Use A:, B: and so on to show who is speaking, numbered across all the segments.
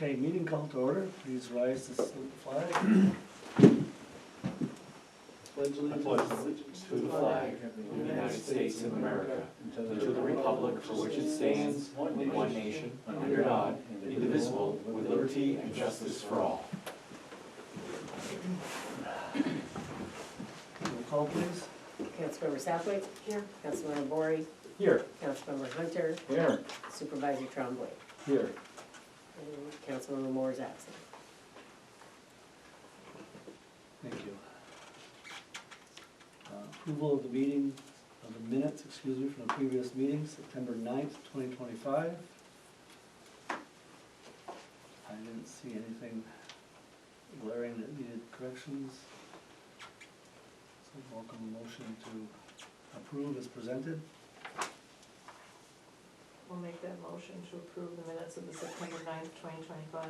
A: Okay, meeting called to order. Please rise to salute the flag. Pledge allegiance
B: To the flag of the United States of America, and to the republic for which it stands, one nation, under God, indivisible, with liberty and justice for all.
A: Roll call, please.
C: Councilmember Southwick. Here. Councilmember Bory.
B: Here.
C: Councilmember Hunter.
B: Here.
C: Supervisor Trombley.
A: Here.
C: And Councilmember Moore is absent.
A: Thank you. Approval of the meeting, of the minutes, excuse me, from the previous meeting, September 9th, 2025. I didn't see anything glaring that needed corrections. So welcome a motion to approve as presented.
D: We'll make that motion to approve the minutes of the September 9th, 2025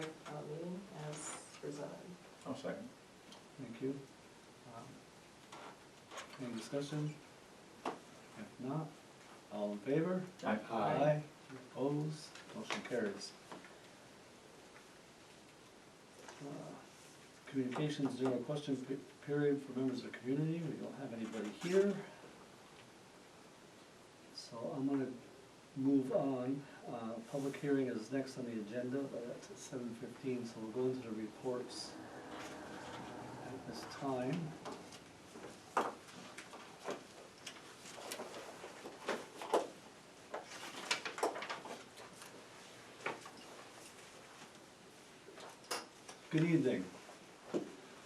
D: meeting as presented.
B: I'll second.
A: Thank you. Any discussion? If not, all in favor?
B: Aye.
A: Opposed? Motion carries. Communications during a question period for members of the community. We don't have anybody here. So I'm gonna move on. Public hearing is next on the agenda, but that's at 7:15, so we'll go into the reports at this time. Good evening.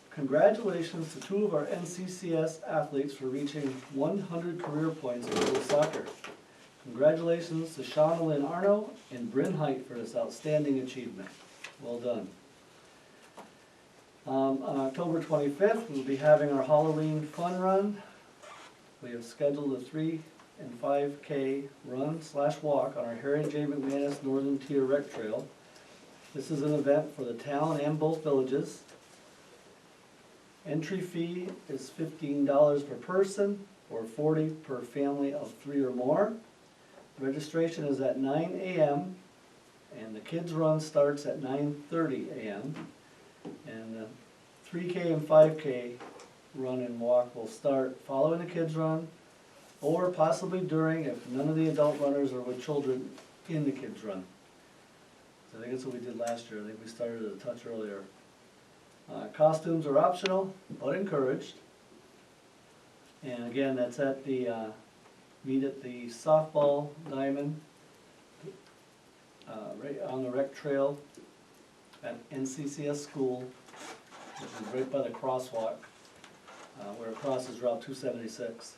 A: Congratulations to two of our NCCS athletes for reaching 100 career points in girls soccer. Congratulations to Shauna Lynn Arno and Bryn Height for this outstanding achievement. Well done. On October 25th, we'll be having our Halloween fun run. We have scheduled a 3 and 5K run/walk on our Harry J. McManus Northern Tier Rec Trail. This is an event for the town and both villages. Entry fee is $15 per person or $40 per family of 3 or more. Registration is at 9 a.m. and the kids run starts at 9:30 a.m. And the 3K and 5K run and walk will start following the kids run or possibly during if none of the adult runners are with children in the kids run. I think that's what we did last year. I think we started a touch earlier. Costumes are optional, but encouraged. And again, that's at the, meet at the softball diamond, right on the rec trail at NCCS school, which is right by the crosswalk, where it crosses Route 276.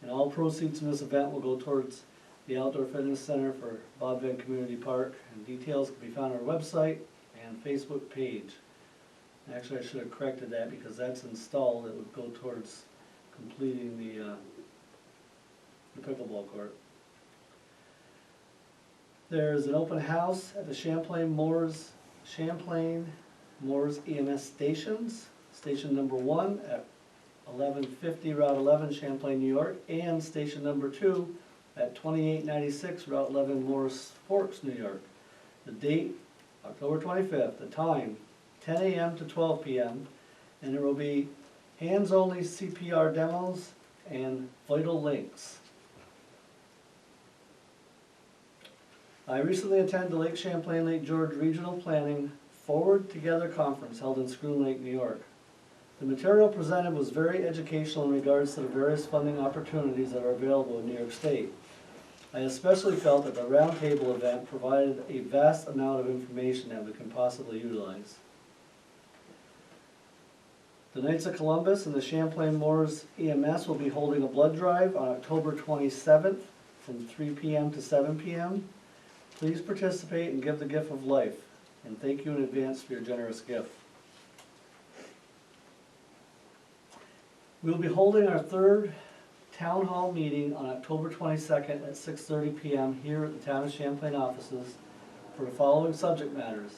A: And all proceeds from this event will go towards the Outdoor Fitness Center for Bob Venn Community Park, and details can be found on our website and Facebook page. Actually, I should have corrected that because that's installed. It would go towards completing the pickleball court. There's an open house at the Champlain Moores EMS stations. Station number 1 at 1150 Route 11, Champlain, New York, and station number 2 at 2896 Route 11, Morris Forks, New York. The date, October 25th. The time, 10 a.m. to 12 p.m. And there will be hands-only CPR demos and vital links. I recently attended the Lake Champlain Lake George Regional Planning Forward Together Conference held in Schroon Lake, New York. The material presented was very educational in regards to the various funding opportunities that are available in New York State. I especially felt that the roundtable event provided a vast amount of information that we can possibly utilize. The Knights of Columbus and the Champlain Moores EMS will be holding a blood drive on October 27th from 3 p.m. to 7 p.m. Please participate and give the gift of life, and thank you in advance for your generous gift. We will be holding our 3rd Town Hall meeting on October 22nd at 6:30 p.m. here at the Town of Champlain offices for the following subject matters.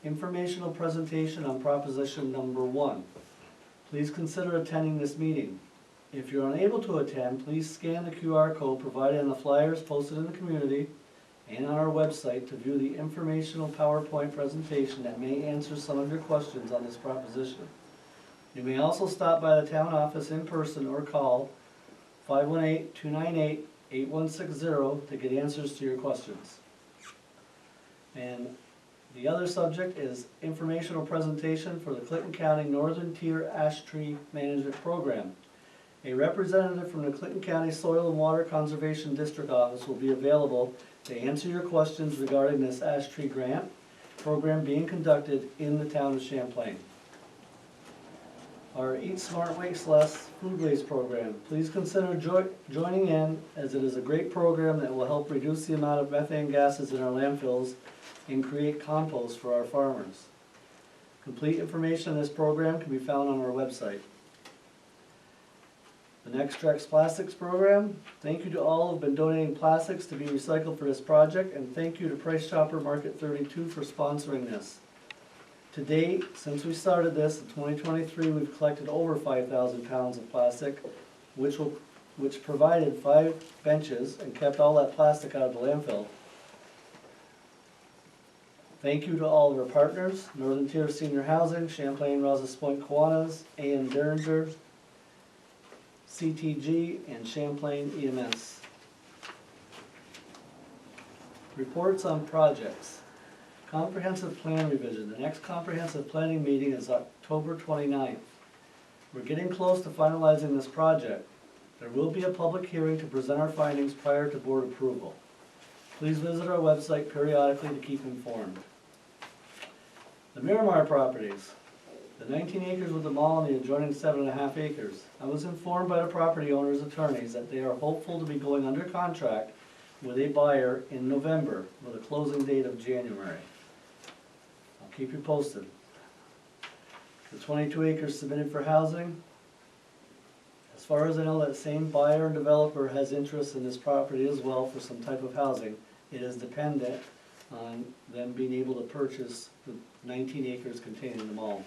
A: Informational presentation on proposition number 1. Please consider attending this meeting. If you're unable to attend, please scan the QR code provided in the flyers posted in the community and on our website to view the informational PowerPoint presentation that may answer some of your questions on this proposition. You may also stop by the town office in person or call 518-298-8160 to get answers to your questions. And the other subject is informational presentation for the Clinton County Northern Tier Ash Tree Management Program. A representative from the Clinton County Soil and Water Conservation District Office will be available to answer your questions regarding this ash tree grant program being conducted in the town of Champlain. Our Eat Smart Waste Less food waste program. Please consider joining in, as it is a great program that will help reduce the amount of methane gases in our landfills and create compost for our farmers. Complete information on this program can be found on our website. The Next Trex Plastics Program. Thank you to all who have been donating plastics to be recycled for this project, and thank you to Price Chopper Market 32 for sponsoring this. To date, since we started this in 2023, we've collected over 5,000 pounds of plastic, which provided 5 benches and kept all that plastic out of the landfill. Thank you to all of our partners, Northern Tier Senior Housing, Champlain, Rouse's Point, Kiwanis, A.M. Derringer, CTG, and Champlain EMS. Reports on projects. Comprehensive Plan Revision. The next comprehensive planning meeting is October 29th. We're getting close to finalizing this project. There will be a public hearing to present our findings prior to board approval. Please visit our website periodically to keep informed. The Miramar properties. The 19 acres with the mall and the adjoining 7.5 acres. I was informed by the property owner's attorneys that they are hopeful to be going under contract with a buyer in November with a closing date of January. I'll keep you posted. The 22 acres submitted for housing. As far as I know, that same buyer and developer has interest in this property as well for some type of housing. It is dependent on them being able to purchase the 19 acres containing the mall.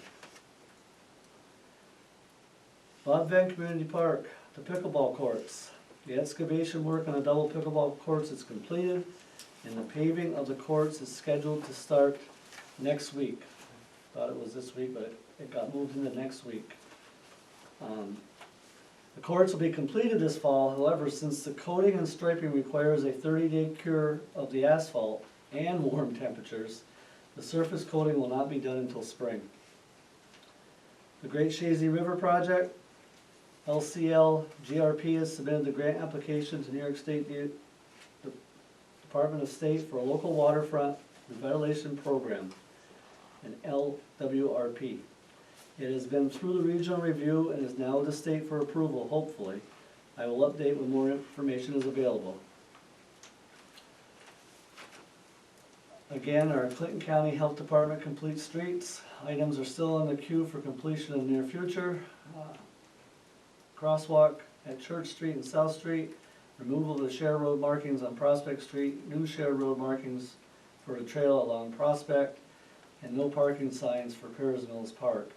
A: Bob Venn Community Park, the pickleball courts. The excavation work on the double pickleball courts is completed, and the paving of the courts is scheduled to start next week. Thought it was this week, but it got moved into next week. The courts will be completed this fall. However, since the coating and striping requires a 30-day cure of the asphalt and warm temperatures, the surface coating will not be done until spring. The Great Chazy River Project. LCL GRP has submitted the grant application to New York State Department of State for a local waterfront revitalization program, an LWRP. It has been through the regional review and is now with the state for approval, hopefully. I will update when more information is available. Again, our Clinton County Health Department complete streets. Items are still in the queue for completion in the near future. Crosswalk at Church Street and South Street, removal of the share road markings on Prospect Street, new share road markings for a trail along Prospect, and no parking signs for Paris Mills Park.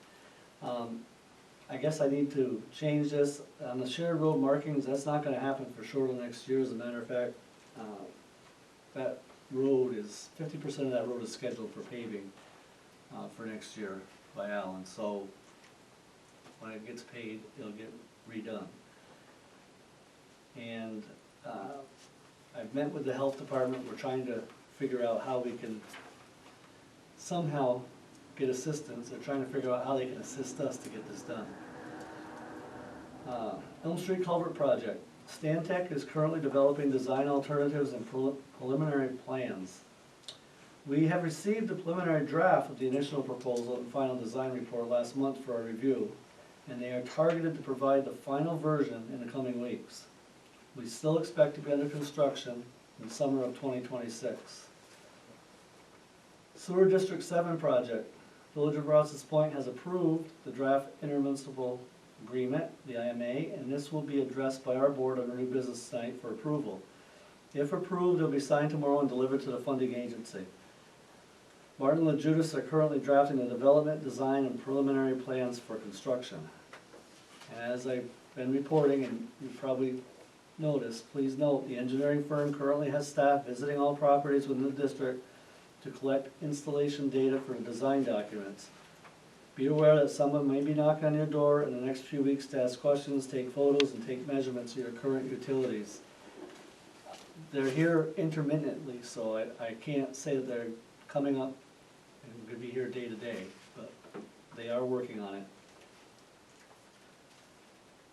A: I guess I need to change this. On the shared road markings, that's not going to happen for sure till next year. As a matter of fact, that road is, 50% of that road is scheduled for paving for next year by Allen. So when it gets paid, it'll get redone. And I've met with the health department. We're trying to figure out how we can somehow get assistance. They're trying to figure out how they can assist us to get this done. Elm Street Culvert Project. Stantec is currently developing design alternatives and preliminary plans. We have received the preliminary draft of the initial proposal and final design report last month for our review, and they are targeted to provide the final version in the coming weeks. We still expect to be under construction in the summer of 2026. Sewer District 7 project. Village of Rouse's Point has approved the draft intermunicipal agreement, the IMA, and this will be addressed by our board under new business tonight for approval. If approved, it will be signed tomorrow and delivered to the funding agency. Martin and LaJudas are currently drafting the development, design, and preliminary plans for construction. And as I've been reporting, and you probably notice, please note, the engineering firm currently has staff visiting all properties within the district to collect installation data for design documents. Be aware that someone may be knocking on your door in the next few weeks to ask questions, take photos, and take measurements of your current utilities. They're here intermittently, so I can't say that they're coming up and could be here day to day, but they are working on it.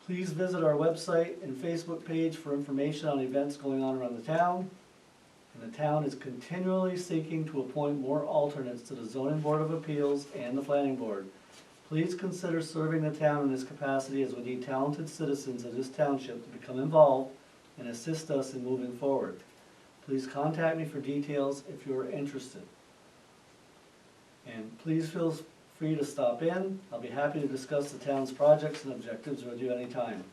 A: Please visit our website and Facebook page for information on events going on around the town. And the town is continually seeking to appoint more alternates to the Zoning Board of Appeals and the Planning Board. Please consider serving the town in this capacity, as we need talented citizens of this township to become involved and assist us in moving forward. Please contact me for details if you are interested. And please feel free to stop in. I'll be happy to discuss the town's projects and objectives with you anytime.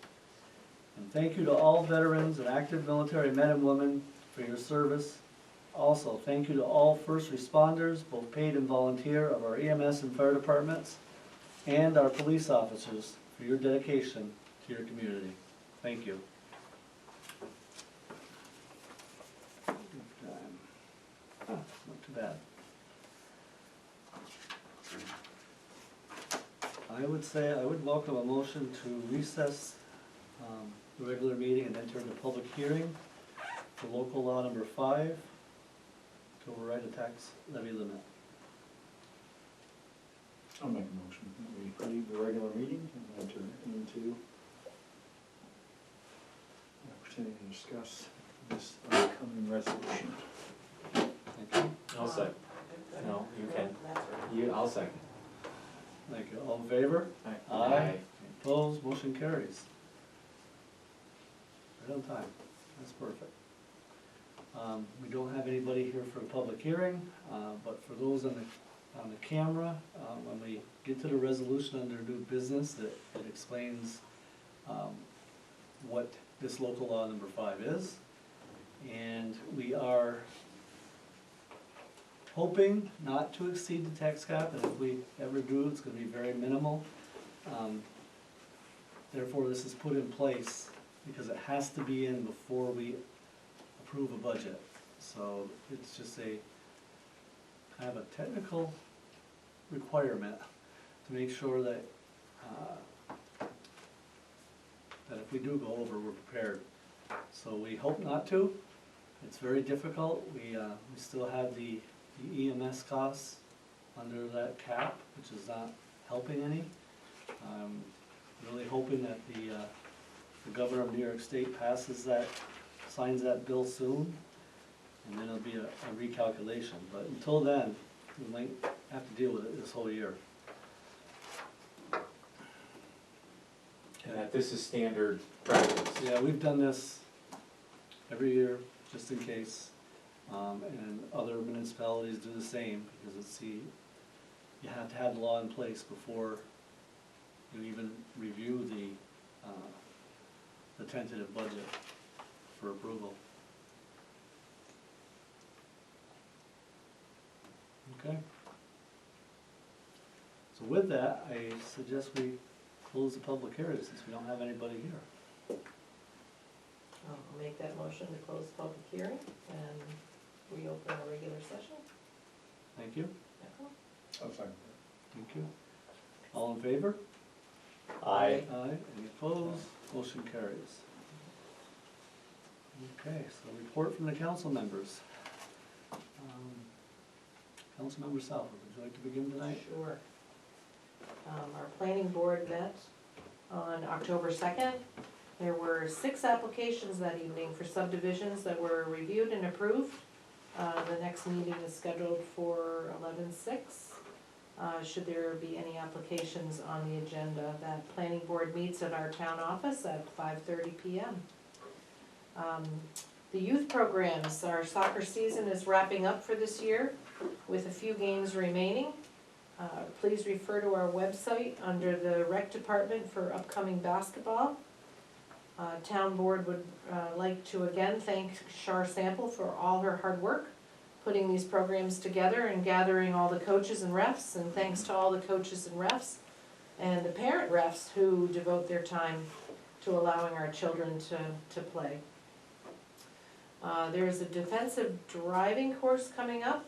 A: And thank you to all veterans and active military men and women for your service. Also, thank you to all first responders, both paid and volunteer, of our EMS and fire departments, and our police officers for your dedication to your community. Thank you. Not too bad. I would say I would welcome a motion to recess the regular meeting and enter into public hearing for local law number 5 to override the tax levy limit.
E: I'll make a motion that we leave the regular meeting and enter into the opportunity to discuss this upcoming resolution.
A: Thank you.
B: I'll second. No, you can. I'll second.
A: Thank you. All in favor?
E: Aye.
A: Aye. Opposed? Motion carries. Right on time. That's perfect. We don't have anybody here for a public hearing, but for those on the camera, when we get to the resolution under new business, it explains what this local law number 5 is. And we are hoping not to exceed the tax cap, and if we ever do, it's gonna be very minimal. Therefore, this is put in place because it has to be in before we approve a budget. So it's just a kind of a technical requirement to make sure that that if we do go over, we're prepared. So we hope not to. It's very difficult. We still have the EMS costs under that cap, which is not helping any. Really hoping that the governor of New York State passes that, signs that bill soon, and then it'll be a recalculation. But until then, we might have to deal with it this whole year.
B: And that this is standard practice.
A: Yeah, we've done this every year, just in case, and other municipalities do the same, because it's you have to have the law in place before you even review the tentative budget for approval. Okay. So with that, I suggest we close the public hearing since we don't have anybody here.
D: I'll make that motion to close the public hearing and reopen our regular session.
A: Thank you.
E: I'll second.
A: Thank you. All in favor?
B: Aye.
A: Aye. Any opposed? Motion carries. Okay, so report from the council members. Councilmember Southwood, would you like to begin tonight?
D: Sure. Our planning board met on October 2nd. There were 6 applications that evening for subdivisions that were reviewed and approved. The next meeting is scheduled for 11/6. Should there be any applications on the agenda, that planning board meets at our town office at 5:30 p.m. The youth programs, our soccer season is wrapping up for this year with a few games remaining. Please refer to our website under the rec department for upcoming basketball. Town board would like to again thank Shar Sample for all her hard work putting these programs together and gathering all the coaches and refs, and thanks to all the coaches and refs and the parent refs who devote their time to allowing our children to play. There is a defensive driving course coming up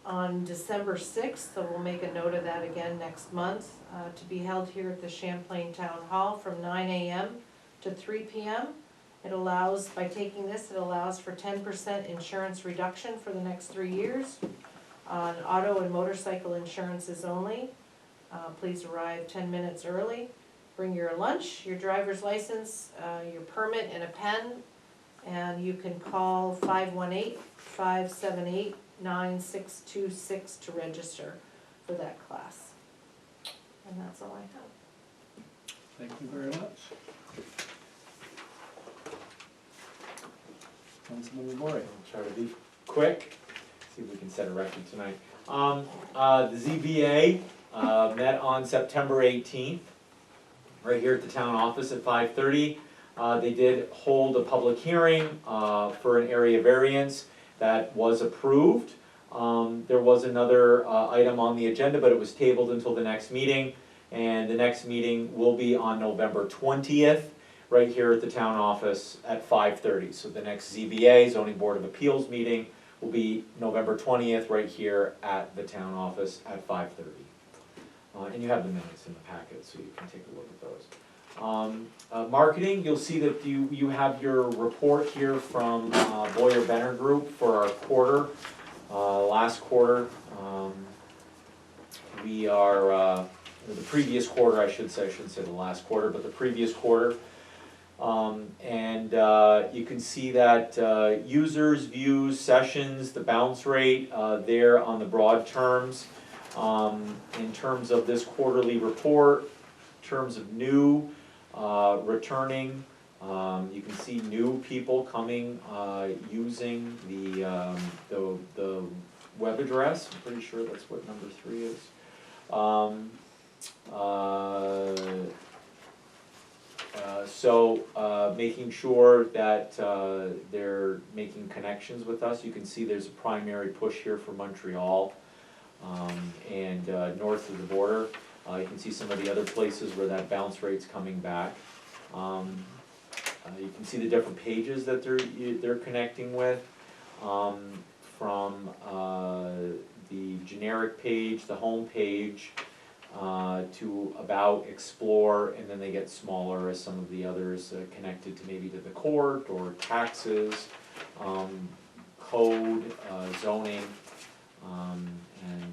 D: on December 6th, so we'll make a note of that again next month, to be held here at the Champlain Town Hall from 9 a.m. to 3 p.m. It allows, by taking this, it allows for 10% insurance reduction for the next 3 years on auto and motorcycle insurances only. Please arrive 10 minutes early. Bring your lunch, your driver's license, your permit and a pen, and you can call 518-578-9626 to register for that class. And that's all I have.
A: Thank you very much. Councilmember Bory.
B: I'll try to be quick, see if we can set a record tonight. The ZBA met on September 18th, right here at the town office at 5:30. They did hold a public hearing for an area variance that was approved. There was another item on the agenda, but it was tabled until the next meeting. And the next meeting will be on November 20th, right here at the town office at 5:30. So the next ZBA, Zoning Board of Appeals meeting, will be November 20th, right here at the town office at 5:30. And you have the minutes in the packet, so you can take a look at those. Marketing, you'll see that you have your report here from Boyer Benner Group for our quarter, last quarter. We are, the previous quarter, I shouldn't say the last quarter, but the previous quarter. You can see that users, views, sessions, the bounce rate there on the broad terms. In terms of this quarterly report, in terms of new, returning, you can see new people coming, using the web address. I'm pretty sure that's what number 3 is. Making sure that they're making connections with us. You can see there's a primary push here for Montreal and north of the border. You can see some of the other places where that bounce rate's coming back. You can see the different pages that they're connecting with, from the generic page, the home page, to about, explore, and then they get smaller as some of the others connected to maybe to the court or taxes, code, zoning, and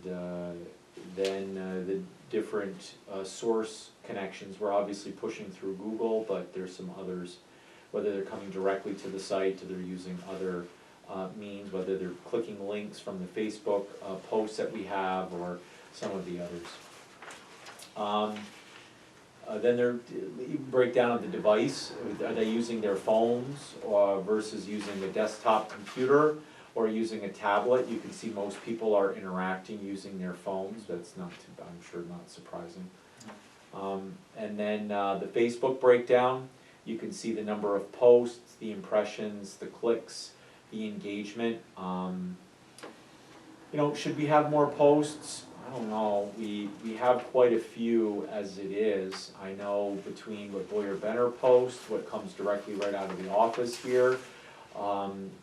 B: then the different source connections. We're obviously pushing through Google, but there's some others, whether they're coming directly to the site or they're using other means, whether they're clicking links from the Facebook posts that we have or some of the others. Then you break down the device. Are they using their phones versus using a desktop computer or using a tablet? You can see most people are interacting using their phones. That's not, I'm sure, not surprising. And then the Facebook breakdown. You can see the number of posts, the impressions, the clicks, the engagement. Should we have more posts? I don't know. We have quite a few as it is. I know between what Boyer Benner posts, what comes directly right out of the office here,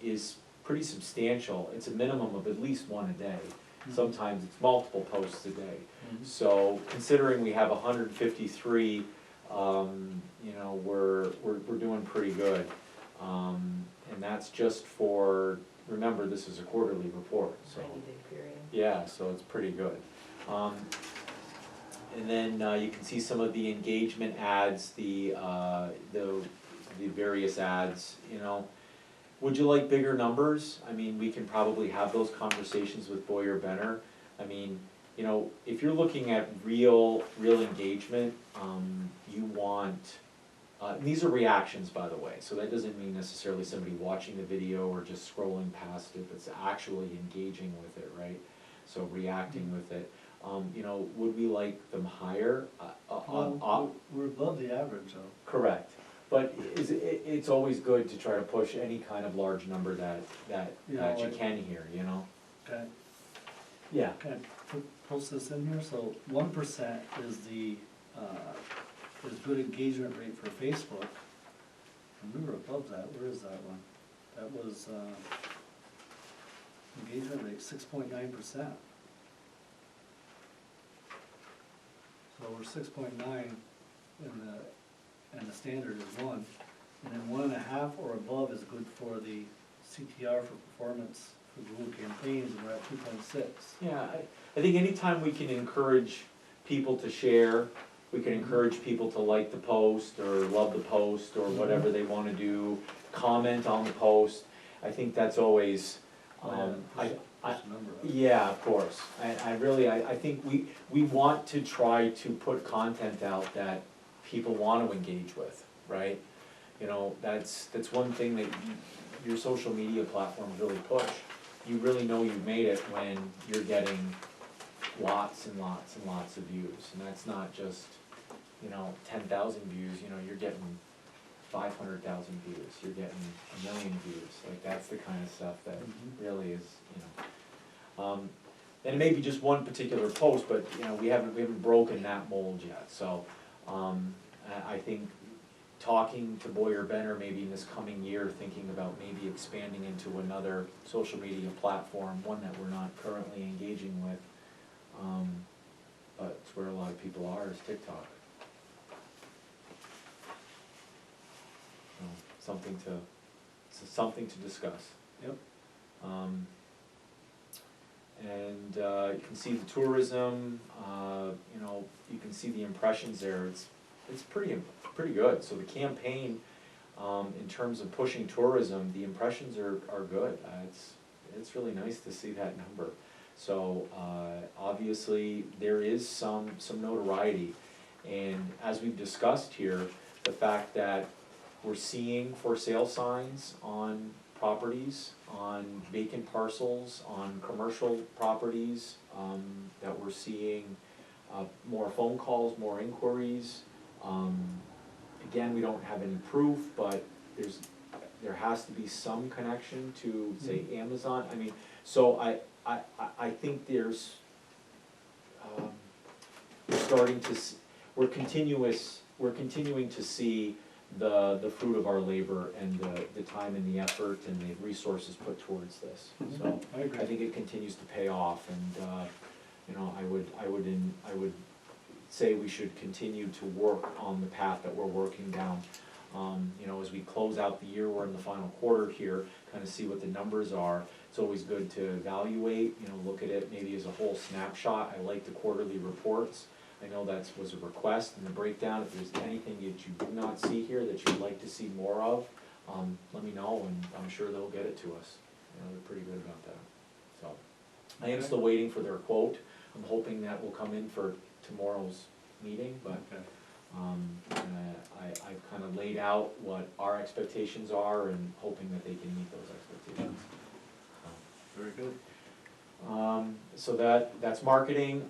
B: is pretty substantial. It's a minimum of at least one a day. Sometimes it's multiple posts a day. So considering we have 153, we're doing pretty good. And that's just for, remember, this is a quarterly report, so.
D: 90-day period.
B: Yeah, so it's pretty good. And then you can see some of the engagement ads, the various ads, Would you like bigger numbers? I mean, we can probably have those conversations with Boyer Benner. I mean, if you're looking at real engagement, you want, and these are reactions, by the way, so that doesn't mean necessarily somebody watching the video or just scrolling past it, it's actually engaging with it, right? So reacting with it. Would we like them higher?
A: We're above the average, though.
B: Correct. But it's always good to try to push any kind of large number that you can hear,
A: Okay.
B: Yeah.
A: Can I post this in here? So 1% is the is good engagement rate for Facebook. And we were above that, where is that one? That was, engagement rate 6.9%. So we're 6.9 and the standard is 1. And then 1.5 or above is good for the CTR for performance for Google campaigns, and we're at 2.6.
B: Yeah, I think anytime we can encourage people to share, we can encourage people to like the post or love the post or whatever they wanna do, comment on the post, I think that's always, yeah, of course. I think we want to try to put content out that people want to engage with, right? You know, that's one thing that your social media platforms really push. You really know you've made it when you're getting lots and lots and lots of views. And that's not just, 10,000 views, you're getting 500,000 views, you're getting 1 million views. Like, that's the kind of stuff that really is, and it may be just one particular post, but, we haven't broken that mold yet. So, I think talking to Boyer Benner maybe in this coming year, thinking about maybe expanding into another social media platform, one that we're not currently engaging with, but it's where a lot of people are, is TikTok. So, something to discuss.
A: Yep.
B: And you can see the tourism, you can see the impressions there, it's pretty good. So the campaign, in terms of pushing tourism, the impressions are good. It's really nice to see that number. So obviously there is some notoriety, and as we've discussed here, the fact that we're seeing for sale signs on properties, on vacant parcels, on commercial properties, that we're seeing more phone calls, more inquiries. Again, we don't have any proof, but there has to be some connection to, say, Amazon. I mean, so I think there's, we're continuing to see the fruit of our labor and the time and the effort and the resources put towards this. So I think it continues to pay off, and I would say we should continue to work on the path that we're working down. As we close out the year, we're in the final quarter here, kind of see what the numbers are. It's always good to evaluate, look at it maybe as a whole snapshot. I like the quarterly reports. I know that was a request in the breakdown. If there's anything that you do not see here that you'd like to see more of, let me know, and I'm sure they'll get it to us. They're pretty good about that. So, I am still waiting for their quote. I'm hoping that will come in for tomorrow's meeting, but I've kind of laid out what our expectations are and hoping that they can meet those expectations.
A: Very good.
B: So that's marketing.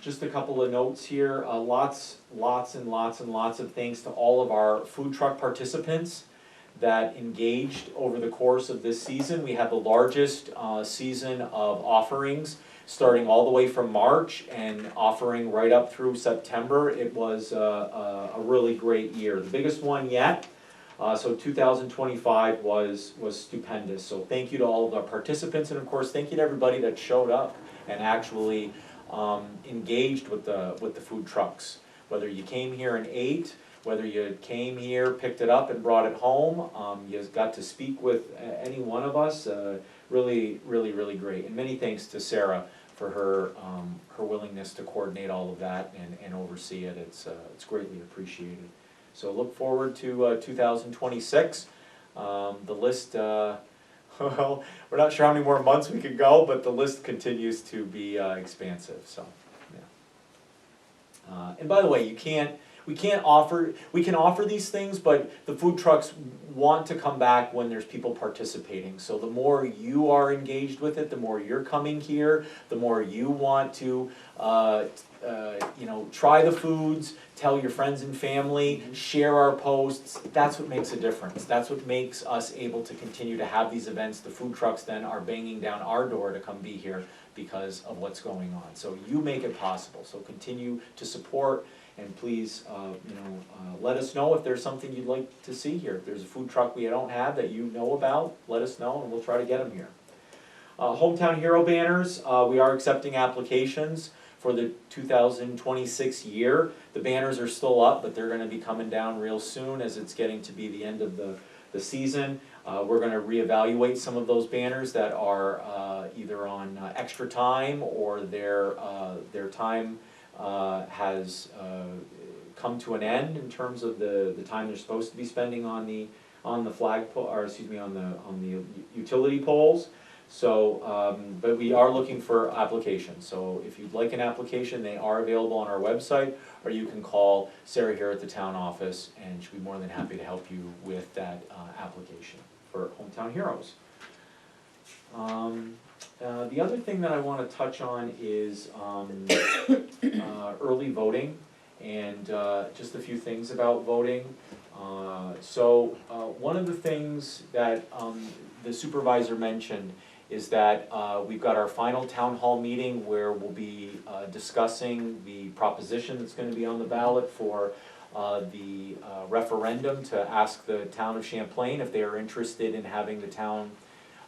B: Just a couple of notes here. Lots and lots of thanks to all of our food truck participants that engaged over the course of this season. We had the largest season of offerings, starting all the way from March and offering right up through September. It was a really great year, the biggest one yet. So 2025 was stupendous. So thank you to all of our participants, and of course thank you to everybody that showed up and actually engaged with the food trucks. Whether you came here and ate, whether you came here, picked it up and brought it home, you got to speak with any one of us. Really great. And many thanks to Sarah for her willingness to coordinate all of that and oversee it. It's greatly appreciated. So look forward to 2026. The list, well, we're not sure how many more months we could go, but the list continues to be expansive. So, yeah. And by the way, we can offer these things, but the food trucks want to come back when there's people participating. So the more you are engaged with it, the more you're coming here, the more you want to try the foods, tell your friends and family, share our posts. That's what makes a difference. That's what makes us able to continue to have these events. The food trucks then are banging down our door to come be here because of what's going on. So you make it possible. So continue to support And please, let us know if there's something you'd like to see here. If there's a food truck we don't have that you know about, let us know and we'll try to get them here. Hometown Hero banners, we are accepting applications for the 2026 year. The banners are still up, but they're gonna be coming down real soon as it's getting to be the end of the season. We're gonna reevaluate some of those banners that are either on extra time or their time has come to an end in terms of the time they're supposed to be spending on the flag pole, or excuse me, on the utility poles. So, but we are looking for applications, so if you'd like an application, they are available on our website, or you can call Sarah here at the town office, and she'll be more than happy to help you with that application for Hometown Heroes. The other thing that I want to touch on is early voting, and just a few things about voting. One of the things that the supervisor mentioned is that we've got our final town hall meeting where we'll be discussing the proposition that's going to be on the ballot for the referendum to ask the town of Champlain if they are interested in having the town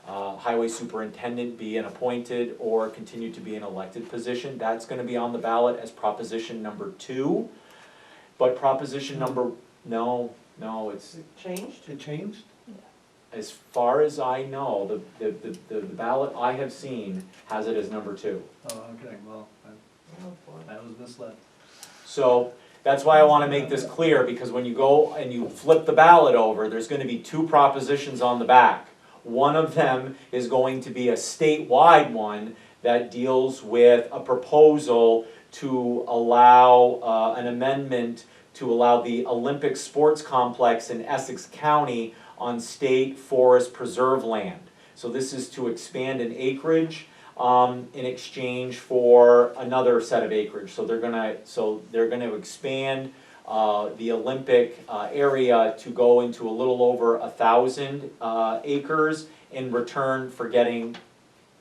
B: highway superintendent be an appointed or continue to be an elected position. That's going to be on the ballot as proposition number 2. But proposition number, no, it's,
D: It changed?
A: It changed?
B: as far as I know, the ballot I have seen has it as number 2.
A: Oh, okay, well,
D: Oh, boy.
A: I was misled.
B: So that's why I wanna make this clear, because when you go and you flip the ballot over, there's gonna be 2 propositions on the back. One of them is going to be a statewide one that deals with a proposal to allow an amendment to allow the Olympic Sports Complex in Essex County on state forest preserve land. So this is to expand an acreage in exchange for another set of acreage. So they're gonna expand the Olympic area to go into a little over 1,000 acres in return for getting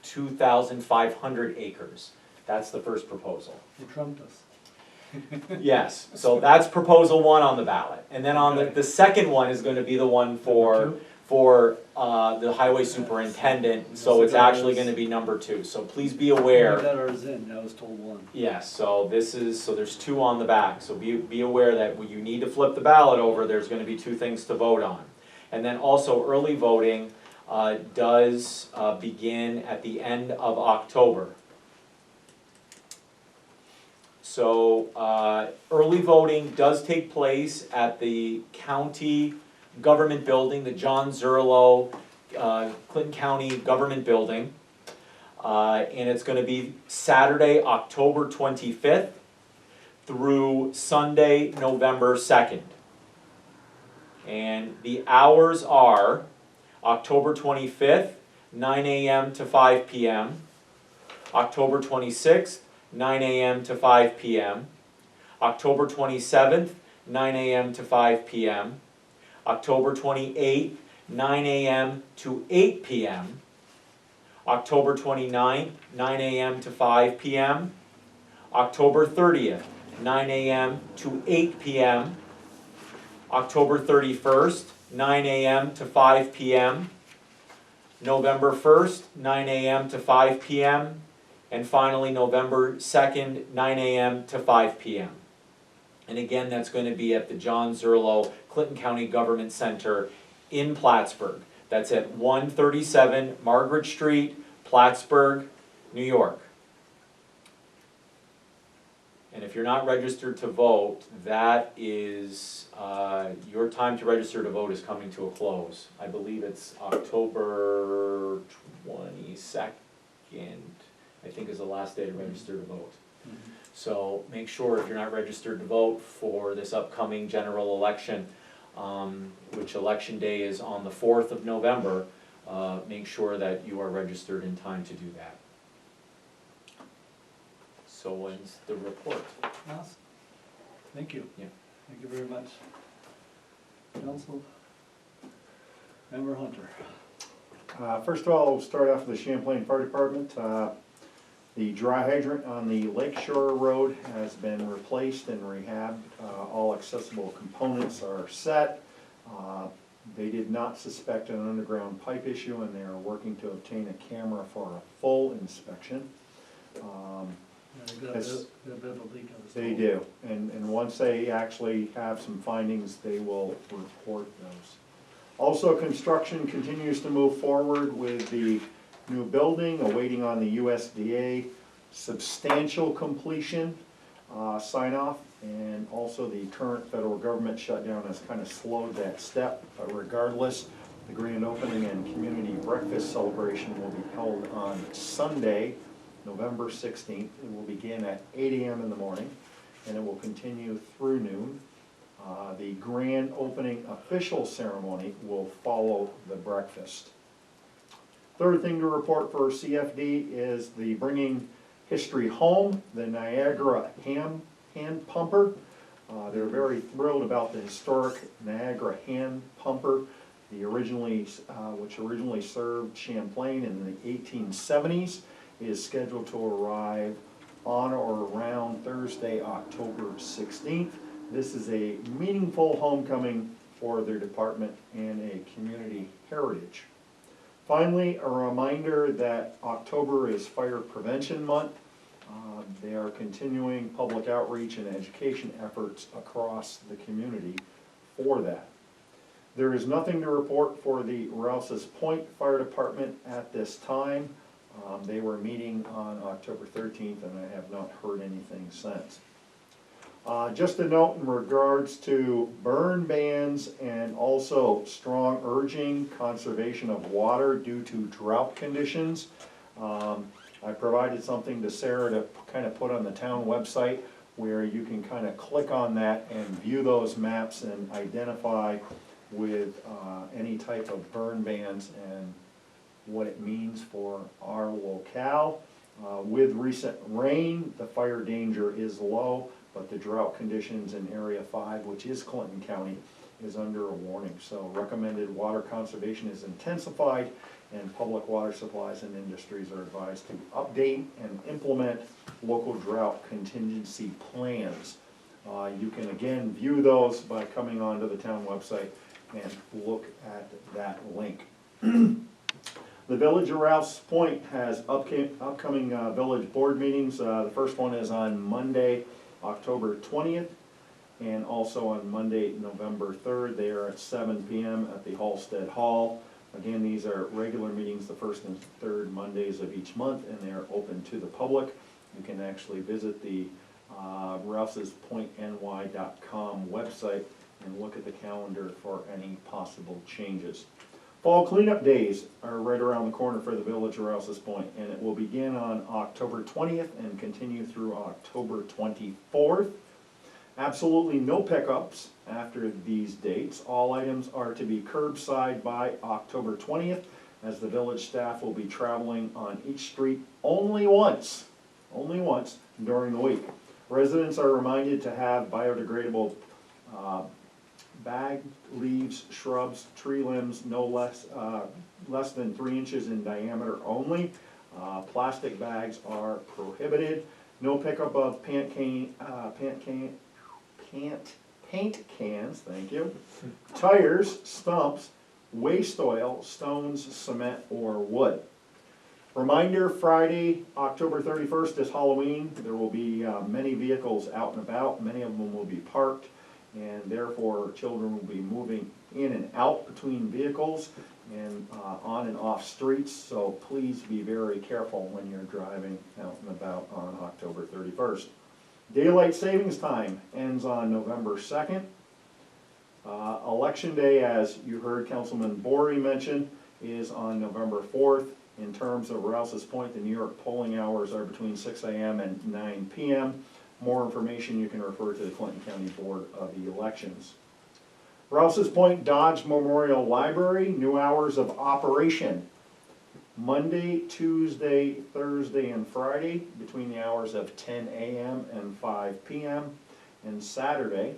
B: 2,500 acres. That's the first proposal.
A: You trumped us.
B: Yes, so that's proposal 1 on the ballot. And then on the second one is gonna be the one
A: Number
B: for the highway superintendent, so it's actually gonna be number 2. So please be
A: two?
B: aware.
A: I got ours in, I was told 1.
B: Yes, so there's 2 on the back, so be aware that when you need to flip the ballot over, there's gonna be 2 things to vote on. And then also early voting does begin at the end of October. So early voting does take place at the county government building, the John Zerlo Clinton County Government Building. And it's gonna be Saturday, October 25th through Sunday, November 2nd. And the hours are October 25th, 9 a.m. to 5 p.m. October 26th, 9 a.m. to 5 p.m. October 27th, 9 a.m. to 5 p.m. October 28th, 9 a.m. to 8 p.m. October 29th, 9 a.m. to 5 p.m. October 30th, 9 a.m. to 8 p.m. October 31st, 9 a.m. to 5 p.m. November 1st, 9 a.m. to 5 p.m. And finally, November 2nd, 9 a.m. to 5 p.m. And again, that's going to be at the John Zerlo Clinton County Government Center in Plattsburgh. That's at 137 Margaret Street, Plattsburgh, New York. And if you're not registered to vote, that is, your time to register to vote is coming to a close. I believe it's October 22nd. I think is the last day to register to vote. So make sure if you're not registered to vote for this upcoming general election, which election day is on the 4th of November, make sure that you are registered in time to do that. So when's the report?
A: Awesome. Thank you.
B: Yeah.
A: Thank you very much. Council Member Hunter.
E: First of all, we'll start off with the Champlain Fire Department. The dry hydrant on the Lake Shore Road has been replaced and rehabbed. All accessible components are set. They did not suspect an underground pipe issue, and they are working to obtain a camera for a full inspection.
A: Yeah, they got a
E: Yes.
A: bit of a leak on the
E: They
A: stove.
E: do, and once they actually have some findings, they will report those. Also, construction continues to move forward with the new building, awaiting on the USDA substantial completion sign off, and also the current federal government shutdown has kind of slowed that step, but regardless, the grand opening and community breakfast celebration will be held on Sunday, November 16th. It will begin at 8 a.m. in the morning, and it will continue through noon. The grand opening official ceremony will follow the breakfast. Third thing to report for CFD is the Bringing History Home, the Niagara hand pumper. They're very thrilled about the historic Niagara hand pumper, which originally served Champlain in the 1870s. It is scheduled to arrive on or around Thursday, October 16th. This is a meaningful homecoming for their department and a community heritage. Finally, a reminder that October is Fire Prevention Month. They are continuing public outreach and education efforts across the community for that. There is nothing to report for the Rouse's Point Fire Department at this time. They were meeting on October 13th, and I have not heard anything since. Just a note in regards to burn bans and also strong urging conservation of water due to drought conditions. I provided something to Sarah to kind of put on the town website where you can kind of click on that and view those maps and identify with any type of burn bans and what it means for our locale. With recent rain, the fire danger is low, but the drought conditions in Area 5, which is Clinton County, is under a warning. So recommended water conservation is intensified, and public water supplies and industries are advised to update and implement local drought contingency plans. You can again view those by coming onto the town website and look at that link. The Village of Rouse's Point has upcoming village board meetings. The first one is on Monday, October 20th, and also on Monday, November 3rd. They are at 7 p.m. at the Halsted Hall. Again, these are regular meetings, the first and third Mondays of each month, and they are open to the public. You can actually visit the rousespointny.com website and look at the calendar for any possible changes. Fall cleanup days are right around the corner for the Village of Rouse's Point, and it will begin on October 20th and continue through October 24th. Absolutely no pickups after these dates. All items are to be curbside by October 20th, as the village staff will be traveling on each street only once during the week. Residents are reminded to have biodegradable bag, leaves, shrubs, tree limbs, no less than 3 inches in diameter only. Plastic bags are prohibited. No pickup of paint cans, thank you, tires, stumps, waste oil, stones, cement, or wood. Reminder, Friday, October 31st is Halloween. There will be many vehicles out and about. Many of them will be parked, and therefore children will be moving in and out between vehicles and on and off streets. So please be very careful when you're driving out and about on October 31st. Daylight savings time ends on November 2nd. Election day, as you heard Councilman Bory mention, is on November 4th. In terms of Rouse's Point, the New York polling hours are between 6 a.m. and 9 p.m. More information you can refer to the Clinton County Board of Elections. Rouse's Point Dodge Memorial Library, new hours of operation. Monday, Tuesday, Thursday, and Friday between the hours of 10 a.m. and 5 p.m. And Saturday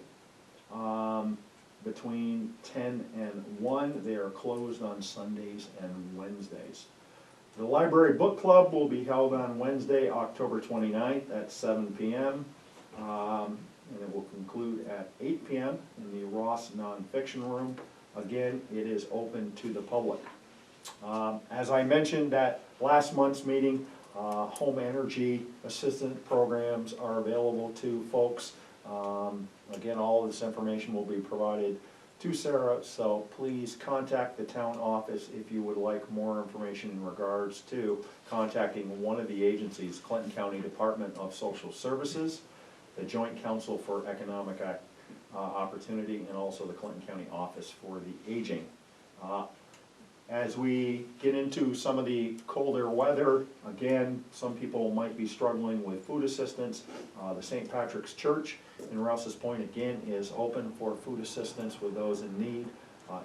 E: between 10 and 1. They are closed on Sundays and Wednesdays. The library book club will be held on Wednesday, October 29th at 7 p.m. And it will conclude at 8 p.m. in the Ross Nonfiction Room. Again, it is open to the public. As I mentioned at last month's meeting, home energy assistance programs are available to folks. Again, all of this information will be provided to Sarah, so please contact the town office if you would like more information in regards to contacting one of the agencies, Clinton County Department of Social Services, the Joint Council for Economic Opportunity, and also the Clinton County Office for the Aging. As we get into some of the colder weather, again, some people might be struggling with food assistance. The St. Patrick's Church in Rouse's Point, again, is open for food assistance with those in need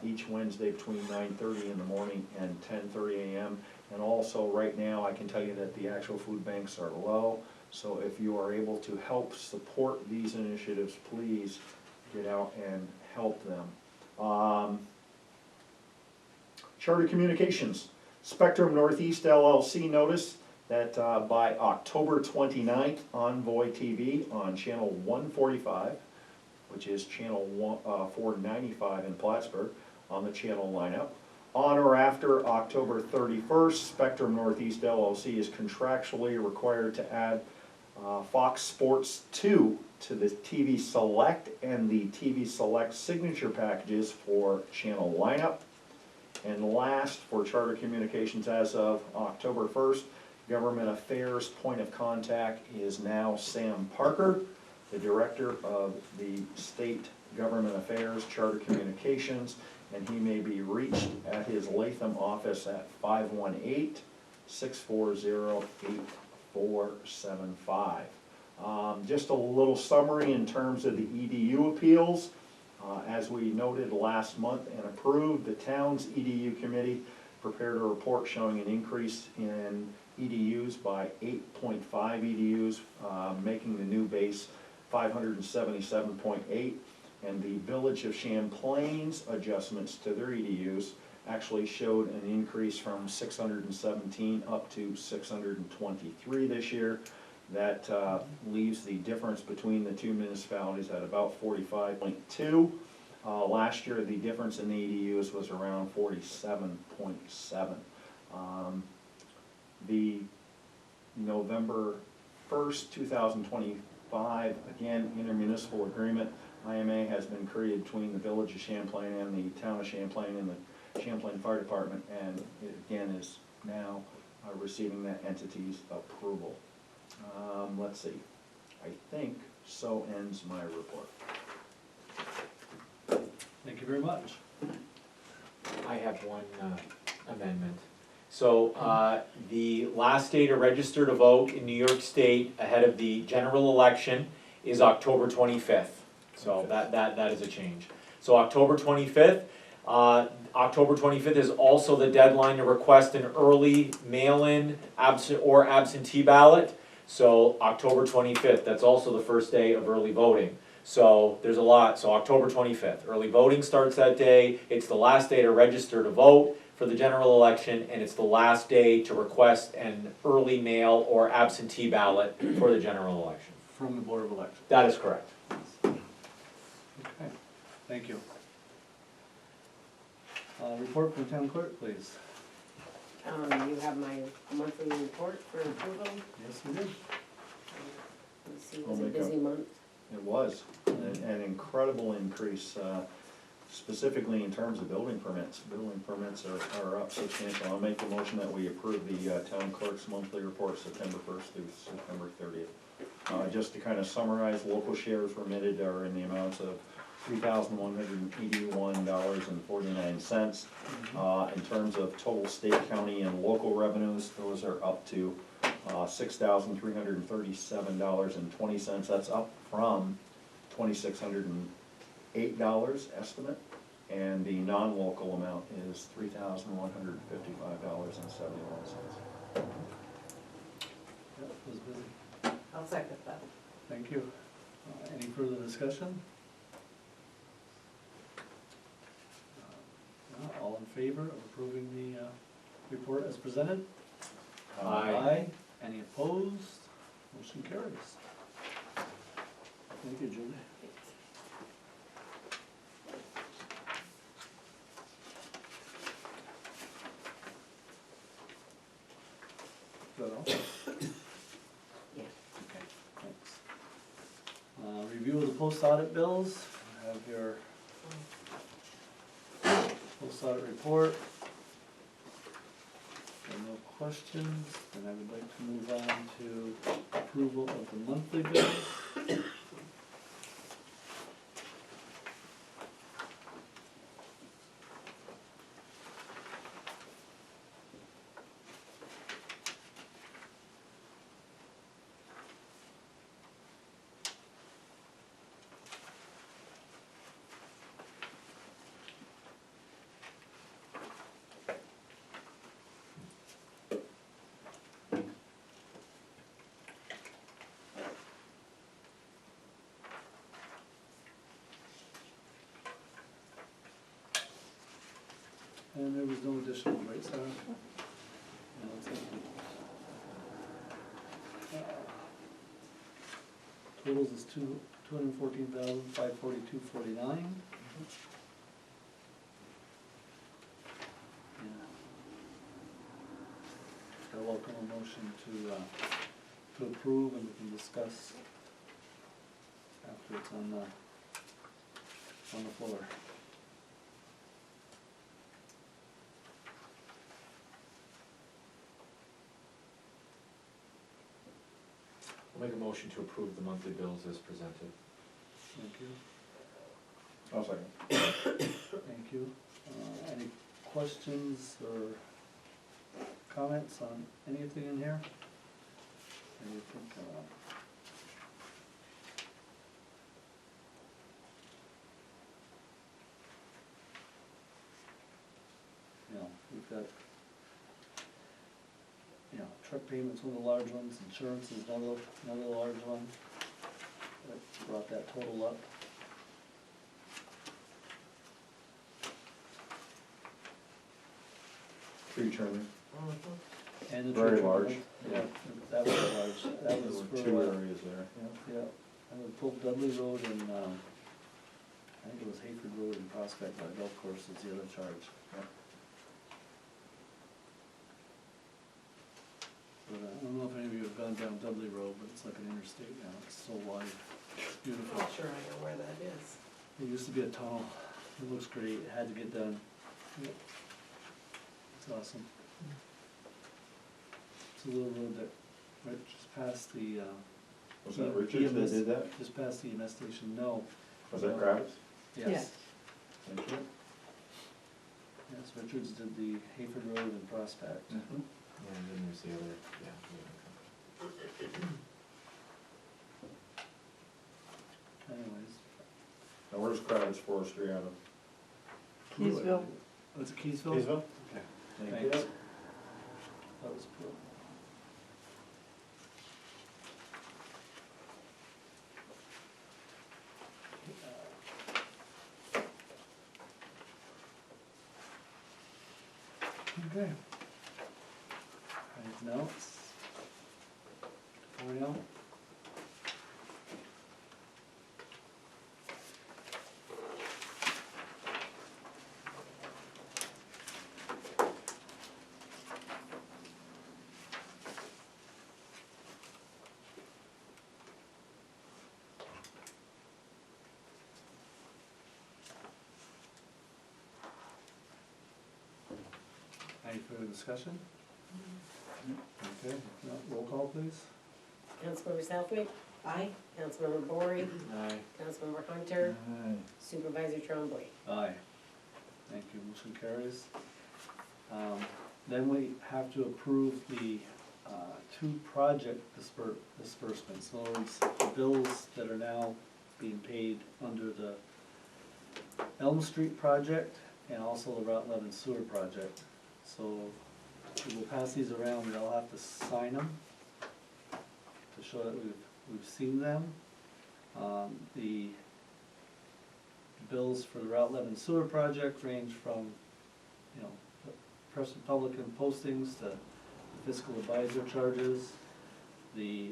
E: each Wednesday between 9:30 in the morning and 10:30 a.m. And also, right now, I can tell you that the actual food banks are low. So if you are able to help support these initiatives, please get out and help them. Charter Communications, Spectrum Northeast LLC notice that by October 29th, Envoy TV on channel 145, which is channel 495 in Plattsburgh, on the channel lineup. On or after October 31st, Spectrum Northeast LLC is contractually required to add Fox Sports 2 to the TV Select and the TV Select signature packages for channel lineup. And last, for Charter Communications, as of October 1st, Government Affairs point of contact is now Sam Parker, the Director of the State Government Affairs, Charter Communications, and he may be reached at his Latham office at 518-640-8475. Just a little summary in terms of the EDU appeals. As we noted last month and approved, the town's EDU committee prepared a report showing an increase in EDUs by 8.5 EDUs, making the new base 577.8. And the Village of Champlain's adjustments to their EDUs actually showed an increase from 617 up to 623 this year. That leaves the difference between the two municipalities at about 45.2. Last year, the difference in the EDUs was around 47.7. The November 1st, 2025, again, intermunicipal agreement, IMA, has been created between the Village of Champlain and the Town of Champlain and the Champlain Fire Department, and it again is now receiving that entity's approval. Let's see, I think so ends my report.
A: Thank you very much.
B: I have one amendment. So the last day to register to vote in New York State ahead of the general election is October 25th. So that is a change. So October 25th. October 25th is also the deadline to request an early mail-in absentee ballot. So October 25th, that's also the first day of early voting. So there's a lot. So October 25th, early voting starts that day. It's the last day to register to vote for the general election, and it's the last day to request an early mail or absentee ballot for the general election.
A: From the Board of Elections.
B: That is correct.
A: Okay, thank you. Report from town clerk, please.
C: You have my monthly report for approval.
A: Yes, we do.
C: Let's see, it was a busy month.
E: It was an incredible increase, specifically in terms of building permits. Building permits are up substantial. I'll make the motion that we approve the town clerk's monthly report September 1st through September 30th. Just to kind of summarize, local shares remitted are in the amounts of $3,181.49. In terms of total state, county, and local revenues, those are up to $6,337.20. That's up from $2,608 estimate, and the non-local amount is $3,155.71.
A: Yep, it was busy.
D: I'll second that.
A: Thank you. Any further discussion? All in favor of approving the report as presented?
B: Aye.
A: Any opposed? Motion carries. Thank you, Julie. That all?
C: Yeah.
A: Okay, thanks. Review of the post audit bills, have your post audit report. If no questions, then I would like to move on to approval of the monthly bills. And there was no additional, right, Sarah? No, it's empty. Totals is $214,542.49. Yeah. I welcome a motion to approve, and we can discuss after it's on the floor.
B: I'll make a motion to approve the monthly bills as presented.
A: Thank you.
E: I'll second.
A: Thank you. Any questions or comments on anything in here? Anything, we've got, truck payments, one of the large ones, insurance is another large one. That brought that total up.
E: Tree trimming,
A: And the
E: Very
A: tree
E: large.
A: trimming. Yeah, that was large, that
E: there
A: was
E: were
A: for,
E: two areas there, yeah.
A: yeah, I would pull Dudley Road and, I think it was Hayford Road and Prospect by the golf course is the other charge.
E: Yeah.
A: But I don't know if any of you have gone down Dudley Road, but it's like an interstate now, it's so wide, it's beautiful.
D: Not sure I know where that is.
A: It used to be a tunnel, it looks great, it had to get done. Yep. It's awesome. It's a little road that, right just past the,
E: Was that Richards that did that?
A: just past the EMS station, no.
E: Was that Kravitz?
A: Yes.
E: Thank you.
A: Yes, Richards did the Hayford Road and Prospect.
E: Mhm.
B: Yeah, and then there's the other,
A: Anyways.
E: Now where's Kravitz Forestry out of?
C: Keysville.
A: Oh, it's a Keysville?
E: Kaysville?
A: Okay.
E: Thank
A: Thanks.
E: you.
A: That was cool. Okay. Anything else? Before we know? Any further discussion? Okay, no, roll call please.
C: Councilmember Southwick,
D: Aye.
C: Councilmember Bory,
B: Aye.
C: Councilmember Hunter,
E: Aye.
C: Supervisor Trombley.
A: Aye. Thank you, motion carries. Then we have to approve the two project disbursements. In other words, the bills that are now being paid under the Elm Street project and also the Route 11 sewer project. So we'll pass these around, we all have to sign them to show that we've seen them. The bills for the Route 11 sewer project range from, press and public and postings to fiscal advisor charges, the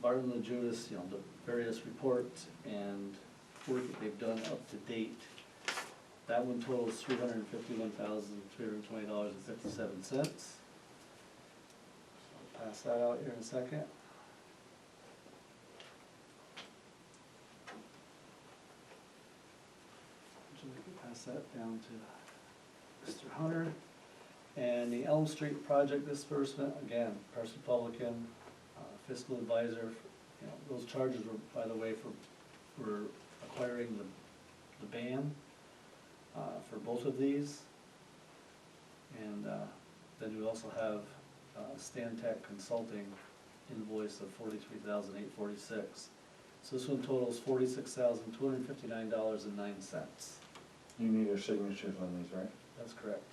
A: Barton and Judas, you know, the various reports and work that they've done up to date. That one totals $351,320.57. I'll pass that out here in a second. So we can pass that down to Mr. Hunter. And the Elm Street project disbursement, again, Parks Republican, fiscal advisor, you know, those charges were, by the way, for acquiring the band, for both of these. And, then we also have, Stantec Consulting invoice of $43,846. So this one totals $46,259.09.
E: You need our signatures on these, right?
A: That's correct.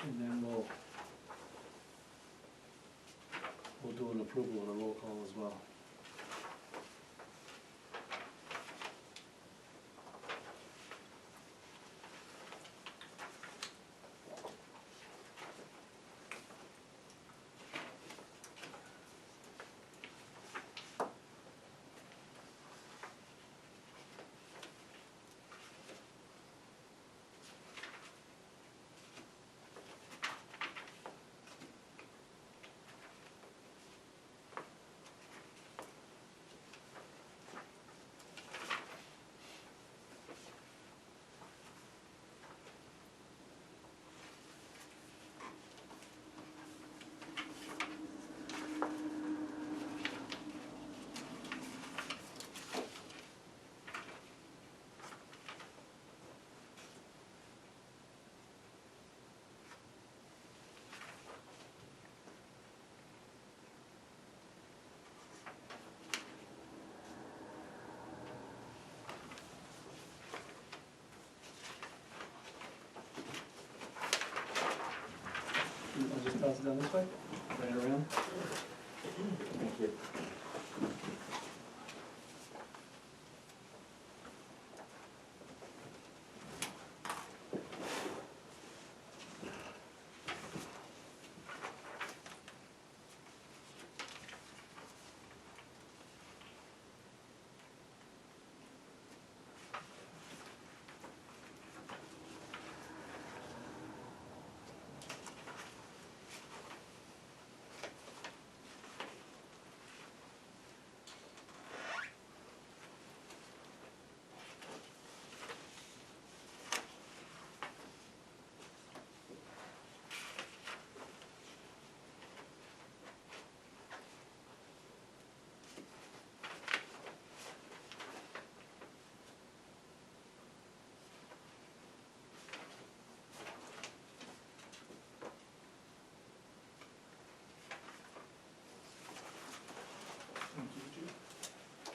A: And then we'll do an approval of the roll call as well. I'll just pass it down this way, right around.
B: Thank you.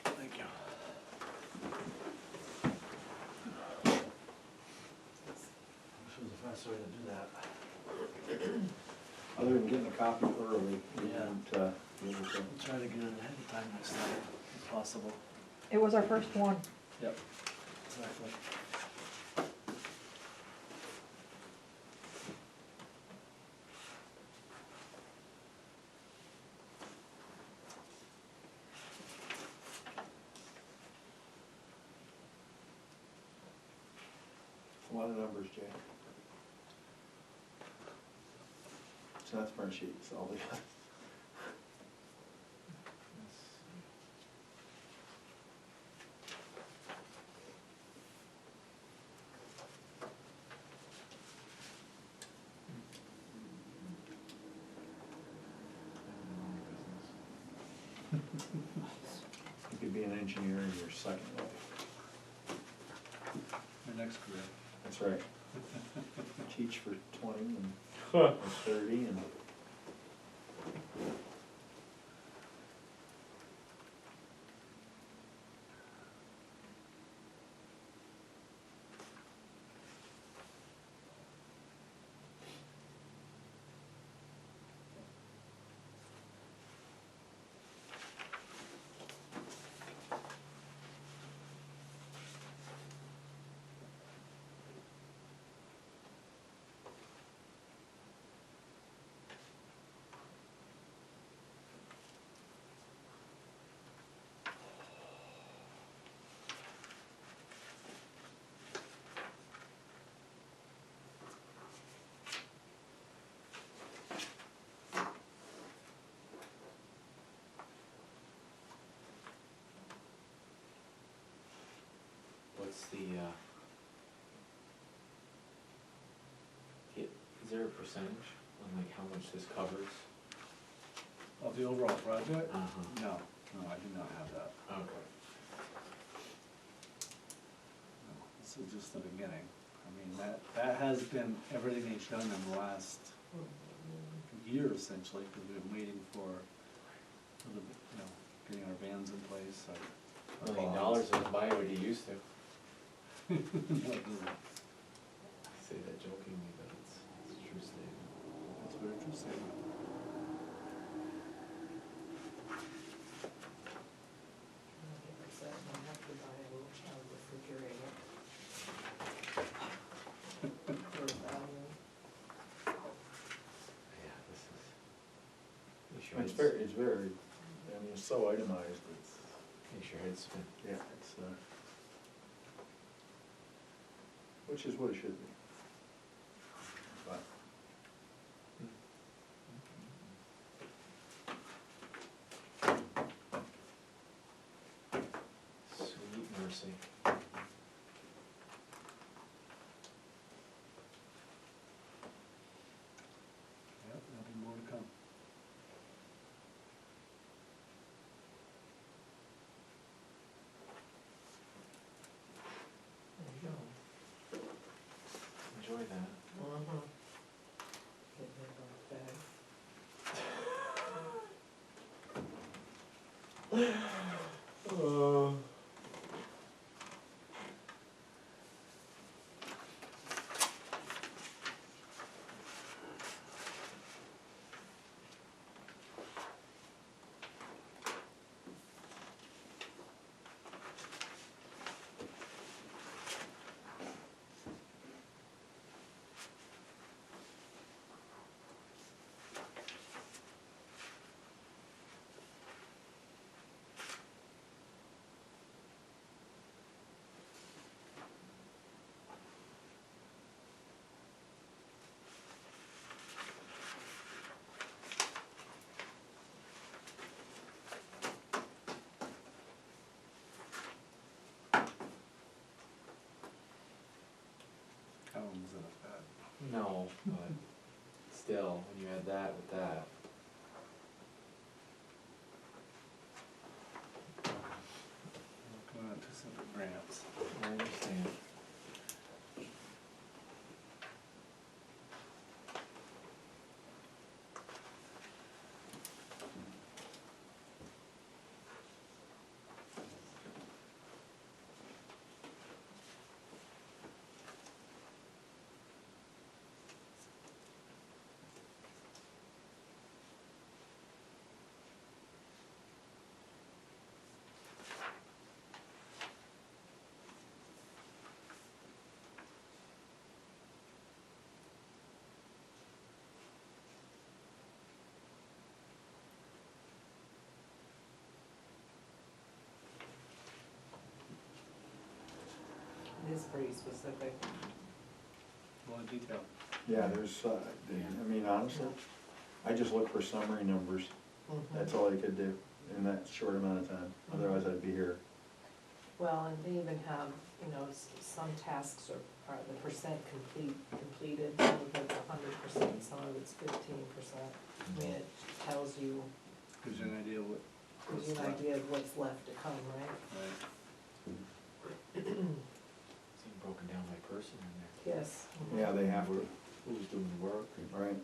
A: Thank you. This was the fast way to do that.
E: Other than getting a copy early, we
A: Yeah.
E: didn't, be able to.
A: We'll try to get it ahead of time next time, if possible.
F: It was our first one.
A: Yep, exactly.
E: A lot of numbers, Jay. It's not spreadsheet, it's all the. You could be an engineer in your second life.
A: Your next career.
E: That's right. Teach for 20 and or 30 and.
B: there a percentage on like how much this covers?
A: Of the overall project?
B: Uh-huh.
A: No, no, I do not have that.
B: Okay.
A: No, this is just the beginning. I mean, that has been everything he's done in the last year essentially, because we've been waiting for the, getting our vans in place, our
B: $1 million
A: bonds.
B: doesn't buy what he used to.
A: No, it doesn't.
B: I say that jokingly, but it's a true statement.
A: That's a very true statement.
D: I have to buy a refrigerator. For value.
B: Yeah, this is.
E: It's very, I mean, it's so itemized, it's,
B: Makes your head spin.
E: yeah, it's, which is what it should be. But,
B: Sweet mercy.
A: Yep, there'll be more to come.
D: There you go.
B: Enjoy that.
D: Mm-hmm. Get rid of that.
A: How long was it at that?
B: No, but still, when you add that with that.
A: Going on two separate grants.
B: I understand.
D: It is pretty specific.
A: A lot of detail.
E: yeah, there's, I mean, honestly, I just look for summary numbers, that's all I could do in that short amount of time, otherwise I'd be here.
D: Well, and they even have, some tasks are the percent completed, some of it's 100%, some of it's 15%. I mean, it tells you,
A: Gives you an idea what.
D: gives you an idea of what's left to come, right?
A: Right.
B: Seeing broken down by person in there.
D: Yes.
E: Yeah, they have to,
B: Who's doing the work?
E: right?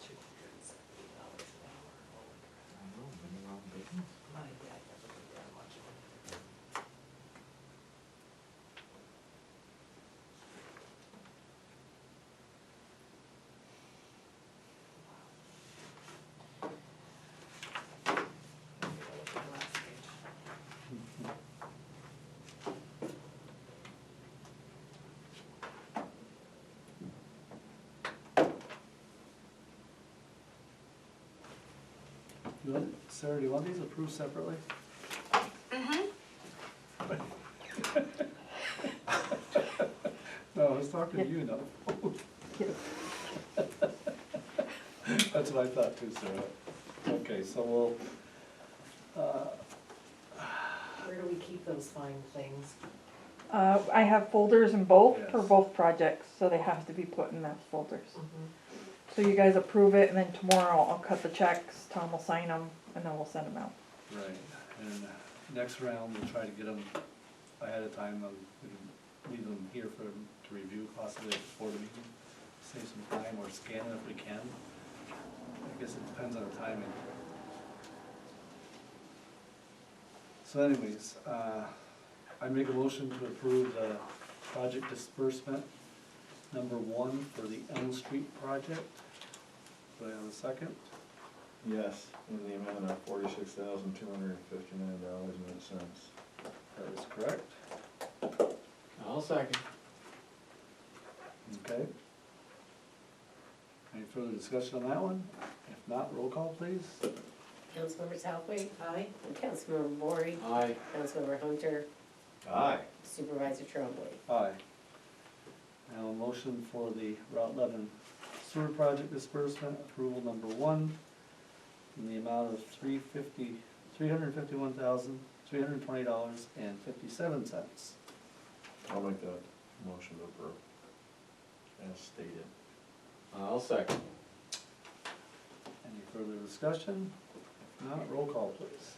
D: $270 an hour.
B: I know, been around business.
D: My dad never did that much. Wow. Look at the last page.
A: Sarah, do you want these approved separately? No, I was talking to you, not the phone. That's what I thought too, Sarah. Okay, so we'll,
D: Where do we keep those fine things?
F: I have folders in both for
A: Yes.
F: both projects, so they have to be put in those folders.
D: Mhm.
F: So you guys approve it, and then tomorrow I'll cut the checks, Tom will sign them, and then we'll send them out.
A: Right, and next round, we'll try to get them ahead of time, we can leave them here for them to review possibly before the meeting. Save some time, or scan it if we can. I guess it depends on the timing. So anyways, I make a motion to approve the project disbursement number 1 for the Elm Street project. Do I have a second?
E: Yes, in the amount of $46,259.08.
A: That is correct.
B: I'll second.
A: Okay. Any further discussion on that one? If not, roll call please.
C: Councilmember Southwick,
D: Aye.
C: Councilmember Bory,
B: Aye.
C: Councilmember Hunter,
E: Aye.
C: Supervisor Trombley.
A: Aye. Now a motion for the Route 11 sewer project disbursement, approval number 1, in the amount of $351,320.57.
E: I'll make that motion to approve, as stated.
B: I'll second.
A: Any further discussion? If not, roll call please.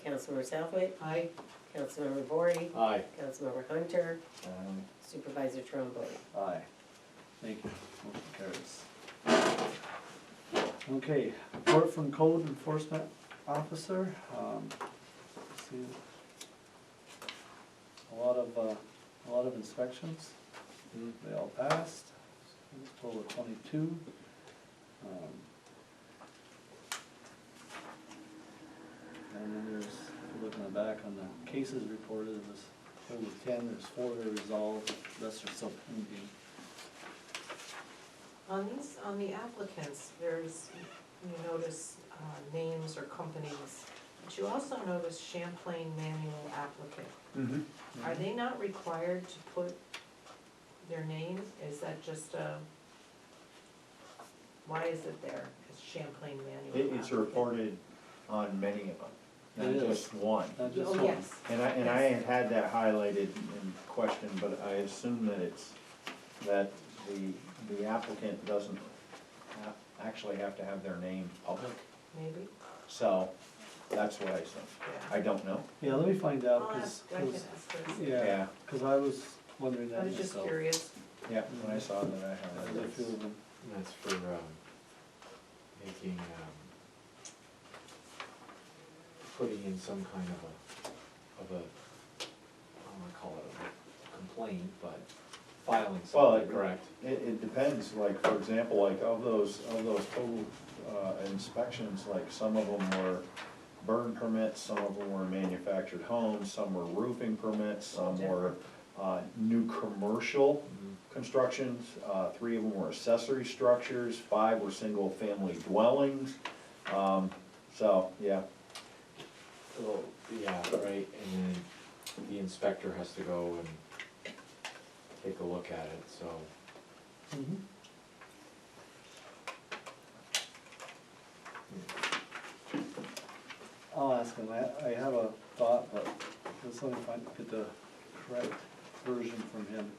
C: Councilmember Southwick,
D: Aye.
C: Councilmember Bory,
B: Aye.
C: Councilmember Hunter,
E: Aye.
C: Supervisor Trombley.
A: Aye. Thank you. Motion carries. Okay, report from code enforcement officer. Let's see. A lot of inspections. They all passed. Total of 22. And then there's, if you look in the back on the cases reported, it was total of 10. There's 4 that are resolved, the rest are still pending.
D: On the applicants, there's, you notice, names or companies, but you also notice Champlain manual applicant.
E: Mm-hmm.
D: Are they not required to put their name? Is that just why is it there, as Champlain manual applicant?
E: It's reported on many of them, not
A: It is.
E: just one.
A: Not just
D: Oh,
A: one.
D: yes.
E: And I had that highlighted in question, but I assume that it's, that the applicant doesn't actually have to have their name public.
D: Maybe,
E: So, that's what I assume.
D: yeah.
E: I don't know.
A: Yeah, let me find out,
D: I'll
A: cause,
D: ask, I can ask her.
A: yeah, cause I was wondering that
D: I was just
A: myself.
D: curious.
E: Yeah, when I saw that, I
A: There's a
E: highlighted
A: few
E: it.
A: of them.
B: That's for, making, putting in some kind of a, I don't wanna call it a complaint, but filing
E: Well,
B: something, correct?
E: It depends, like, for example, like of those total inspections, like some of them were burn permits, some of them were manufactured homes, some were roofing permits, some were new commercial constructions, 3 of them were accessory structures, 5 were single-family dwellings. So, yeah,
B: Well, yeah, right, and then the inspector has to go and take a look at it, so.
A: Mhm. I'll ask him, I have a thought, but let's let me get the correct version from him.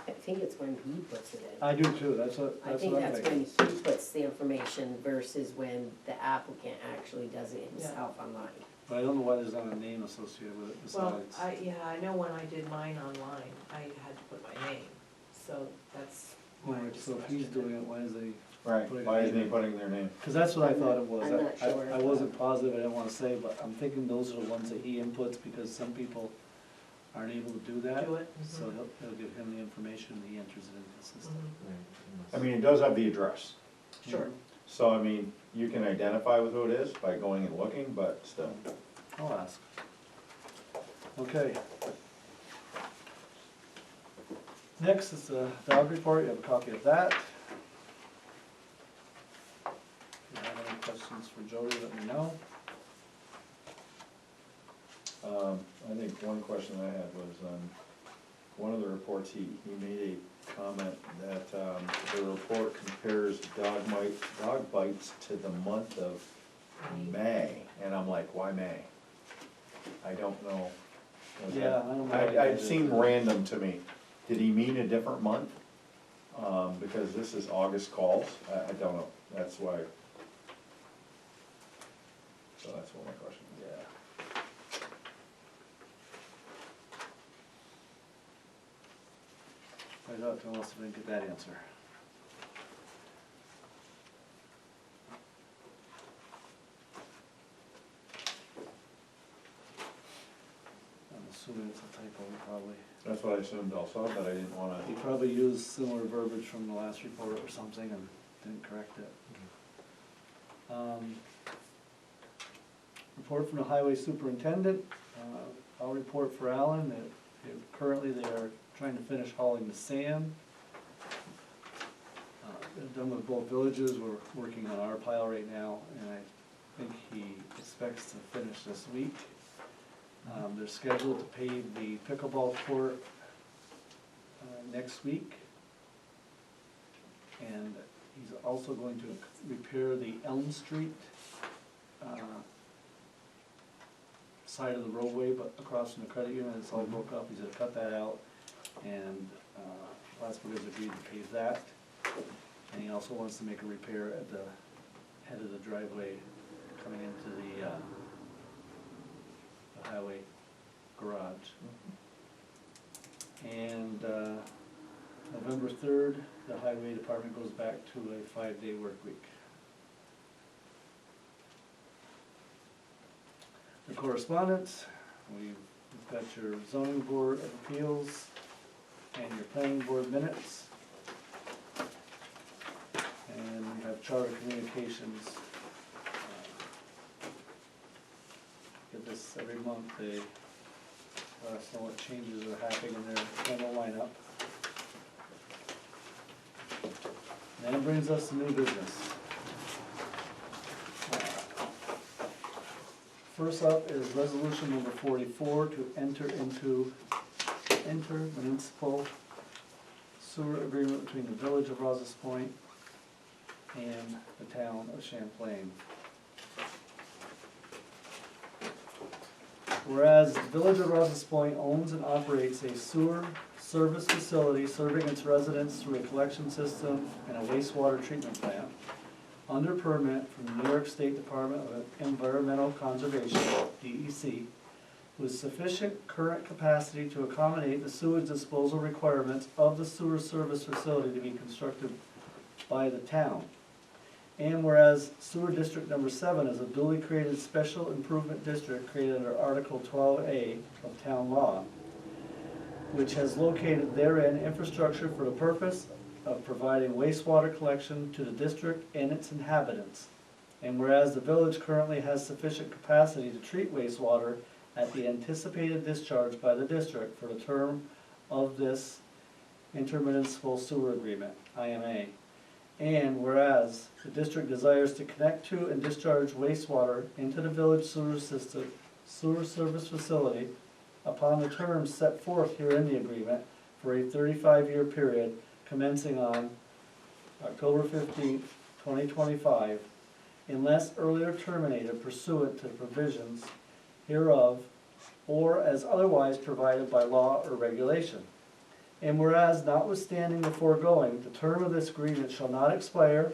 C: I think it's when he puts it in.
A: I do too, that's what
C: I
A: I'm
C: think that's when
A: thinking.
C: he puts the information versus when the applicant actually does it himself online.
A: But I don't know why there's not a name associated with it
D: Well,
A: besides.
D: I know when I did mine online, I had to put my name, so that's why I
A: Alright,
D: just
A: so if he's
D: questioned it.
A: doing it, why is he?
E: right,
A: Putting
E: why
A: it
E: isn't he
A: in.
E: putting their name?
A: Cause that's what I thought it was.
C: I'm not sure.
A: I wasn't positive, I didn't wanna say, but I'm thinking those are the ones that he inputs because some people aren't able to do that.
D: Do it.
A: So he'll give him the information and he enters it into the system.
D: Mhm.
E: I mean, it does have the address,
D: Sure.
E: so I mean, you can identify with who it is by going and looking, but still.
A: I'll ask. Okay. Next is the dog report, you have a copy of that. If you have any questions for Jody, let me know.
E: I think one question I had was, one of the reports, he made a comment that, the report compares dog bites to the month of May, and I'm like, why May? I don't know
A: Yeah, I don't know.
E: It seemed random to me. Did he mean a different month? Because this is August calls, I don't know, that's why. So that's what my question is.
A: Yeah. Find out to us if we can get that answer. I'm assuming it's a typo, probably.
E: That's what I assumed also, but I didn't wanna.
A: He probably used similar verbiage from the last report or something and didn't correct it. Report from the highway superintendent. I'll report for Alan that currently they are trying to finish hauling the sand. They're done with both villages, we're working on our pile right now, and I think he expects to finish this week. They're scheduled to pave the pickleball court next week. And he's also going to repair the Elm Street side of the roadway, but across from the credit union, it's all broke up, he's gonna cut that out. And Plattsburgh has agreed to pave that. And he also wants to make a repair at the head of the driveway coming into the highway garage. And November 3rd, the highway department goes back to a 5-day work week. The correspondence, we've got your zoning board of appeals and your planning board minutes. And we have charter communications. Get this every month, they let us know what changes are happening in their general lineup. And that brings us to new business. First up is resolution number 44 to enter into intermunicipal sewer agreement between the village of Rouse's Point and the town of Champlain. Whereas the village of Rouse's Point owns and operates a sewer service facility serving its residents through a collection system and a wastewater treatment plant under permit from the New York State Department of Environmental Conservation, DEC, with sufficient current capacity to accommodate the sewage disposal requirements of the sewer service facility to be constructed by the town. And whereas sewer district number 7 is a duly created special improvement district created under Article 12A of town law, which has located therein infrastructure for the purpose of providing wastewater collection to the district and its inhabitants. And whereas the village currently has sufficient capacity to treat wastewater at the anticipated discharge by the district for the term of this intermunicipal sewer agreement, IMA. And whereas the district desires to connect to and discharge wastewater into the village sewer system, sewer service facility upon the terms set forth here in the agreement for a 35-year period commencing on October 15th, 2025, unless earlier terminated pursuant to the provisions hereof or as otherwise provided by law or regulation. And whereas, notwithstanding the foregoing, the term of this agreement shall not expire,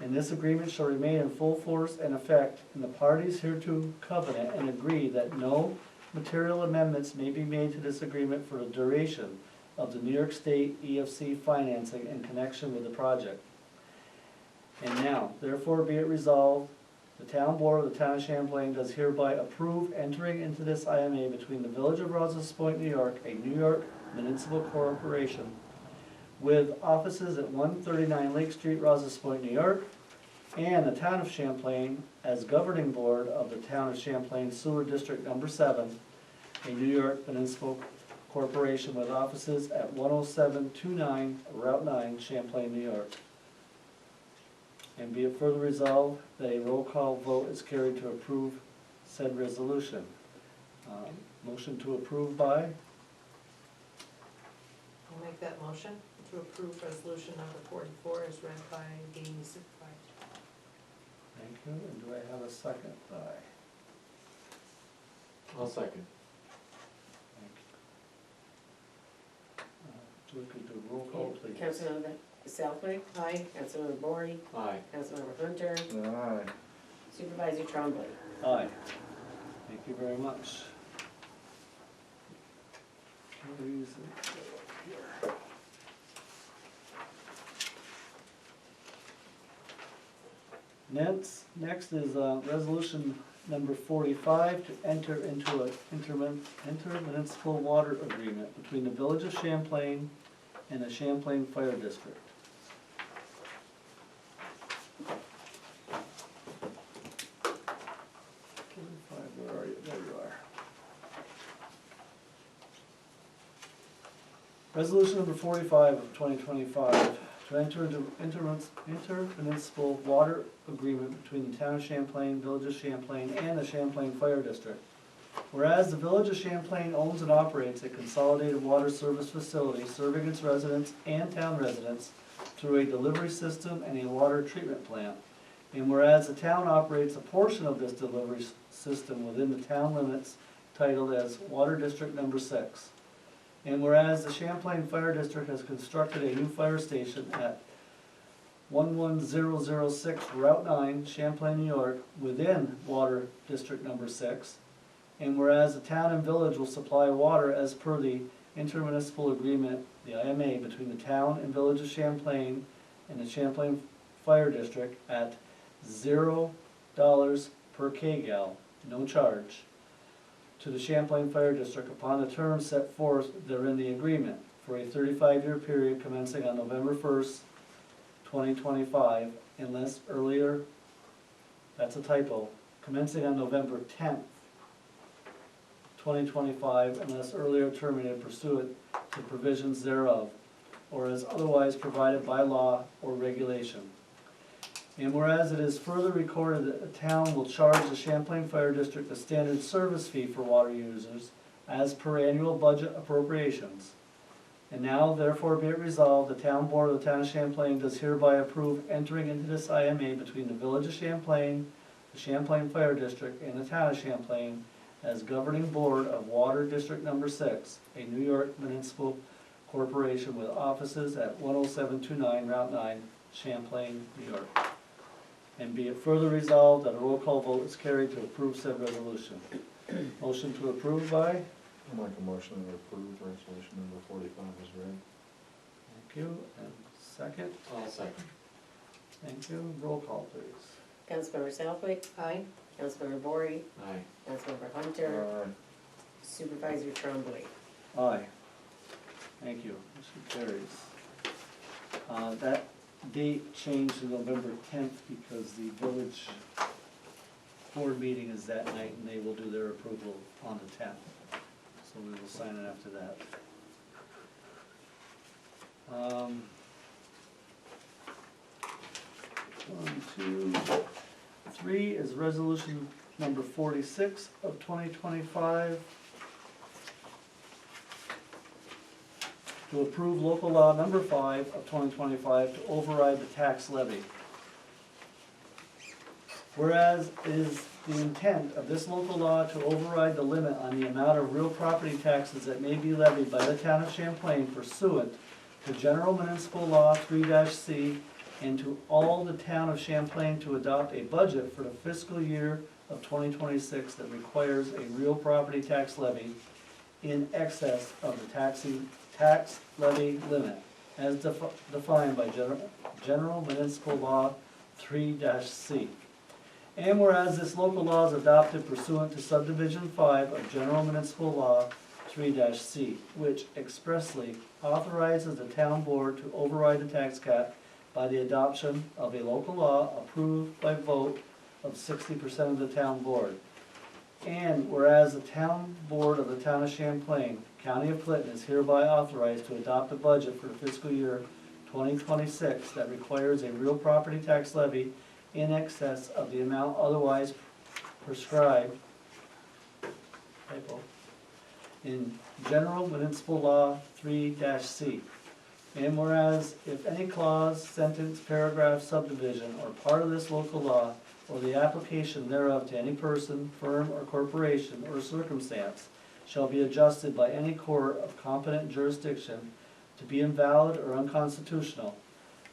A: and this agreement shall remain in full force and effect, and the parties hereto covenant and agree that no material amendments may be made to this agreement for the duration of the New York State EFC financing in connection with the project. And now, therefore be it resolved, the town board of the town of Champlain does hereby approve entering into this IMA between the village of Rouse's Point, New York, a New York municipal corporation with offices at 139 Lake Street, Rouse's Point, New York, and the town of Champlain as governing board of the town of Champlain Sewer District Number 7, a New York municipal corporation with offices at 10729 Route 9, Champlain, New York. And be it further resolved that a roll call vote is carried to approve said resolution. Motion to approve by?
D: I'll make that motion to approve resolution number 44 as read by the supervisor.
A: Thank you, and do I have a second by?
B: I'll second.
A: we could do roll call, please.
C: Councilmember Southwick,
D: Aye.
C: Councilmember Bory,
B: Aye.
C: Councilmember Hunter,
E: Aye.
C: Supervisor Trombley.
A: Aye. Thank you very much. Carries it here. Next is resolution number 45 to enter into an intermunicipal water agreement between the Village of Champlain and the Champlain Fire District. Where are you? There you are. Resolution number 45 of 2025 to enter into intermunicipal water agreement between the town of Champlain, Village of Champlain, and the Champlain Fire District. Whereas the Village of Champlain owns and operates a consolidated water service facility serving its residents and town residents through a delivery system and a water treatment plant. And whereas the town operates a portion of this delivery system within the town limits titled as Water District Number 6. And whereas the Champlain Fire District has constructed a new fire station at 11006 Route 9, Champlain, New York, within Water District Number 6. And whereas the town and village will supply water as per the intermunicipal agreement, the IMA, between the town and village of Champlain and the Champlain Fire District at $0 per kgal, no charge, to the Champlain Fire District upon the terms set forth therein the agreement for a 35-year period commencing on November 1st, 2025, unless earlier, that's a typo, commencing on November 10th, 2025, unless earlier terminated pursuant to provisions thereof, or as otherwise provided by law or regulation. And whereas it is further recorded that the town will charge the Champlain Fire District a standard service fee for water users as per annual budget appropriations. And now therefore be it resolved, the town board of the town of Champlain does hereby approve entering into this IMA between the Village of Champlain, the Champlain Fire District, and the town of Champlain as governing board of Water District Number 6, a New York municipal corporation with offices at 10729 Route 9, Champlain, New York. And be it further resolved that a roll call vote is carried to approve said resolution. Motion to approve by?
E: I'll make a motion to approve resolution number 45 is read.
A: Thank you. And second?
B: I'll second.
A: Thank you. Roll call, please.
C: Councilmember Southwick,
D: Aye.
C: Councilmember Bory,
B: Aye.
C: Councilmember Hunter,
E: Aye.
C: Supervisor Trombley.
A: Aye. Thank you. Motion carries. That date changed to November 10th because the village board meeting is that night and they will do their approval on the 10th. So we will sign it after that. 1, 2, 3 is resolution number 46 of 2025. To approve local law number 5 of 2025 to override the tax levy. Whereas it is the intent of this local law to override the limit on the amount of real property taxes that may be levied by the town of Champlain pursuant to General Municipal Law 3-C, and to all the town of Champlain to adopt a budget for the fiscal year of 2026 that requires a real property tax levy in excess of the tax levy limit as defined by General Municipal Law 3-C. And whereas this local law is adopted pursuant to subdivision 5 of General Municipal Law 3-C, which expressly authorizes the town board to override the tax cap by the adoption of a local law approved by vote of 60% of the town board. And whereas the town board of the town of Champlain, County of Clinton, is hereby authorized to adopt a budget for the fiscal year 2026 that requires a real property tax levy in excess of the amount otherwise prescribed in General Municipal Law 3-C. And whereas if any clause, sentence, paragraph, subdivision, or part of this local law, or the application thereof to any person, firm, or corporation, or circumstance, shall be adjusted by any court of competent jurisdiction to be invalid or unconstitutional,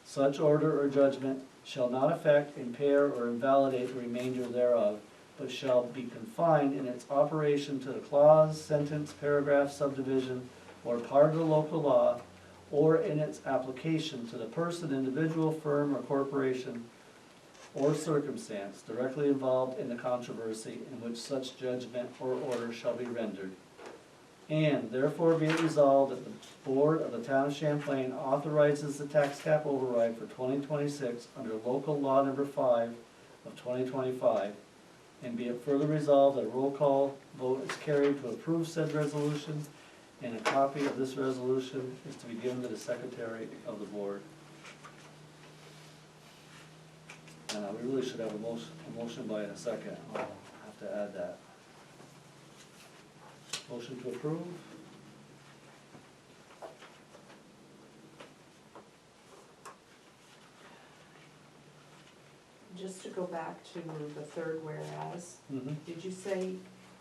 A: such order or judgment shall not affect, impair, or invalidate the remainder thereof, but shall be confined in its operation to the clause, sentence, paragraph, subdivision, or part of the local law, or in its application to the person, individual, firm, or corporation, or circumstance directly involved in the controversy in which such judgment or order shall be rendered. And therefore be it resolved that the Board of the Town of Champlain authorizes the tax cap override for 2026 under local law number 5 of 2025. And be it further resolved that a roll call vote is carried to approve said resolution, and a copy of this resolution is to be given to the Secretary of the Board. We really should have a motion by a second. I'll have to add that. Motion to approve?
D: Just to go back to the third whereas,
A: Mm-hmm.
D: did you say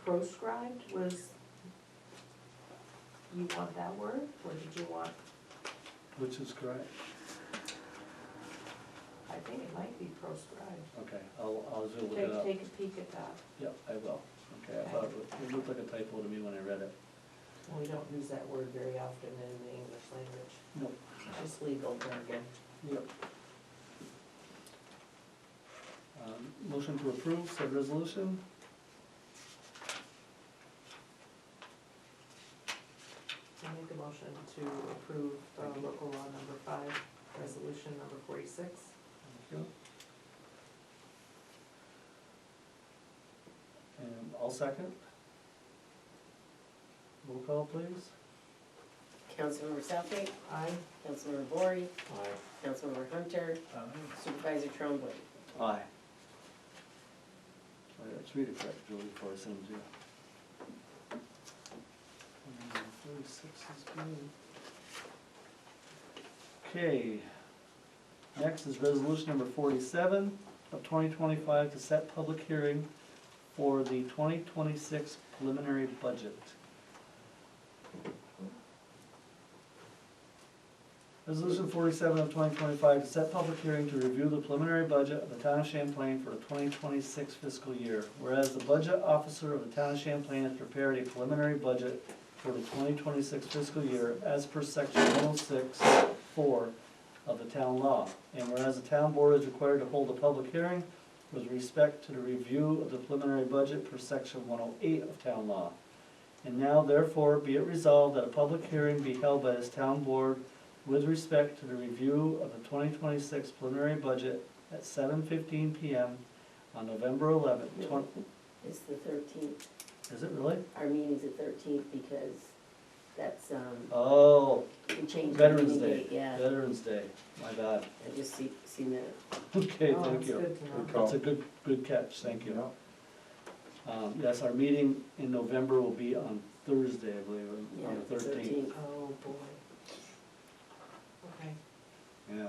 D: proscribed was, you want that word, or did you want,
A: Which is correct.
D: I think it might be proscribed.
A: Okay, I'll just look it up.
D: Take a peek at that.
A: Yep, I will. Okay, I thought it looked like a typo to me when I read it.
D: We don't use that word very often in the English language,
A: Nope.
D: just legal jargon.
A: Yep. Motion to approve said resolution?
D: I make a motion to approve local law number 5, resolution number 46.
A: Thank you. And I'll second. Roll call, please.
C: Councilmember Southgate,
D: Aye.
C: Councilmember Bory,
B: Aye.
C: Councilmember Hunter, Supervisor Trombley.
A: Aye. Let's read it correct, Julie, before I send it to you. 46 is good. Okay, next is resolution number 47 of 2025 to set public hearing for the 2026 preliminary budget. Resolution 47 of 2025 to set public hearing to review the preliminary budget of the town of Champlain for the 2026 fiscal year. Whereas the budget officer of the town of Champlain has prepared a preliminary budget for the 2026 fiscal year as per section 106(4) of the town law. And whereas the town board is required to hold a public hearing with respect to the review of the preliminary budget per section 108 of town law. And now therefore be it resolved that a public hearing be held by this town board with respect to the review of the 2026 preliminary budget at 7:15 p.m. on November 11th.
C: It's the 13th.
A: Is it really?
C: Our meeting's the 13th because that's,
A: Oh,
C: we changed the
A: Veterans
C: meeting
A: Day.
C: date, yeah.
A: Veterans Day, my bad.
C: I just seen that.
A: Okay,
D: Oh,
A: thank
D: that's
A: you.
D: good to know.
A: That's a good catch, thank you. Yes, our meeting in November will be on Thursday, I believe,
C: Yeah,
A: on the 13th.
D: Oh, boy. Okay.
A: Yeah.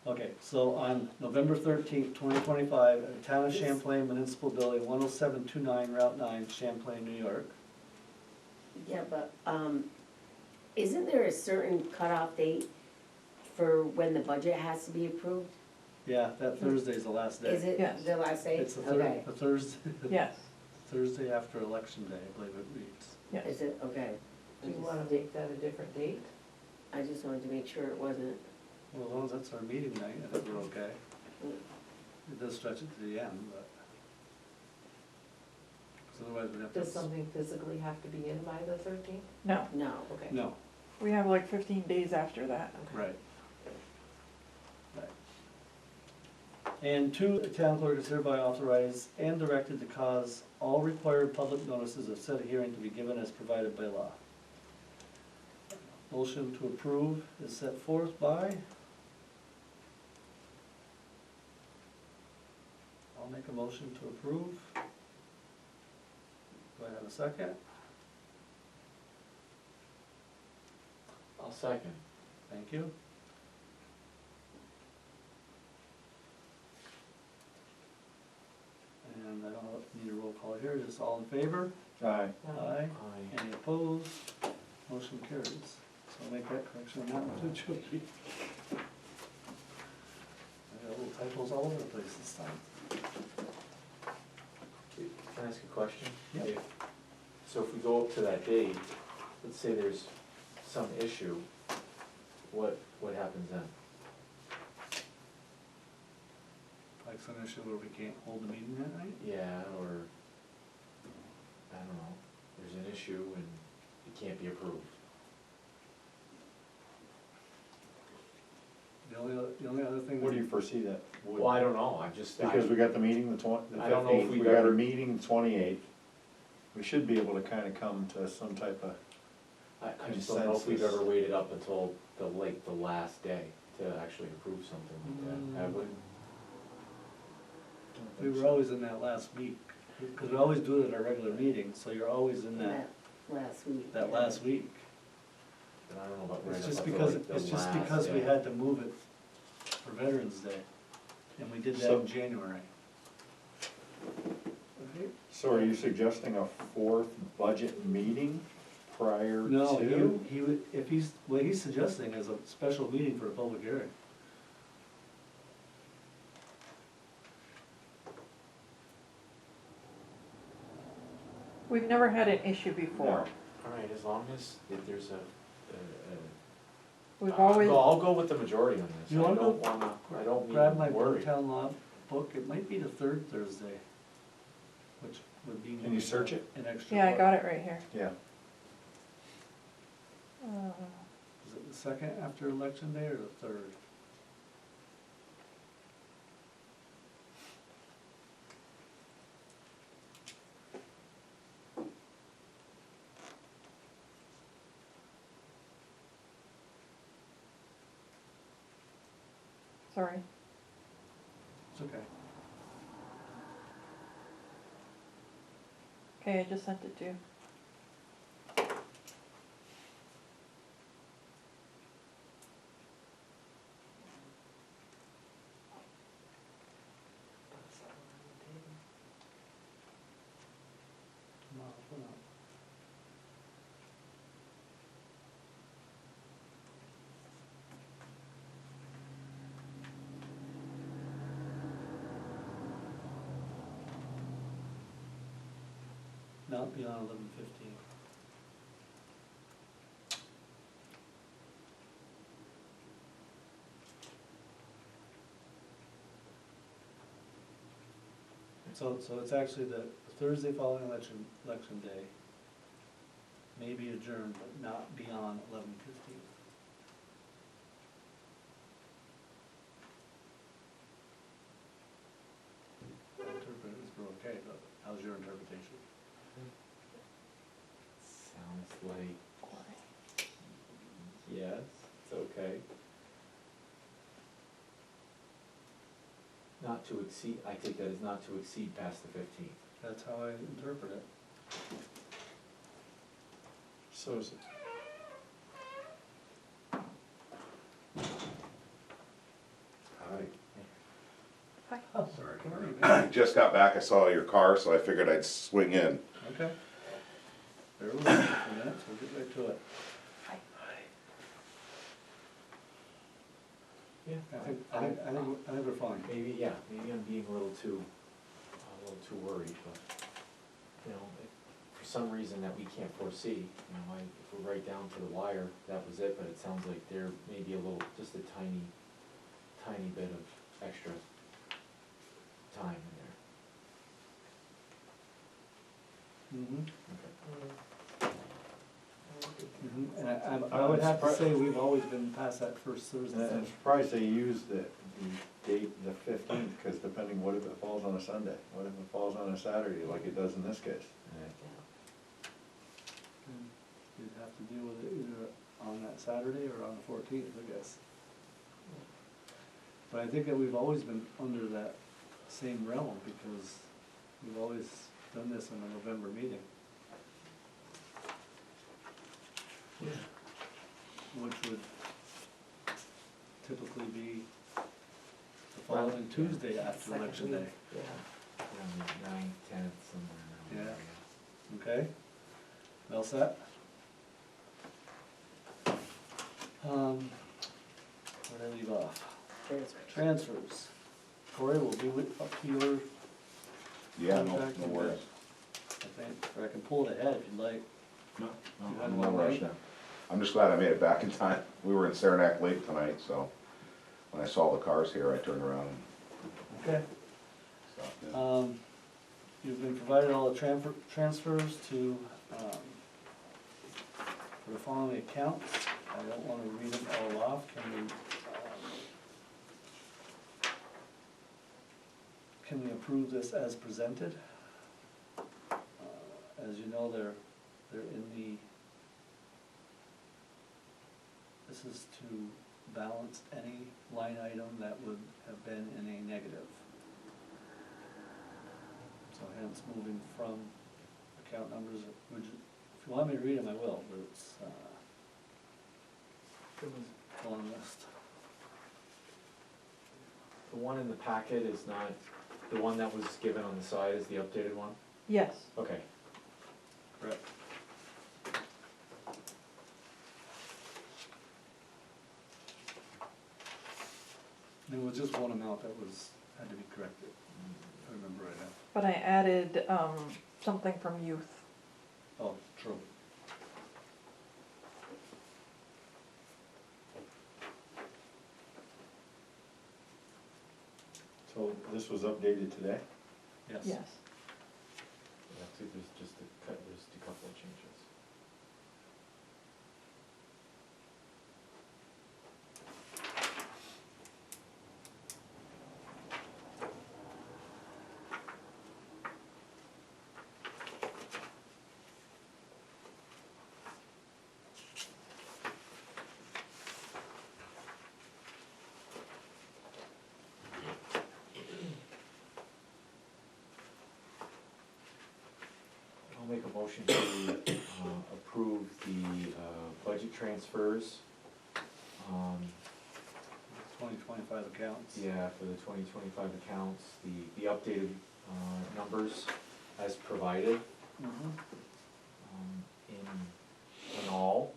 A: Okay, so on November 13th, 2025, at the Town of
C: Yes.
A: Champlain Municipal Building, 10729 Route 9, Champlain, New York.
C: Yeah, but, isn't there a certain cutoff date for when the budget has to be approved?
A: Yeah, that Thursday's the last day.
C: Is it
F: Yes.
C: the last day?
A: It's
C: Okay.
A: the Thursday,
F: Yes,
A: Thursday after Election Day, I believe it reads.
F: yes.
C: Is it, okay.
D: Do you wanna make that a different date?
C: I just wanted to make sure it wasn't,
A: Well, as long as that's our meeting night, I think we're okay. It does stretch it to the end, but. 'Cause otherwise we'd have to.
D: Does something physically have to be in by the 13th?
F: No,
C: no.
D: Okay.
A: No,
F: we have like 15 days after that.
D: Okay.
A: right. Right. And two, the town clerk is hereby authorized and directed to cause all required public notices of said hearing to be given as provided by law. Motion to approve is set forth by. I'll make a motion to approve. Do I have a second?
B: I'll second.
A: Thank you. And I don't need a roll call here, just all in favor?
E: Aye.
A: Aye.
B: Aye.
A: Any opposed? Motion carries. I'll make that correction on that one too, Jody. I got little typos all over the place this time.
B: Can I ask a question?
A: Yeah.
B: So if we go up to that date, let's say there's some issue, what happens then?
A: Like some issue where we can't hold the meeting that night?
B: Yeah, or, I don't know, there's an issue and it can't be approved.
A: The only other thing.
E: What do you foresee that would?
B: Well, I don't know, I'm just,
E: Because we got the meeting the
B: I don't know if
E: 15th,
B: we've
E: we got
B: ever-
E: a meeting the 28th. We should be able to kinda come to some type of,
B: I just don't know if we've
E: consensus.
B: ever waited up until the last day to actually approve something like that, have we?
A: We were always in that last week, because we always do it at our regular meeting, so you're always in that
C: Last week.
A: that
C: yeah.
A: last week.
B: And I don't know about right
A: It's
B: up
A: just
B: until
A: because,
B: like the
A: it's just
B: last
A: because we
B: day.
A: had to move it for Veterans Day, and we did that
E: So-
A: in January. Okay.
E: so are you suggesting a fourth budget meeting prior to?
A: No, he would, if he's, what he's suggesting is a special meeting for a public hearing.
F: We've never had an issue before.
B: Alright, as long as if there's
F: We've always,
B: I'll go with the majority on this,
A: You
B: I
A: wanna
B: don't
A: go-
B: wanna, I don't
A: Grab my
B: mean worry.
A: town law book, it might be the third Thursday, which would be.
E: Can you search it?
A: An extra.
F: yeah, I
A: book.
F: got it right here.
E: Yeah,
A: Is it the second after election day or the third?
F: Sorry.
A: It's okay.
F: Okay, I just sent it to you.
A: No, we're not. Not beyond 11:15. So it's actually the Thursday following election day may be adjourned, but not beyond 11:15. I interpret it as we're okay, but how's your interpretation?
B: Sounds like, yes, it's okay. Not to exceed, I take that as not to exceed past the 15th.
A: That's how I interpret it.
E: so is it,
G: Hi.
A: Oh,
G: Sorry.
A: good morning.
G: I just got back, I saw your car, so I figured I'd swing in.
A: Okay. Bear with me for a minute, so we'll get right to it.
F: Hi.
B: Yeah.
A: I think we're fine.
B: Maybe, yeah, maybe I'm being a little too worried, but, you know, if for some reason that we can't foresee, you know, if we're right down to the wire, that was it, but it sounds like there may be a little, just a tiny bit of extra time in there.
A: Mm-hmm.
B: Okay.
A: And I would have to say, we've always been past that first
E: and
A: Thursday.
E: I'm surprised they used the date, the 15th, because depending what if it falls on a Sunday? What if it falls on a Saturday, like it does in this case?
A: You'd have to deal with it either on that Saturday or on the 14th, I guess. But I think that we've always been under that same realm, because we've always done this in a November meeting. Which would typically be the following Tuesday after
C: Second
A: election
C: week,
A: day.
C: Yeah.
B: Around the 9th, 10th, somewhere around there.
A: Okay? Well set? Where did I leave off?
C: Transfers.
A: Transfers. Corey, will be up to your
G: Yeah, no,
A: contract
G: no
A: in a
G: worries.
A: bit, I think, or I can pull it ahead if you'd like.
G: No,
A: You
G: no,
A: had
G: I'm
A: one
G: no rush
A: right?
G: now. I'm just glad I made it back in time. We were in Saranac late tonight, so when I saw the cars here, I turned around and
A: Okay.
G: stopped in.
A: You've been provided all the transfers to, for the following accounts. I don't wanna read them all off, can we approve this as presented? As you know, they're in the, this is to balance any line item that would have been in a negative. So hence moving from account numbers, if you want me to read them, I will, but it's, a long list.
B: The one in the packet is not, the one that was given on the side is the updated one?
F: Yes,
B: Okay.
A: Correct. There was just one amount that had to be corrected, if I remember right now.
F: but I added, something from youth.
A: Oh, true.
E: So this was updated today?
A: Yes.
F: Yes.
B: Actually, there's just there's a couple of changes. I'll make a motion to approve the budget transfers.
A: 2025 accounts.
B: Yeah, for the 2025 accounts, the updated numbers as provided
A: Mhm.
B: in all.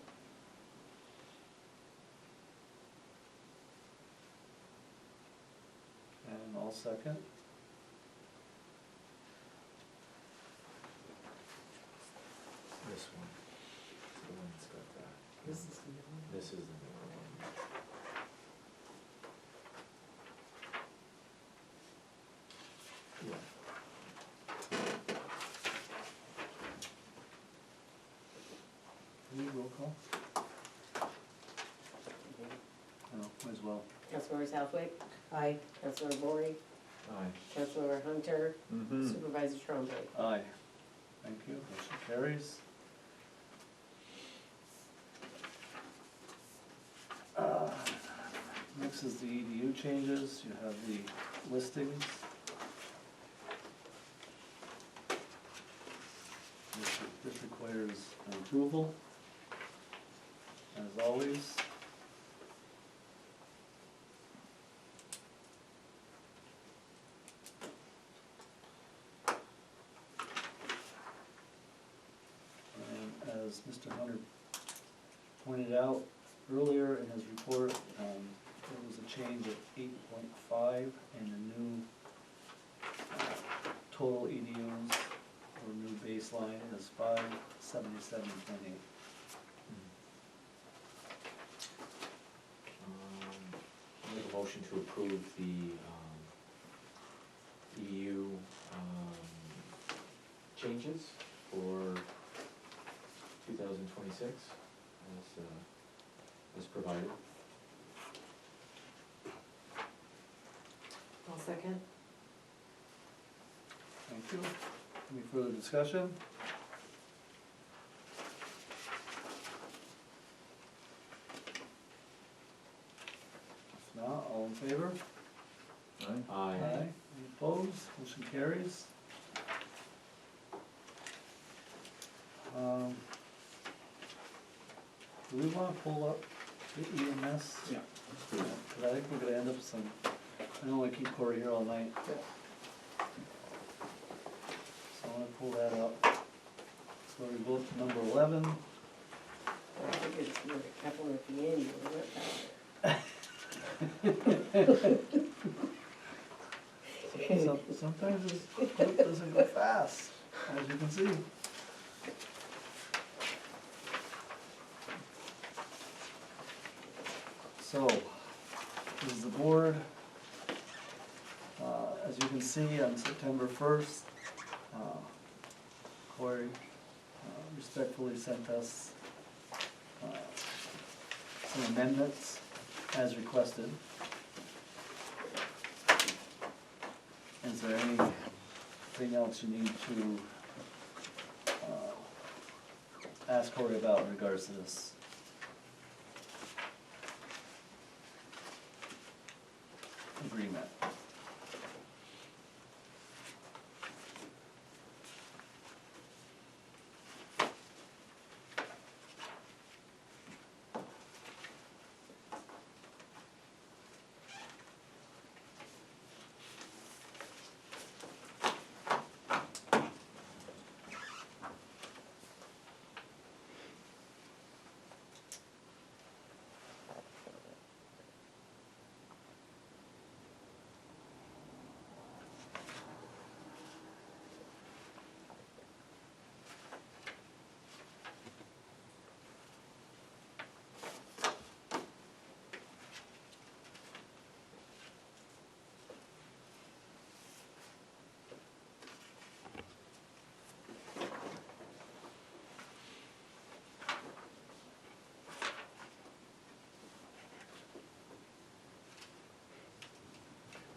A: And I'll second.
B: This one, the one that's got that.
C: This is the new one.
B: This is the newer one. Yeah.
A: Any roll call? No, might as well.
C: Councilmember Southwick,
D: Aye.
C: Councilmember Bory,
B: Aye.
C: Councilmember Hunter,
E: Mm-hmm.
C: Supervisor Trombley.
A: Aye. Thank you, motion carries. Next is the EDU changes, you have the listings. This requires an approval, as always. And as Mr. Hunter pointed out earlier in his report, there was a change of 8.5 and a new total EDUs or new baseline is 577.8.
B: I'll make a motion to approve the EU changes for 2026 as provided.
D: I'll second.
A: Thank you. Any further discussion? If not, all in favor?
B: Aye.
A: Any opposed? Motion carries. Do we wanna pull up the EMS?
E: Yeah.
A: Cause I think we're gonna end up with some, I don't wanna keep Corey here all night. So I'm gonna pull that up. So we go to number 11.
C: figured it's would have kept one at the end, you would have ripped out.
A: Sometimes this group doesn't go fast, as you can see. So, this is the board. As you can see, on September 1st, Corey respectfully sent us some amendments as requested. Is there anything else you need to ask Corey about in regards to this? Agreement.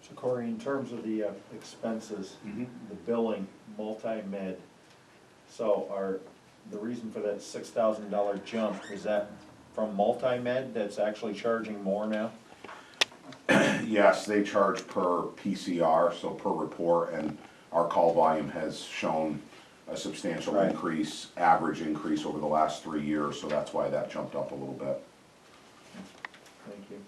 E: So Corey, in terms of the expenses,
G: Mhm.
E: the billing, multi-med, so the reason for that $6,000 jump, is that from multi-med that's actually charging more now?
G: Yes, they charge per PCR, so per report, and our call volume has shown a substantial
E: Right.
G: increase, average increase over the last 3 years, so that's why that jumped up a little bit.
E: Thank you.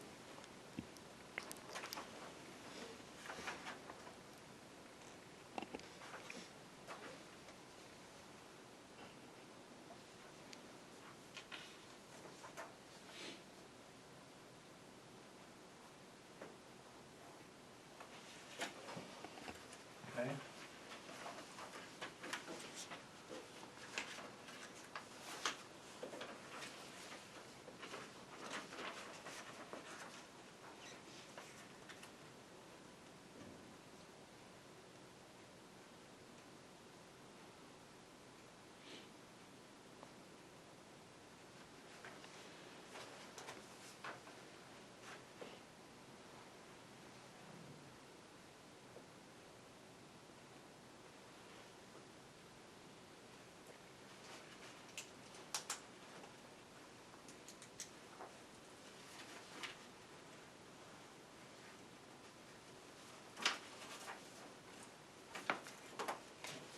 A: Okay.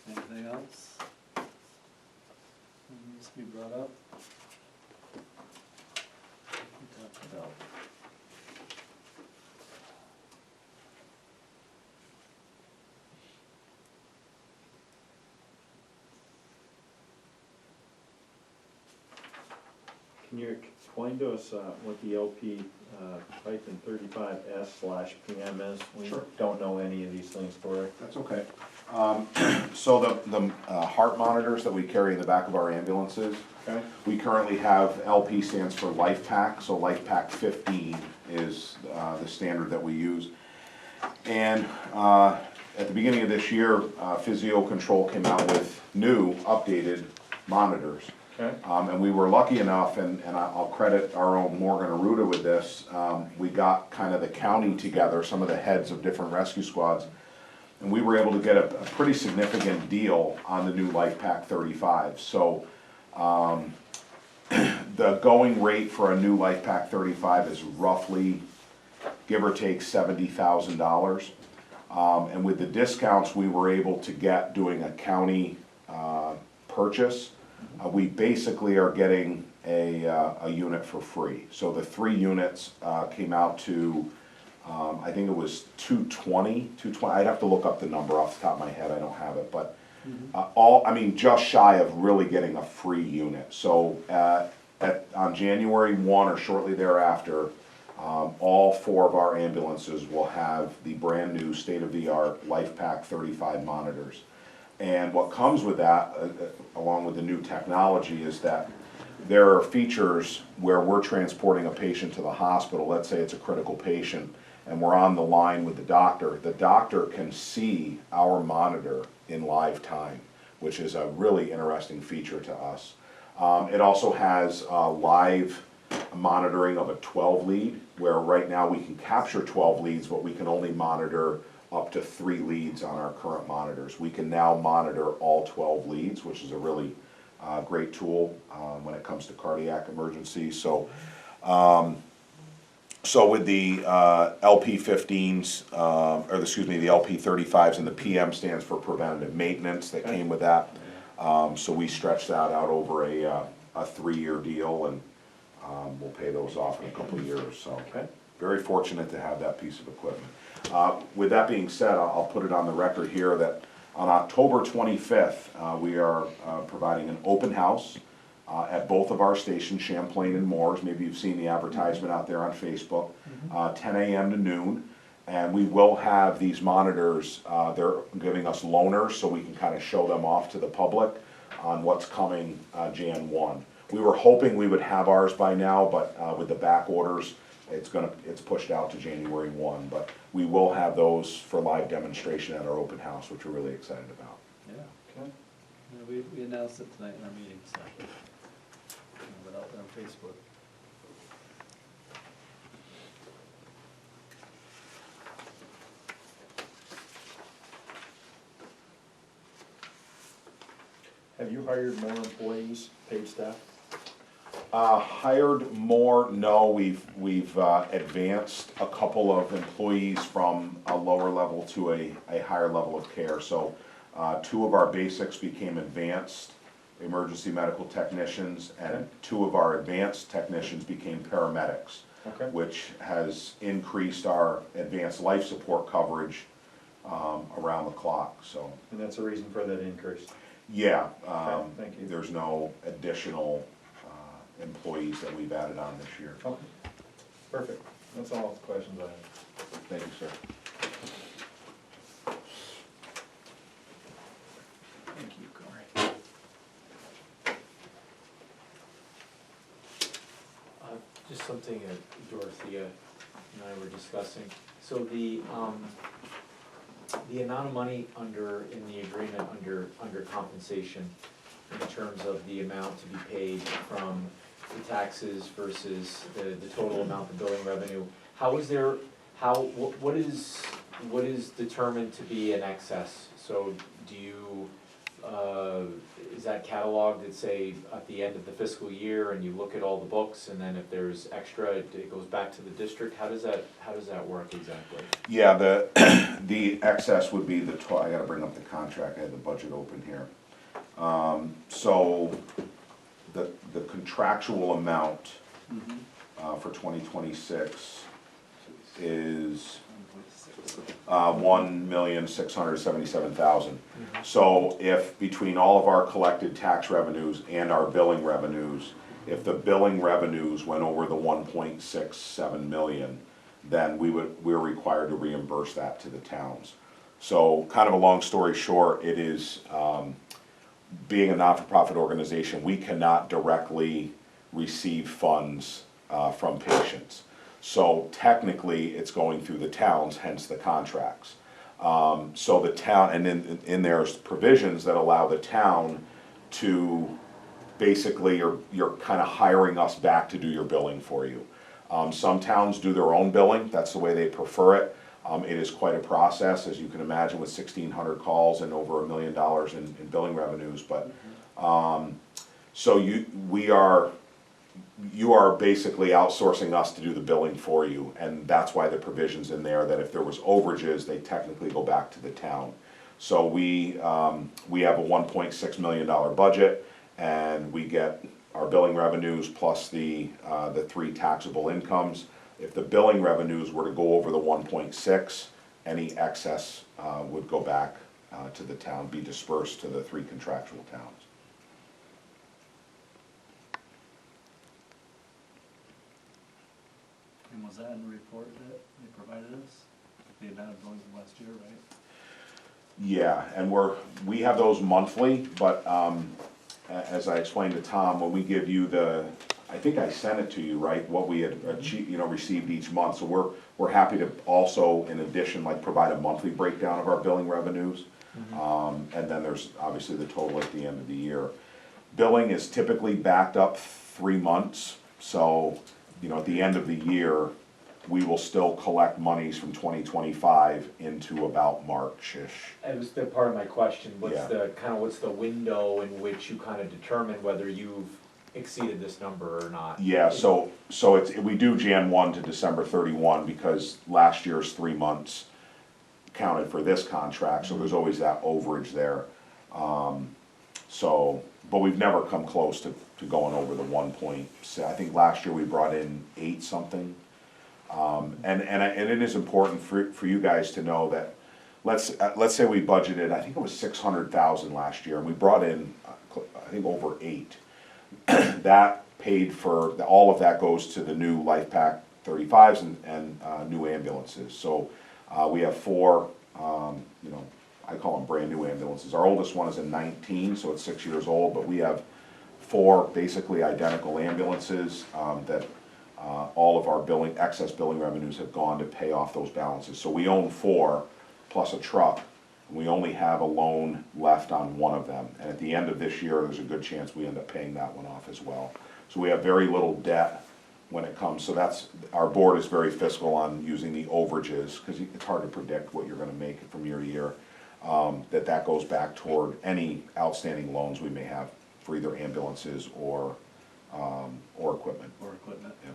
A: Anything else that needs to be brought up? We talked about.
E: Can you explain to us what the LP hyphen 35S/PM is? We
G: Sure.
E: don't know any of these things, Corey.
G: That's okay. So the heart monitors that we carry in the back of our ambulances,
E: Okay.
G: we currently have, LP stands for Life Pack, so Life Pack 15 is the standard that we use. And at the beginning of this year, Physio Control came out with new, updated monitors.
E: Okay.
G: And we were lucky enough, and I'll credit our own Morgan Aruda with this, we got kind of the county together, some of the heads of different rescue squads, and we were able to get a pretty significant deal on the new Life Pack 35. So the going rate for a new Life Pack 35 is roughly, give or take, $70,000. And with the discounts we were able to get doing a county purchase, we basically are getting a unit for free. So the 3 units came out to, I think it was $220. I'd have to look up the number off the top of my head, I don't have it, but just shy of really getting a free unit. So on January 1 or shortly thereafter, all 4 of our ambulances will have the brand-new state-of-the-art LifePak 35 monitors. And what comes with that, along with the new technology, is that there are features where we're transporting a patient to the hospital, let's say it's a critical patient, and we're on the line with the doctor can see our monitor in live time, which is a really interesting feature to us. It also has live monitoring of a 12 lead, where right now we can capture 12 leads, but we can only monitor up to 3 leads on our current monitors. We can now monitor all 12 leads, which is a really great tool when it comes to cardiac emergencies. So with the LP15s, or excuse me, the LP35s, and the PM stands for preventative maintenance that came with that. So we stretched that out over a 3-year deal, and we'll pay those off in a couple of years. So very fortunate to have that piece of equipment. With that being said, I'll put it on the record here that on October 25th, we are providing an open house at both of our stations, Champlain and Moores. Maybe you've seen the advertisement out there on Facebook, 10 a.m. to noon. And we will have these monitors, they're giving us loaners so we can kind of show them off to the public on what's coming Jan 1. We were hoping we would have ours by now, but with the back orders, it's pushed out to January 1. But we will have those for live demonstration at our open house, which we're really excited about.
A: Yeah, okay. Yeah, we announced it tonight in our meeting, so. Put it out there on Facebook.
E: Have you hired more employees, paid staff?
G: Hired more, no, we've advanced a couple of employees from a lower level to a higher level of care. So 2 of our basics became advanced emergency medical technicians, and 2 of our advanced technicians became paramedics, which has increased our advanced life support coverage around the clock. So.
E: And that's the reason for that increase?
G: Yeah,
E: thank you.
G: There's no additional employees that we've added on this year.
E: Okay, perfect. That's all the questions I have.
G: Thank you, sir.
A: Thank you, Corey.
B: Just something that Dorothea and I were discussing. So the amount of money in the agreement under compensation, in terms of the amount to be paid from the taxes versus the total amount, the billing revenue, what is determined to be an excess? So do you, is that cataloged at, say, at the end of the fiscal year, and you look at all the books, and then if there's extra, it goes back to the district? How does that work exactly?
G: Yeah, the excess would be I gotta bring up the contract, I had the budget open here. So the contractual amount for 2026 is $1,677,000. So if between all of our collected tax revenues and our billing revenues, if the billing revenues went over the 1.67 million, then we're required to reimburse that to the towns. So kind of a long story short, it is being a not-for-profit organization, we cannot directly receive funds from patients. So technically, it's going through the towns, hence the contracts. So the town, and in there's provisions that allow the town to basically, you're kind of hiring us back to do your billing for you. Some towns do their own billing, that's the way they prefer it. It is quite a process, as you can imagine, with 1,600 calls and over $1 million in billing revenues. But so you are basically outsourcing us to do the billing for you, and that's why the provision's in there that if there was overages, they technically go back to the town. So we have a $1.6 million budget, and we get our billing revenues plus the 3 taxable incomes. If the billing revenues were to go over the 1.6, any excess would go back to the town, be dispersed to the 3 contractual towns.
A: And was that in the report that they provided us? The amount of billing from last year, right?
G: Yeah, and we have those monthly, but, as I explained to Tom, when we give you I think I sent it to you, right, what we had achieved, received each month, so we're happy to also, in addition, like, provide a monthly breakdown of our billing revenues. And then there's obviously the total at the end of the year. Billing is typically backed up 3 months, so, at the end of the year, we will still collect monies from 2025 into about March-ish.
B: That was the part of my question,
G: Yeah.
B: what's the window in which you kind of determine whether you've exceeded this number or not?
G: Yeah, so we do Jan 1 to December 31 because last year's 3 months counted for this contract, so there's always that overage there. But we've never come close to going over the 1.6. I think last year we brought in 8 something. And it is important for you guys to know that, let's say we budgeted, I think it was 600,000 last year, and we brought in, I think, over 8. That paid for, all of that goes to the new Life Pack 35s and new ambulances. So we have 4, I call them brand new ambulances. Our oldest one is a 19, so it's 6 years old, but we have 4 basically identical ambulances that all of our excess billing revenues have gone to pay off those balances. So we own 4 plus a truck, and we only have a loan left on 1 of them. And at the end of this year, there's a good chance we end up paying that one off as well. So we have very little debt when it comes, so our board is very fiscal on using the overages, because it's hard to predict what you're gonna make from year to year. That goes back toward any outstanding loans we may have for either ambulances or equipment.
A: Or equipment?
G: Yeah.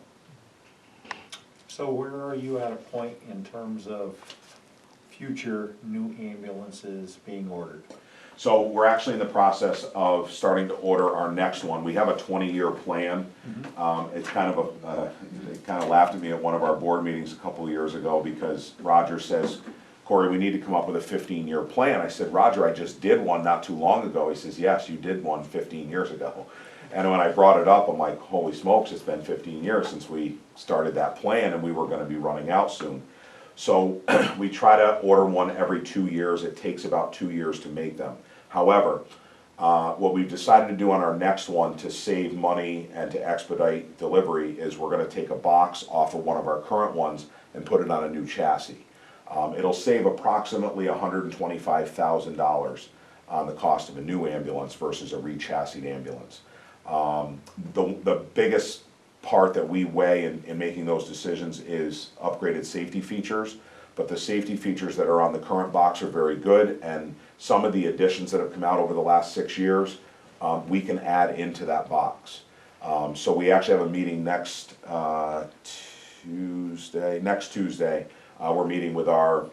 E: So where are you at a point in terms of future new ambulances being ordered?
G: So we're actually in the process of starting to order our next one. We have a 20-year plan. It's kind of they kind of laughed at me at one of our board meetings a couple of years ago because Roger says, Corey, we need to come up with a 15-year plan. I said, Roger, I just did one not too long ago. He says, yes, you did one 15 years ago. And when I brought it up, I'm like, holy smokes, it's been 15 years since we started that plan, and we were gonna be running out soon. So we try to order one every 2 years. It takes about 2 years to make them. However, what we've decided to do on our next one to save money and to expedite delivery is we're gonna take a box off of one of our current ones and put it on a new chassis. It'll save approximately $125,000 on the cost of a new ambulance versus a re-chassied ambulance. The biggest part that we weigh in making those decisions is upgraded safety features, but the safety features that are on the current box are very good, and some of the additions that have come out over the last 6 years, we can add into that box. So we actually have a meeting next Tuesday. We're meeting with our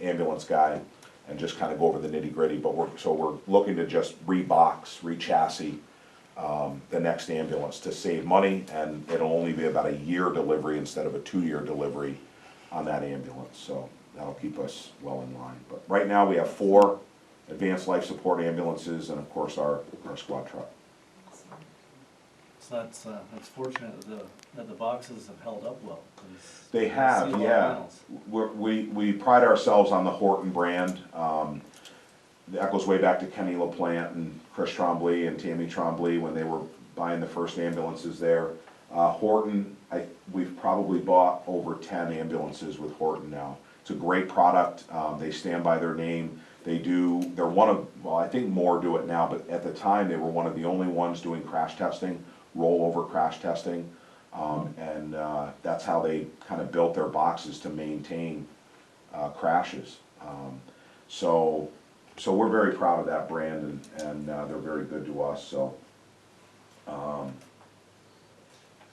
G: ambulance guy and just kind of go over the nitty-gritty, but we're looking to just re-chassis the next ambulance to save money, and it'll only be about a year delivery instead of a 2-year delivery on that ambulance, so that'll keep us well in line. But right now, we have 4 advanced life support ambulances and of course our squad truck.
A: So that's fortunate that the boxes have held up well. 'Cause
G: They
A: I
G: have,
A: see a lot of
G: yeah.
A: miles.
G: We pride ourselves on the Horton brand. That goes way back to Kenny LaPlante and Chris Trombley and Tammy Trombley when they were buying the first ambulances there. Horton, we've probably bought over 10 ambulances with Horton now. It's a great product. They stand by their name. They're one of, well, I think more do it now, but at the time they were one of the only ones doing crash testing, rollover crash testing. And that's how they kind of built their boxes to maintain crashes. So we're very proud of that brand, and they're very good to us, so.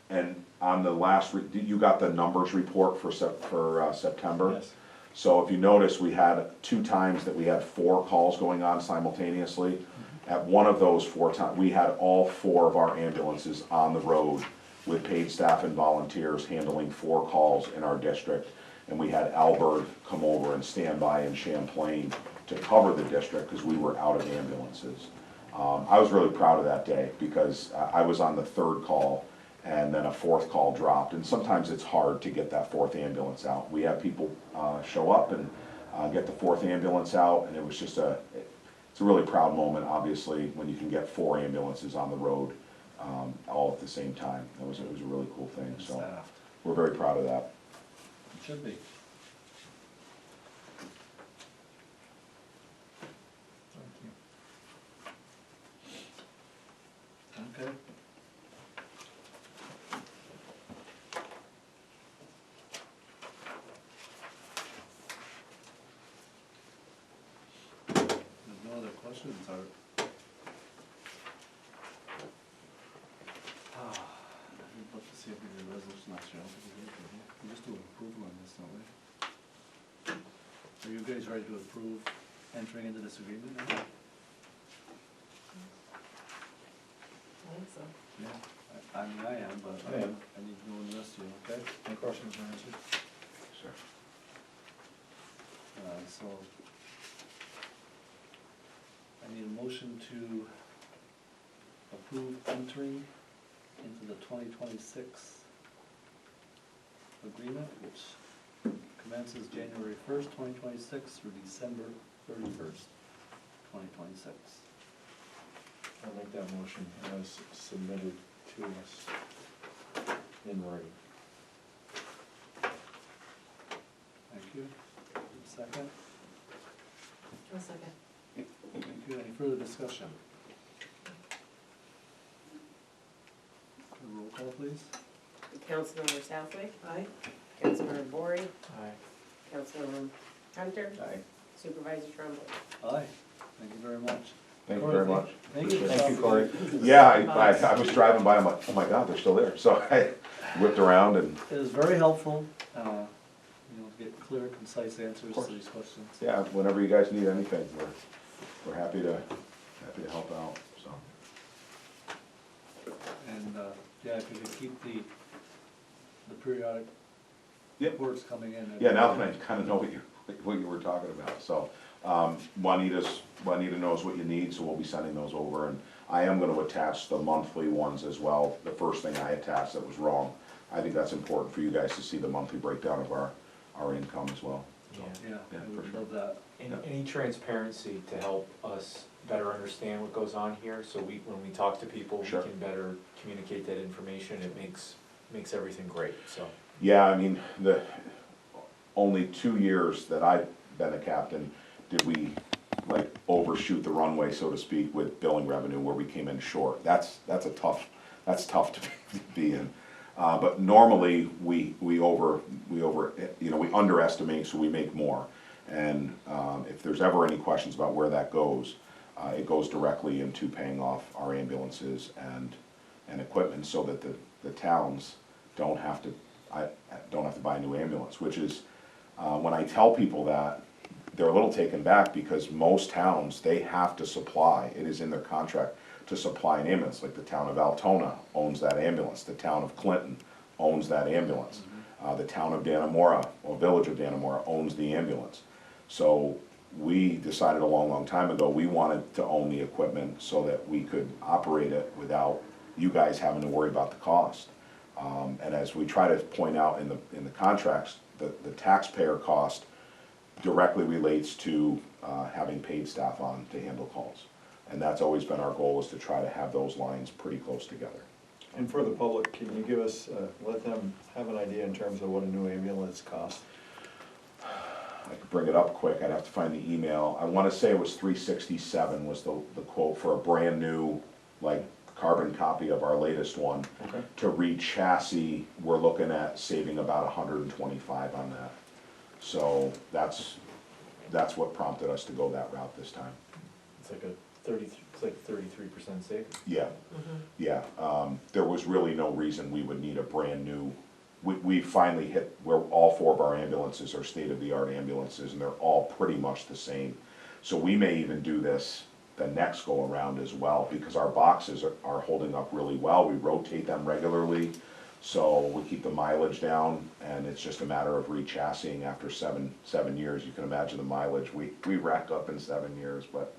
G: And on the last, you got the numbers report for September?
A: Yes.
G: So if you notice, we had 2 times that we had 4 calls going on simultaneously. At one of those 4 times, we had all 4 of our ambulances on the road with paid staff and volunteers handling 4 calls in our district. And we had Albert come over and stand by in Champlain to cover the district because we were out of ambulances. I was really proud of that day because I was on the 3rd call, and then a fourth call dropped, and sometimes it's hard to get that fourth ambulance out. We have people show up and get the fourth ambulance out, and it was just it's a really proud moment, obviously, when you can get 4 ambulances on the road all at the same time. It was a really cool thing, so
A: Staffed.
G: we're very proud of that.
A: It should be. Okay. There's no other questions, Art? I'd love to see if we did a resolution last year. I don't think we did, did we? We just do an approval on this, don't we? Are you guys ready to approve entering into this agreement now?
D: I think so.
A: Yeah, I mean, I am, but
B: I am.
A: I need to know the rest of you, okay?
B: My questions are answered.
G: Sure.
A: So, I need a motion to approve entering into the 2026 agreement, which commences January 1st, 2026 through December 31st, 2026.
B: I'll make that motion as submitted to us in writing.
A: Thank you. Second?
D: A second.
A: Thank you. Any further discussion? Roll call, please.
C: Councilmember Southwick,
D: Aye.
C: Councilmember Bory,
B: Aye.
C: Councilmember Hunter,
B: Aye.
C: Supervisor Trumbull.
A: Aye. Thank you very much.
G: Thank you very
A: Corey,
G: much.
A: Thank you. for
B: Thank you,
A: stopping
B: Corey.
A: in.
G: Yeah, I was driving by, I'm like, oh my God, they're still there. So I whipped around and,
A: It was very helpful, to get clear, concise answers
G: course.
A: to these questions.
G: yeah, whenever you guys need anything, we're happy to help out, so.
A: And, yeah, if you could keep the periodic
G: Yep.
A: reports coming in.
G: Yeah, now that I kind of know what you were talking about, so, Juanita knows what you need, so we'll be sending those over, and I am gonna attach the monthly ones as well. The first thing I attached that was wrong, I think that's important for you guys to see the monthly breakdown of our income as well. So,
B: Yeah.
A: Yeah,
G: Yeah,
A: we
G: for
A: would
G: sure.
A: love that.
B: And any transparency to help us better understand what goes on here, so when we talk to people, we
G: Sure.
B: can better communicate that information, it makes everything great, so.
G: Yeah, I mean, the only 2 years that I've been a captain, did we like overshoot the runway, so to speak, with billing revenue where we came in short. That's tough to be in. But normally, we underestimate, so we make more. And if there's ever any questions about where that goes, it goes directly into paying off our ambulances and equipment, so that the towns don't have to buy a new ambulance, which is, when I tell people that, they're a little taken back, because most towns, they have to supply, it is in their contract to supply an ambulance. Like the town of Altona owns that ambulance, the town of Clinton owns that ambulance. The town of Dannemora, or village of Dannemora, owns the ambulance. So we decided a long time ago, we wanted to own the equipment so that we could operate it without you guys having to worry about the cost. And as we try to point out in the contracts, the taxpayer cost directly relates to having paid staff on to handle calls. And that's always been our goal, is to try to have those lines pretty close together.
E: And for the public, can you give us, let them have an idea in terms of what a new ambulance costs?
G: I could bring it up quick, I'd have to find the email. I wanna say it was $367 was the quote for a brand new, like, carbon copy of our latest one.
E: Okay.
G: To re-chassis, we're looking at saving about 125 on that. So that's what prompted us to go that route this time.
B: It's like 33% savings.
G: Yeah, yeah, there was really no reason we would need a brand new, we finally hit where all 4 of our ambulances are state-of-the-art ambulances, and they're all pretty much the same. So we may even do this the next go-around as well, because our boxes are holding up really well. We rotate them regularly, so we keep the mileage down, and it's just a matter of re-chassing after seven years. You can imagine the mileage we rack up in 7 years, but,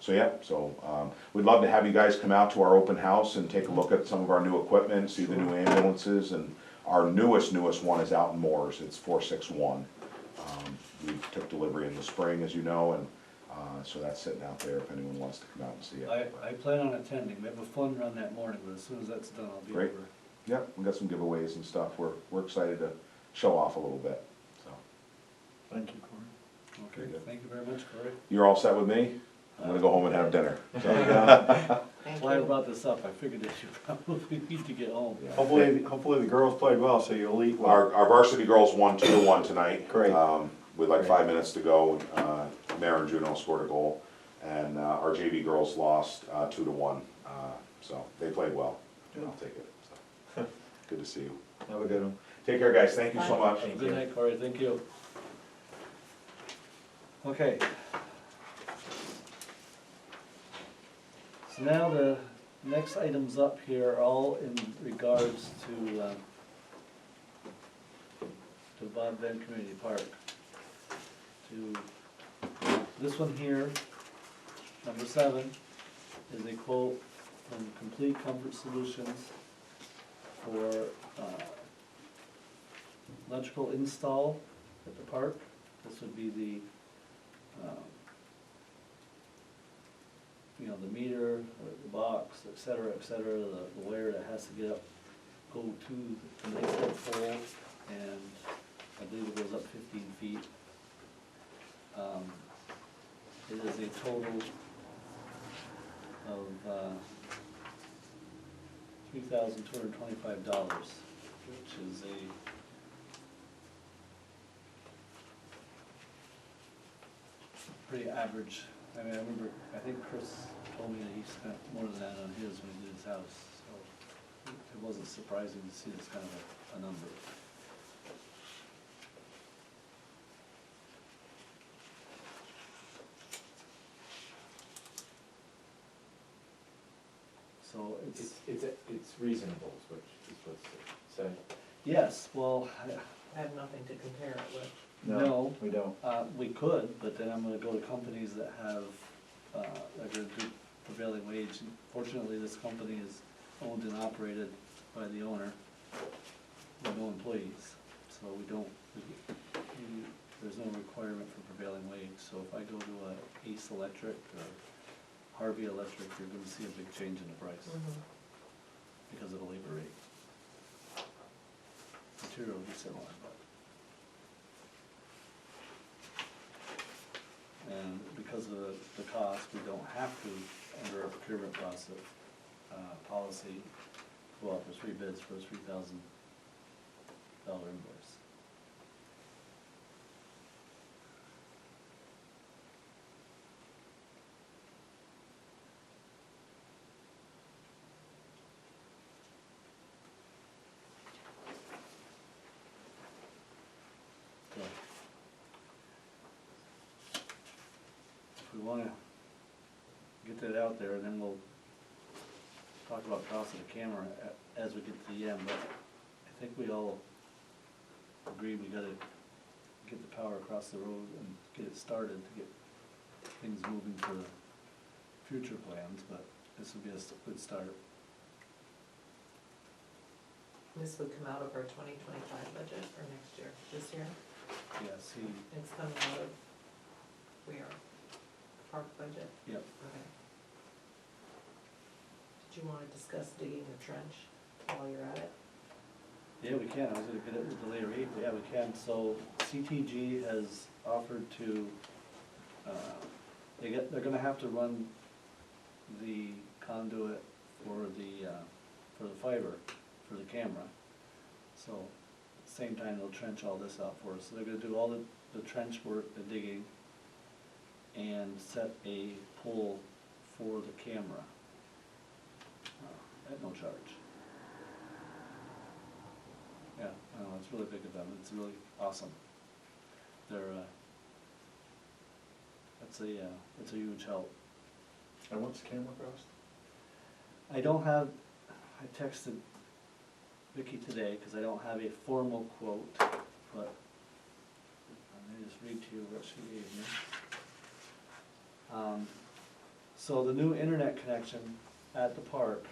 G: we'd love to have you guys come out to our open house and take a look at some of our new equipment, see the new ambulances, and our newest one is out in Moores, it's 461. We took delivery in the spring, as you know, and, so that's sitting out there if anyone wants to come out and see it.
A: I plan on attending, we have a fun run that morning, but as soon as that's done, I'll be
G: Great.
A: over.
G: Yep, we got some giveaways and stuff, we're excited to show off a little bit, so.
E: Thank you, Corey.
A: Okay,
G: good.
A: thank you very much, Corey.
G: You're all set with me? I'm gonna go home and have dinner. So,
D: Thank
A: Why I
D: you.
A: brought this up, I figured that you probably need to get home.
G: yeah.
E: Hopefully the girls played well, so you'll eat well.
G: Our varsity girls won 2-1 tonight.
E: Great.
G: With like 5 minutes to go, Maren Juno scored a goal, and our JV girls lost 2-1. So they played well, and I'll take it. So. Good to see you.
E: Have a good one.
G: Take care, guys. Thank you so much.
A: Good night, Corey, thank you. Okay. So now the next items up here are all in regards to Bob Venn Community Park. This one here, number 7, is a quote from Complete Comfort Solutions for electrical install at the park. This would be the, the meter, or the box, et cetera, the wire that has to get up, go to the next pole, and I believe it goes up 15 feet. It is a total of $3,225, which is a pretty average. I mean, I think Chris told me that he spent more than that on his when he did his house, so it wasn't surprising to see this kind of a number. So
B: It's reasonable, is what's said.
A: yes, well,
D: I have nothing to compare it with.
A: no,
E: We don't.
A: we could, but then I'm gonna go to companies that have, that are gonna do prevailing wage. Fortunately, this company is owned and operated by the owner, with no employees, so there's no requirement for prevailing wage. So if I go to Ace Electric or Harvey Electric, you're gonna see a big change in the price because of the labor rate. Material will be similar, but. And because of the cost, we don't have to, under our procurement process, policy, go out for 3 bids for a $3,000 invoice. So, if we wanna get that out there, and then we'll talk about cost of the camera as we get to the end, but I think we all agree we gotta get the power across the road and get it started to get things moving for the future plans, but this would be a good start.
D: This would come out of our 2025 budget or next year, this year?
A: Yes,
D: It's coming out of where? Park budget?
A: yep.
D: Okay. Did you wanna discuss digging the trench while you're at it?
A: Yeah, we can, I was gonna get it with the later rate, but yeah, we can. So CTG has offered to, they're gonna have to run the conduit for the fiber, for the camera. So, at the same time, they'll trench all this out for us. So they're gonna do all the trench work, the digging, and set a pole for the camera, at no charge. Yeah, I know, it's really big of them, it's really awesome. They're, it's a huge help.
E: And what's the camera cost?
A: I don't have, I texted Vicky today, cause I don't have a formal quote, but let me just read to you what she gave me. So the new internet connection at the park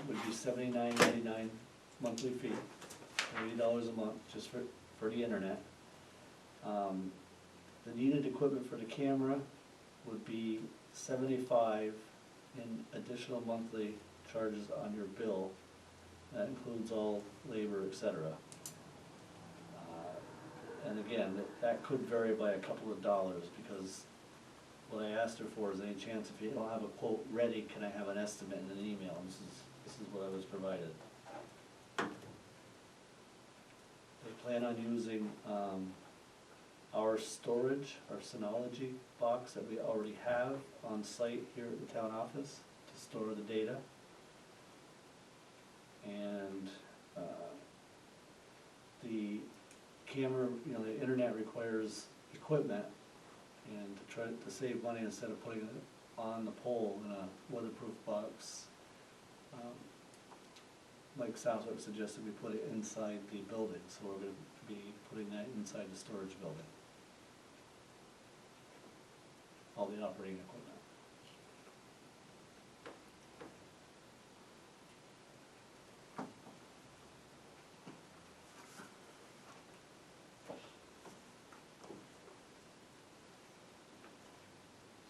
A: would be $79.99 monthly fee, $30 a month just for the internet. The needed equipment for the camera would be $75 in additional monthly charges on your bill. That includes all labor, etc. And again, that could vary by a couple of dollars, because what I asked her for is any chance, if you don't have a quote ready, can I have an estimate in an email? And this is what I was provided. They plan on using our storage, our Synology box that we already have on site here at the town office to store the data. And the camera, you know, the internet requires equipment, and to try to save money, instead of putting it on the pole in a weatherproof box, Mike Southwick suggested we put it inside the building, so we're gonna be putting that inside the storage building. All the operating equipment.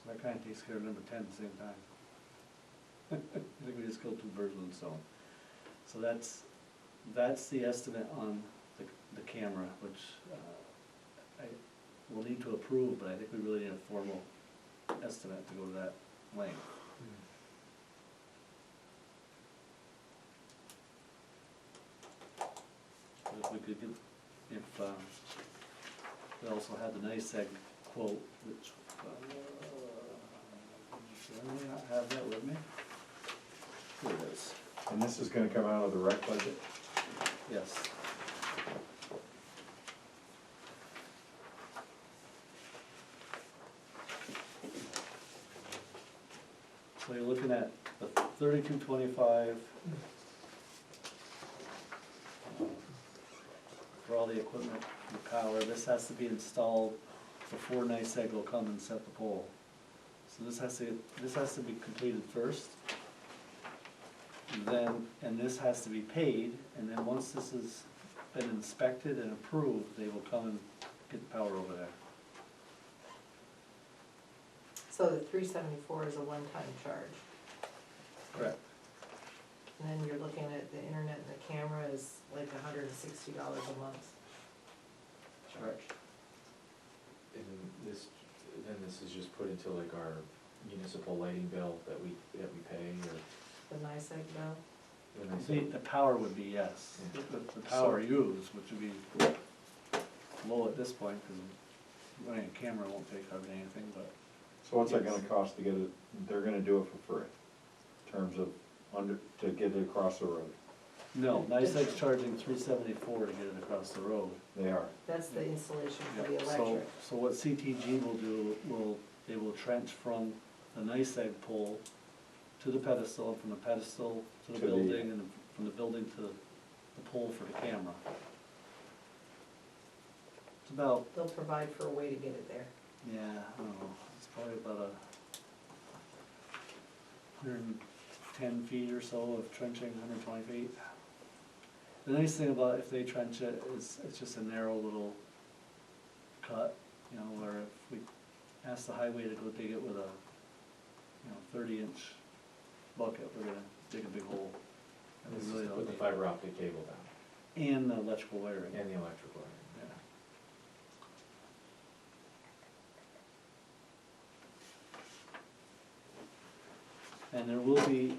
A: So that kinda takes care of number 10 at the same time. I think we just killed two birds with one stone. So that's the estimate on the camera, which I will need to approve, but I think we really need a formal estimate to go to that length. But if we could get, if we also had the NICEAG quote, which, do I really not have that with me? Here it is.
E: And this is gonna come out of the rec budget?
A: Yes. So you're looking at the 3225 for all the equipment, the power. This has to be installed before NICEAG will come and set the pole. So this has to be completed first. And this has to be paid, and then once this has been inspected and approved, they will come and get the power over there.
D: So the $374 is a one-time charge,
A: Correct.
D: and then you're looking at the internet and the camera is like $160 a month.
A: Correct.
B: And then this is just put into like our municipal lighting bill that we pay, or?
D: The NICEAG bill?
B: When I say-
A: The power would be yes.
B: Yeah.
A: The power used, which would be low at this point, because running a camera won't take hardly anything, but
E: So what's that gonna cost to get it, they're gonna do it for free, in terms of to get it across the road?
A: no, NICEAG's charging $374 to get it across the road.
E: They are.
D: That's the installation for the
A: Yeah,
D: electric.
A: So what CTG will do, they will trench from the NICEAG pole to the pedestal, and from the pedestal to the
E: To the-
A: building, and from the building to the pole for the camera. It's about,
D: They'll provide for a way to get it there.
A: yeah, I don't know, it's probably about 110 feet or so of trenching, 120 feet. The nice thing about if they trench it is it's just a narrow little cut, you know, where if we ask the highway to go dig it with a, 30-inch bucket, we're gonna dig a big hole. And
B: This
A: we
B: is
A: really
B: to
A: don't
B: put the
A: need-
B: fiber optic cable down,
A: And the electrical wiring.
B: and the electrical wiring.
A: Yeah. And there will be,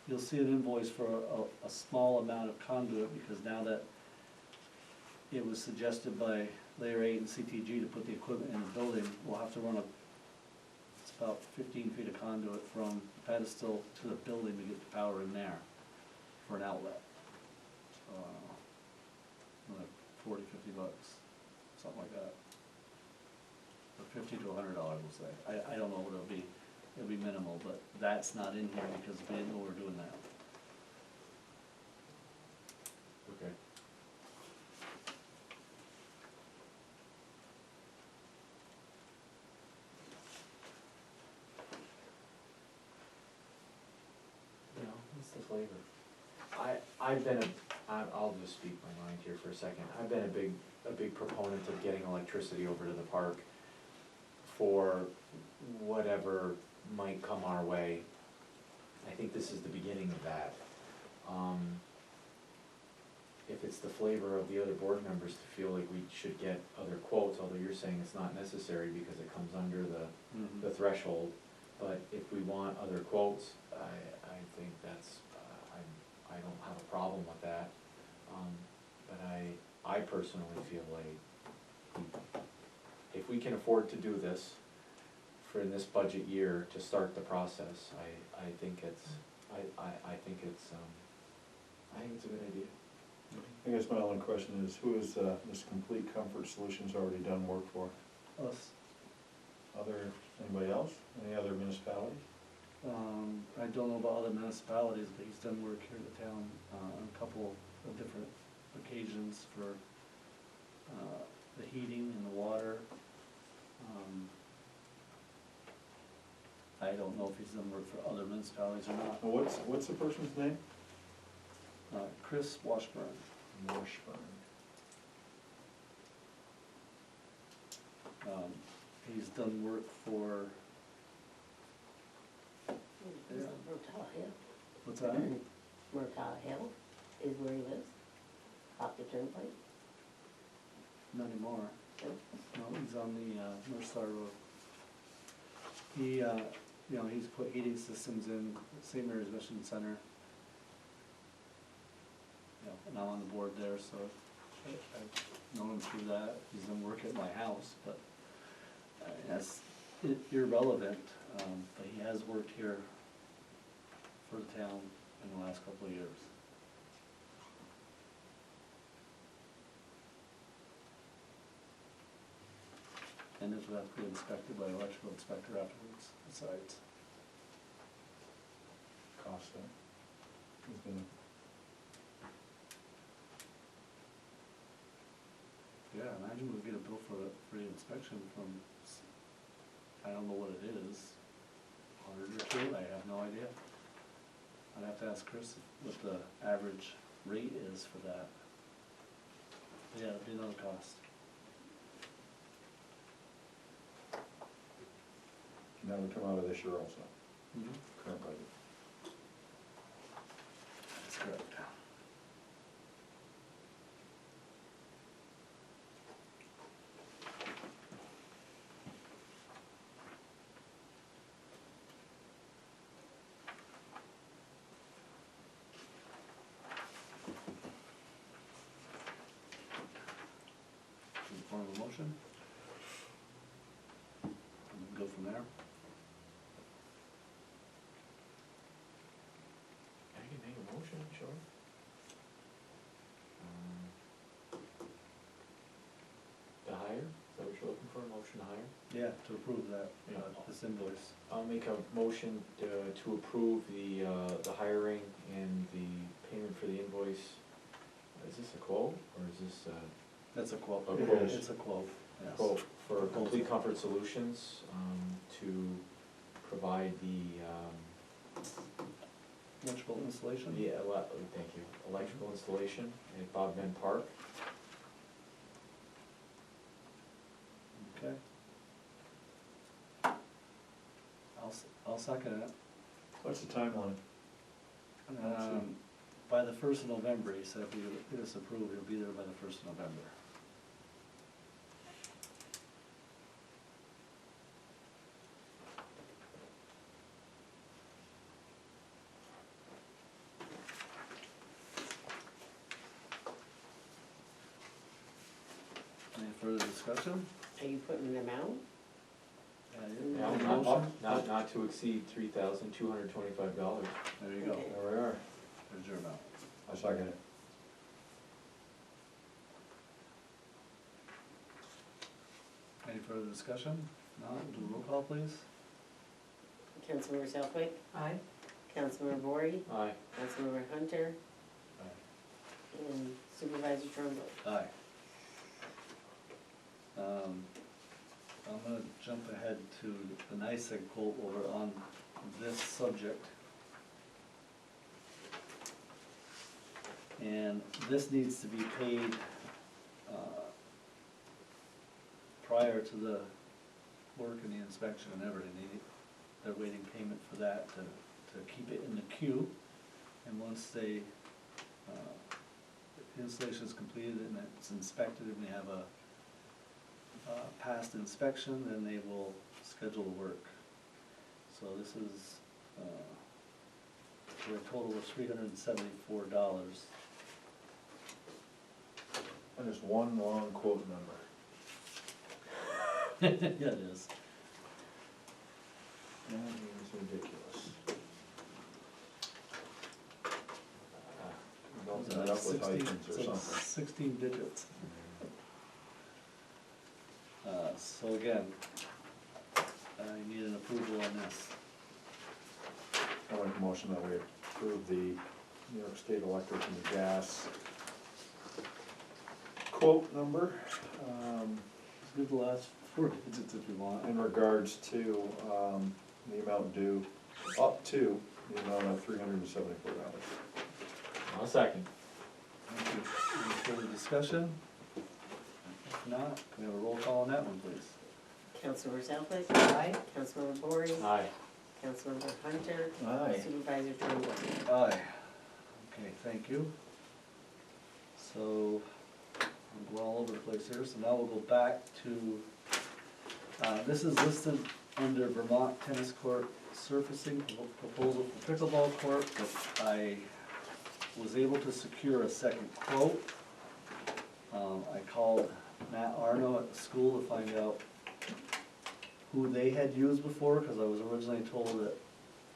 A: you'll see an invoice for a small amount of conduit, because now that it was suggested by Layer 8 and CTG to put the equipment in the building, we'll have to run it's about 15 feet of conduit from the pedestal to the building to get the power in there for an outlet. Another 40, 50 bucks, something like that. Or $50 to $100, we'll say. I don't know what it'll be minimal, but that's not in here because we didn't know we were doing that.
B: Okay. flavor. I'll just speak my mind here for a second. I've been a big proponent of getting electricity over to the park for whatever might come our way. I think this is the beginning of that. If it's the flavor of the other board members to feel like we should get other quotes, although you're saying it's not necessary because it comes under the threshold. But if we want other quotes, I think that's, I don't have a problem with that. But I personally feel like if we can afford to do this for in this budget year to start the process, I think it's a good idea.
E: I guess my only question is, who is this Complete Comfort Solutions already done work for?
A: Us.
E: Anybody else? Any other municipalities?
A: I don't know about other municipalities, but he's done work here in the town, on a couple of different occasions for, the heating and the water. I don't know if he's done work for other municipalities or not.
E: What's the person's name?
A: Chris Washburn.
E: Washburn.
A: He's done work for,
C: He's on Mercantile Hill.
A: what's that?
C: Mercantile Hill is where he lives, off the turnpike.
A: Not anymore.
C: No?
A: No, he's on the, North Star Road. He, he's put heating systems in St. Mary's Mission Center. And I'm on the board there, so I've known him through that. He's done work at my house, but that's irrelevant. But he has worked here for the town in the last couple of years. And this will have to be inspected by an electrical inspector afterwards, besides.
E: Cost, huh? Who's gonna?
A: Yeah, imagine we get a bill for the inspection from, I don't know what it is, 100 or 2, I have no idea. I'd have to ask Chris what the average rate is for that. But yeah, it'd be another cost.
E: And that would come out of this year also, current budget.
A: That's correct. In the form of a motion? And then go from there?
B: I can make a motion, sure. To hire, is that what you're looking for, a motion to hire?
A: Yeah, to approve that,
B: Yeah.
A: this invoice.
B: I'll make a motion to approve the hiring and the payment for the invoice. Is this a quote, or is this
A: That's a quote.
B: A quote.
A: It's a quote, yes.
B: quote for Complete Comfort Solutions to provide the,
A: Electrical installation?
B: thank you, electrical installation at Bob Ben Park.
A: Okay. I'll second it.
E: What's the timeline?
A: By the 1st of November, he said if we get this approved, he'll be there by the 1st of November. Any further discussion?
C: Are you putting an amount?
B: Not to exceed $3,225.
A: There you go.
C: Okay.
E: There we are.
A: There's your amount.
E: I'll second it.
A: Any further discussion? No, we'll do a roll call, please.
C: Councilmember Southwick,
D: Aye.
C: Councilmember Bory,
B: Aye.
C: Councilmember Hunter, and Supervisor Trumbull.
A: Aye. I'm gonna jump ahead to the NICEAG quote over on this subject. And this needs to be paid, prior to the work and the inspection and everything. They're waiting payment for that to keep it in the queue. And once the installation is completed and it's inspected and we have a passed inspection, then they will schedule the work. So this is, for a total of $374.
E: And there's one long quote number.
A: Yeah, it is.
E: That is ridiculous. Bumping it up with hyphens or
A: It's like
E: something.
A: 16 digits. So again, I need an approval on this.
E: I make a motion that we approve the New York State Electric and Gas quote number,
A: Let's do the last 4 digits if you want.
E: in regards to, the amount due, up to the amount of $374.
B: I'll second.
A: Thank you. Any further discussion? If not, can we have a roll call on that one, please?
C: Councilmember Southwick?
D: Aye.
C: Councilmember Bory?
B: Aye.
C: Councilmember Hunter?
E: Aye.
C: Supervisor Turnbull?
A: Aye. Okay, thank you. So, I'm going all over the place here, so now we'll go back to, this is listed under Vermont Tennis Court Surfacing Proposal for Pickleball Court, but I was able to secure a second quote. I called Matt Arno at the school to find out who they had used before, because I was originally told that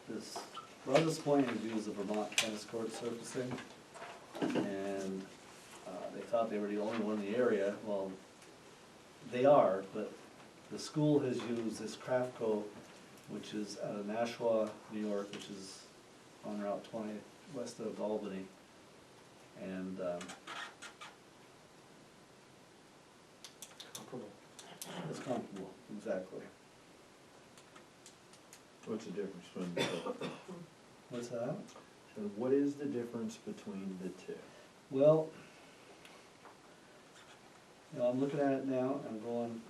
A: this, Rouse's Point had used the Vermont Tennis Court Surfacing, and they thought they were the only one in the area. Well, they are, but the school has used this Craftco, which is out of Nashua, New York, which is on Route 20 west of Albany. And
B: Comparable.
A: it's comfortable, exactly.
E: What's the difference between the two?
A: What's that?
E: So what is the difference between the two?
A: Well, you know, I'm looking at it now, I'm going,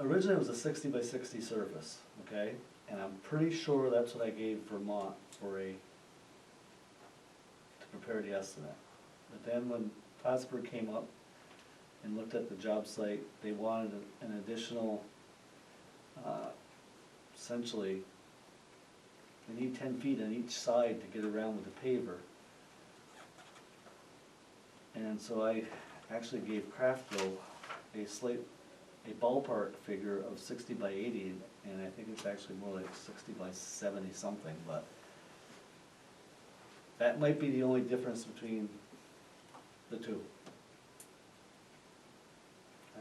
A: originally it was a 60 by 60 surface, okay? And I'm pretty sure that's what I gave Vermont for to prepare the estimate. But then when Plattsburgh came up and looked at the job site, they wanted an additional, essentially, they need 10 feet on each side to get around with the paver. And so I actually gave Craftco a ballpark figure of 60 by 80, and I think it's actually more like 60 by 70 something, but that might be the only difference between the two.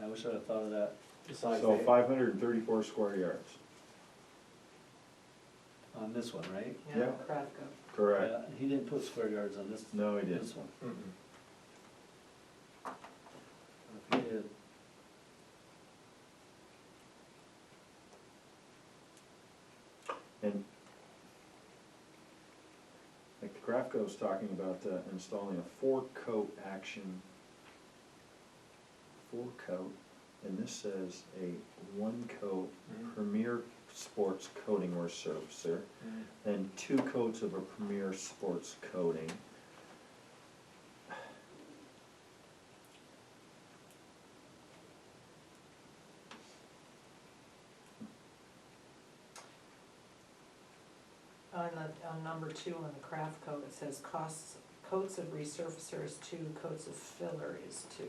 A: I wish I'd have thought of that
B: Besides
E: So
B: that,
E: 534 square yards.
A: on this one, right?
E: Yeah.
D: Craftco.
E: Correct.
A: Yeah, he didn't put square yards on this,
E: No, he didn't.
A: this one.
B: mm-mm.
A: If he did,
E: And like the Craftco's talking about installing a 4-coat action, 4-coat, and this says a 1-coat
B: Mhm.
E: Premier Sports coating or surfacer, then 2 coats of a Premier Sports coating.
D: On number 2 on the Craftco, it says coats of resurfacer is 2, coats of filler is 2.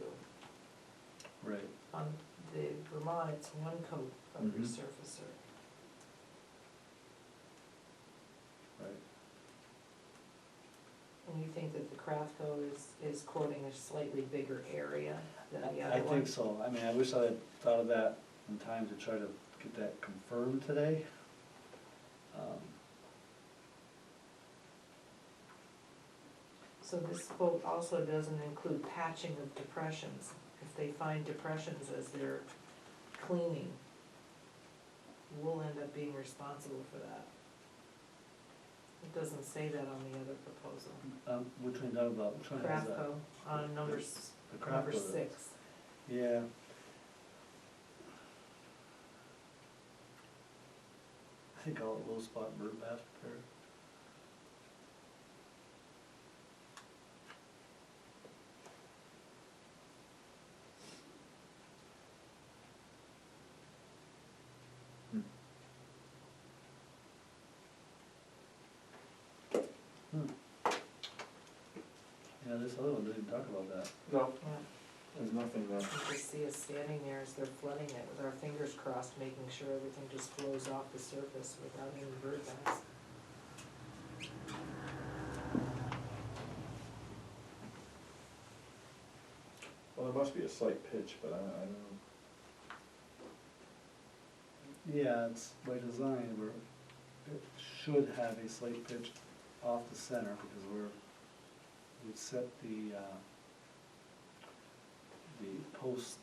A: right.
D: On the Vermont, it's 1 coat of
E: Mhm.
D: resurfacer.
A: Right.
D: And you think that the Craftco is quoting a slightly bigger area than the other
A: I
D: one?
A: think so. I mean, I wish I had thought of that in time to try to get that confirmed today.
D: So this quote also doesn't include patching of depressions. If they find depressions as they're cleaning, we'll end up being responsible for that. It doesn't say that on the other proposal.
A: Which one you talking about? Which one has that?
D: Craftco, on number
A: Craftco does.
D: 6.
A: Yeah. I think all low spot bird bath repair. Yeah, this other one didn't talk about that.
E: No,
D: Yeah.
E: there's nothing there.
D: You just see us standing there as they're flooding it with our fingers crossed, making sure everything just flows off the surface without any bird baths.
E: Well, there must be a slight pitch, but I don't know.
A: Yeah, it's by design, it should have a slight pitch off the center because we set the post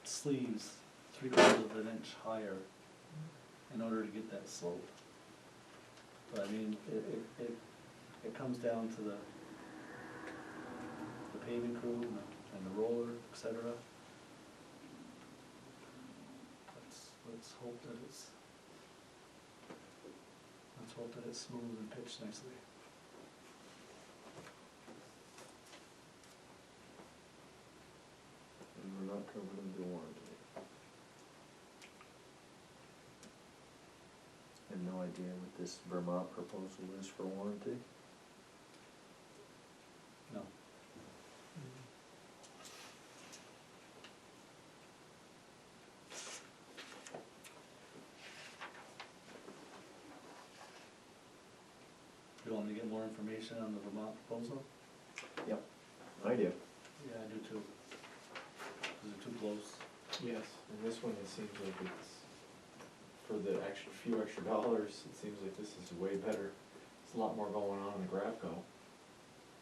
A: sleeves 3/4 of an inch higher in order to get that slope. But I mean, it comes down to the paving crew and the roller, et cetera. Let's hope that it's smooth and pitched nicely.
E: And we're not covered under warranty.
H: I have no idea what this Vermont proposal is for warranty.
A: No. You want me to get more information on the Vermont proposal?
E: Yep, I do.
A: Yeah, I do too. Is it too close?
B: Yes, and this one, it seems like it's, for the few extra dollars, it seems like this is way better. There's a lot more going on in the Grapco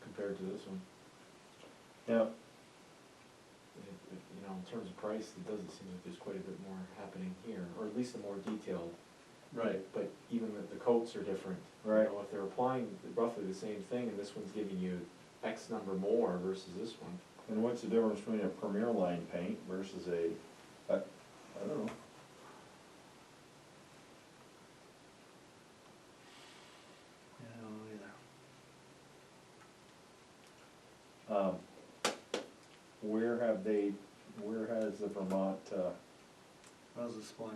B: compared to this one.
E: Yeah,
B: You know, in terms of price, it doesn't seem like there's quite a bit more happening here, or at least a more detailed. But even the coats are different.
E: Right.
B: You know, if they're applying roughly the same thing, and this one's giving you X number more versus this one.
E: and what's the difference between a Premier Line paint versus I don't know.
A: Yeah, I don't know either.
E: Where has the Vermont,
A: Rouse's Point.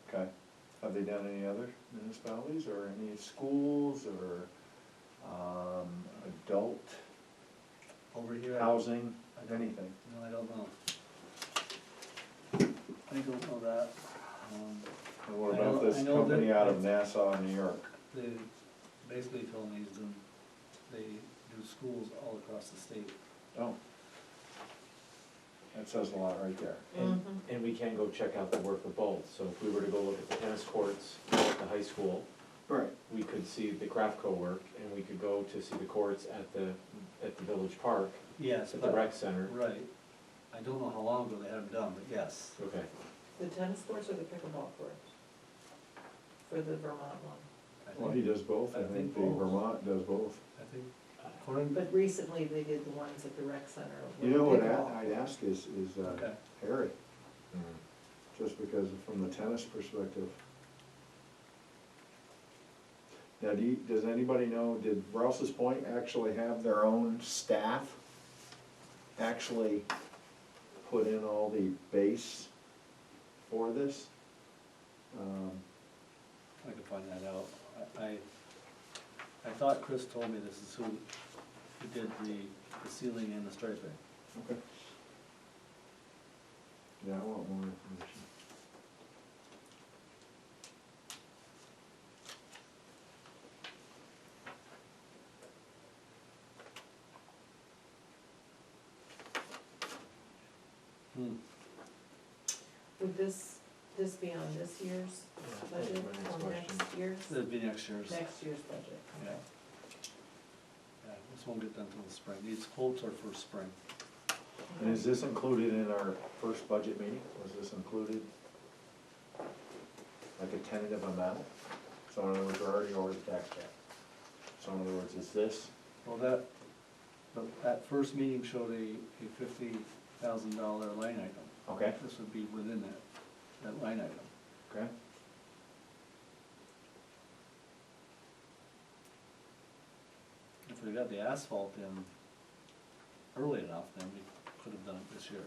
E: okay, have they done any other municipalities or any schools or, adult
A: Over here.
E: housing,
A: I don't-
E: anything?
A: No, I don't know. I don't know that.
E: And what
A: I
E: about
A: know-
E: this
A: I know
E: company
A: that-
E: out of Nassau, New York?
A: They basically told me they do schools all across the state.
E: Oh. That says a lot right there.
B: And we can go check out the work of both, so if we were to go look at the tennis courts at the high school,
E: Right.
B: we could see the Craftco work, and we could go to see the courts at the village park,
A: Yes,
B: at the
A: but,
B: rec center.
A: right. I don't know how long ago they had them done, but yes.
B: Okay.
D: The tennis courts or the pickleball courts? For the Vermont one.
A: I
E: Well,
A: think-
E: he does both. I
A: I
E: think
A: think
E: the
A: both.
E: Vermont does both.
A: I think, according,
D: But recently they did the ones at the rec center. with
E: You know what
D: pickleball.
E: I'd ask is
A: okay.
E: Harry,
B: Mhm.
E: just because from the tennis perspective. Now, does anybody know, did Rouse's Point actually have their own staff actually put in all the base for this?
A: I can find that out. I thought Chris told me this is who did the ceiling and the striping.
E: Okay. Yeah, I want more information.
A: Hmm.
D: Would this be on this year's
B: Yeah,
D: budget
B: that was my next
D: or
B: question.
D: next year's?
A: It'd be next year's.
D: Next year's budget.
A: Yeah. Yeah, this won't get done till the spring. These quotes are for spring.
E: And is this included in our first budget meeting? Was this included? Like a tentative amount? So in other words, we're already over the tax cap. So in other words, is this,
A: Well, that first meeting showed a $50,000 line item.
E: okay,
A: This would be within that line item.
E: okay?
A: If we got the asphalt in early enough, then we could have done it this year.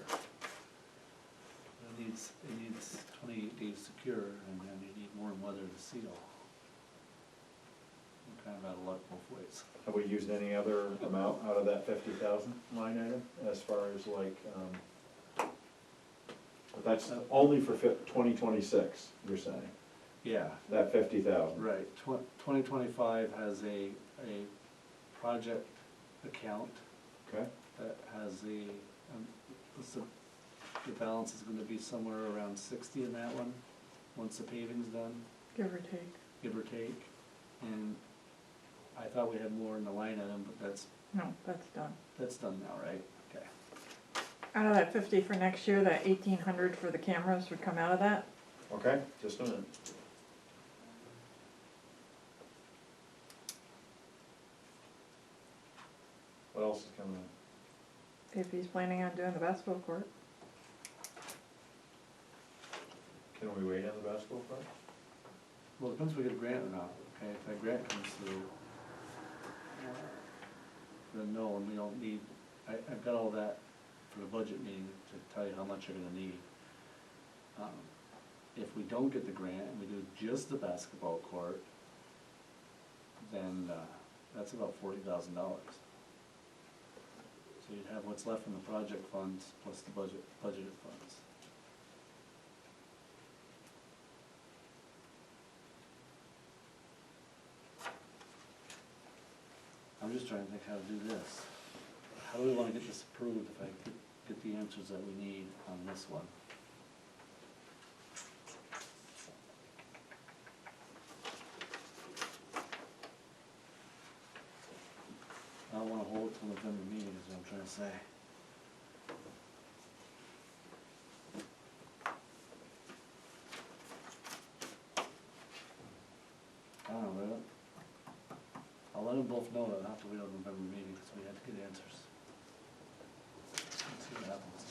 A: It needs 28 days to cure, and then you need warm weather to seal. We're kind of out of luck both ways.
E: Have we used any other amount out of that 50,000 line item as far as like, but that's only for 2026, you're saying,
A: Yeah,
E: that 50,000?
A: right. 2025 has a project account
E: Okay,
A: that has the balance is gonna be somewhere around 60 in that one, once the paving's done,
F: Give or take.
A: give or take. And I thought we had more in the line item, but
F: No, that's done.
A: that's done now, right? Okay.
F: Out of that 50 for next year, that 1,800 for the cameras would come out of that.
E: okay, just a minute. What else is coming in?
F: If he's planning on doing the basketball court.
E: Can we wait on the basketball court?
A: Well, it depends if we get a grant or not, okay? If that grant comes through, then no, and we don't need, I've got all that for the budget meeting to tell you how much you're gonna need. If we don't get the grant and we do just the basketball court, then that's about $40,000. So you'd have what's left from the project funds plus the budgeted funds. I'm just trying to think how to do this. How do we wanna get this approved if I get the answers that we need on this one? I don't wanna hold it till November meeting, is what I'm trying to say. I don't know, really. I'll let them both know that I'll have to wait on November meeting, because we have to get answers. Let's see what happens.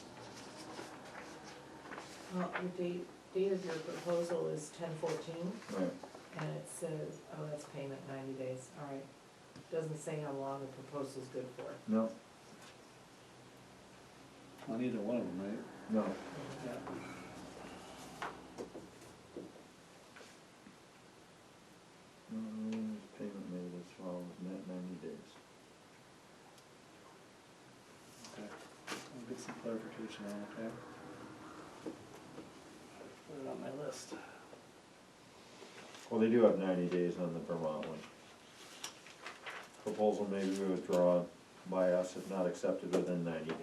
D: Well, the date of your proposal is 10/14,
E: Right.
D: and it says, oh, that's payment 90 days, all right. Doesn't say how long the proposal's good for.
E: No,
A: On either one of them, right?
E: no.
A: Yeah.
E: Payment made as follows, net 90 days.
A: Okay, I'll get some clarification on it, okay? Put it on my list.
E: Well, they do have 90 days on the Vermont one. Proposal may be withdrawn by us if not accepted within 90 days.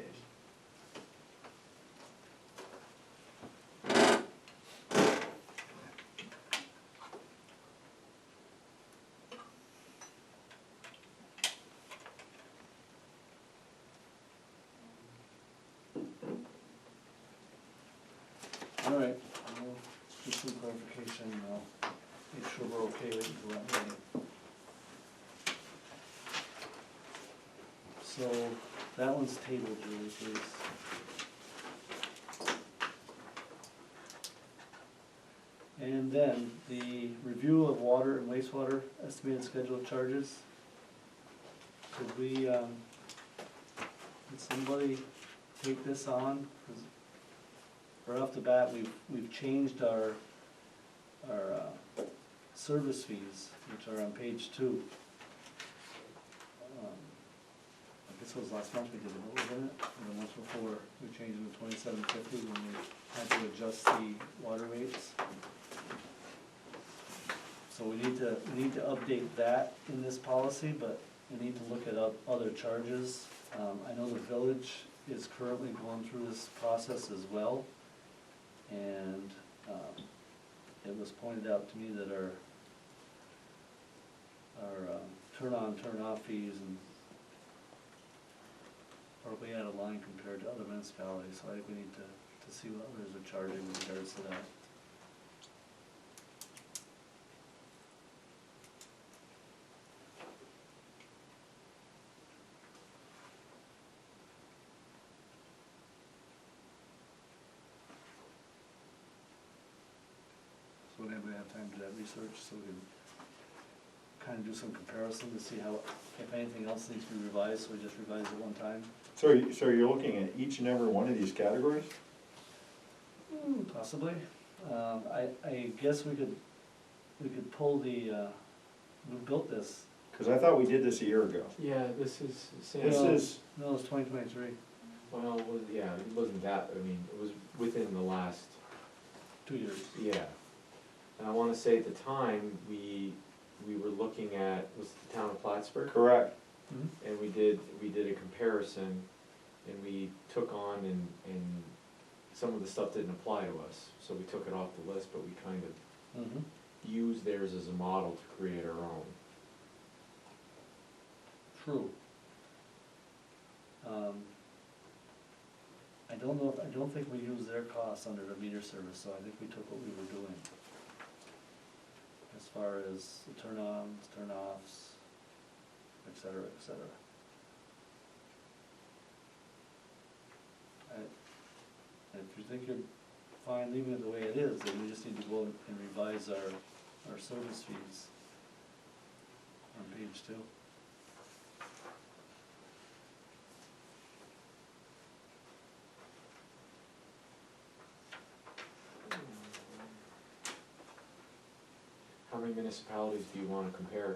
A: All right, I'll get some clarification, and I'll make sure we're okay with it until that meeting. So, that one's tabled, Julie, please. And then, the review of water and wastewater estimated schedule of charges. Could we, could somebody take this on? 'Cause right off the bat, we've changed our service fees, which are on page 2. I guess it was last month we did it, wasn't it? Or the month before, we changed it to $27.50 when we had to adjust the water rates. So we need to update that in this policy, but we need to look at other charges. I know the village is currently going through this process as well. And it was pointed out to me that our turn-on, turn-off fees are way out of line compared to other municipalities, so I think we need to see what others are charging in regards to that. would anybody have time to do that research, so we can kind of do some comparison to see how, if anything else needs to be revised, so we just revise it one time?
E: So, so you're looking at each and every one of these categories?
A: Possibly. I guess we could pull the, we built this,
E: Cause I thought we did this a year ago.
B: Yeah, this is,
E: This
A: Well-
E: is,
A: no, it's 2023,
B: well, yeah, it wasn't that, I mean, it was within the last,
A: 2 years.
B: yeah. And I wanna say at the time, we were looking at, was it the town of Plattsburgh?
E: correct.
B: And we did a comparison, and we took on, and some of the stuff didn't apply to us, so we took it off the list, but we kind of
A: Mm-hmm.
B: used theirs as a model to create our own.
A: True. I don't think we used their costs under the meter service, so I think we took what we were doing. As far as the turn-ons, turn-offs, et cetera, et cetera. If you think you're fine leaving it the way it is, then we just need to go and revise our service fees on page 2.
B: How many municipalities do you wanna compare?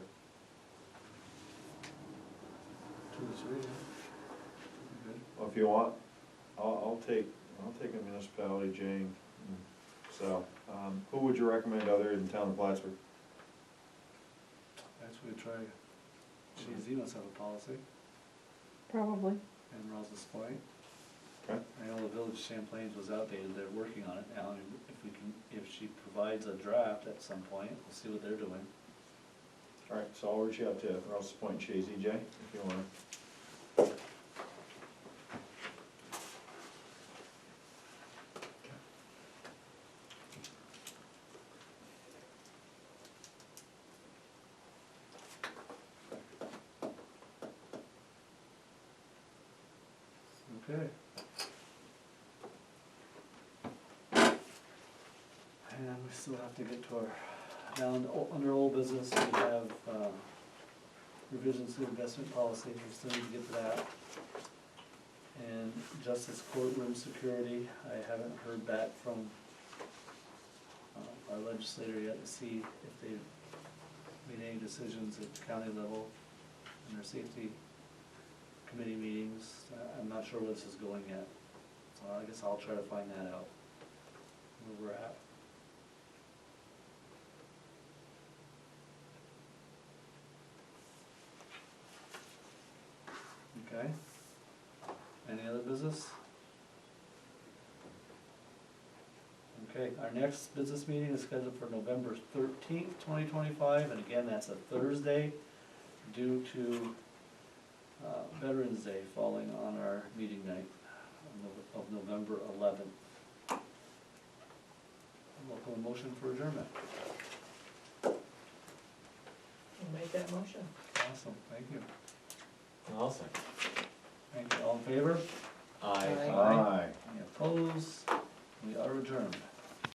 A: 2 to 3, yeah. Good.
E: Well, if you want, I'll take a municipality, Jane. So, who would you recommend other than town of Plattsburgh?
A: Actually, try, Shazy must have a policy,
F: Probably.
A: and Rouse's Point.
E: Okay.
A: I know the village of Champlain was outdated, they're working on it now, and if she provides a draft at some point, we'll see what they're doing.
E: All right, so I'll reach out to Rouse's Point, Shazy, Jay, if you wanna.
A: Okay. And we still have to get to under old business, we have, revisions to investment policy, we still need to get to that. And justice courtroom security, I haven't heard back from, our legislator yet to see if they've made any decisions at the county level in their safety committee meetings. I'm not sure where this is going yet, so I guess I'll try to find that out, where we're at. Okay. Any other business? Okay, our next business meeting is scheduled for November 13th, 2025, and again, that's a Thursday due to Veterans Day falling on our meeting night of November 11th. Look for a motion for adjournment.
D: I'll make that motion.
A: Awesome, thank you.
B: I'll second.
A: Thank you, all in favor?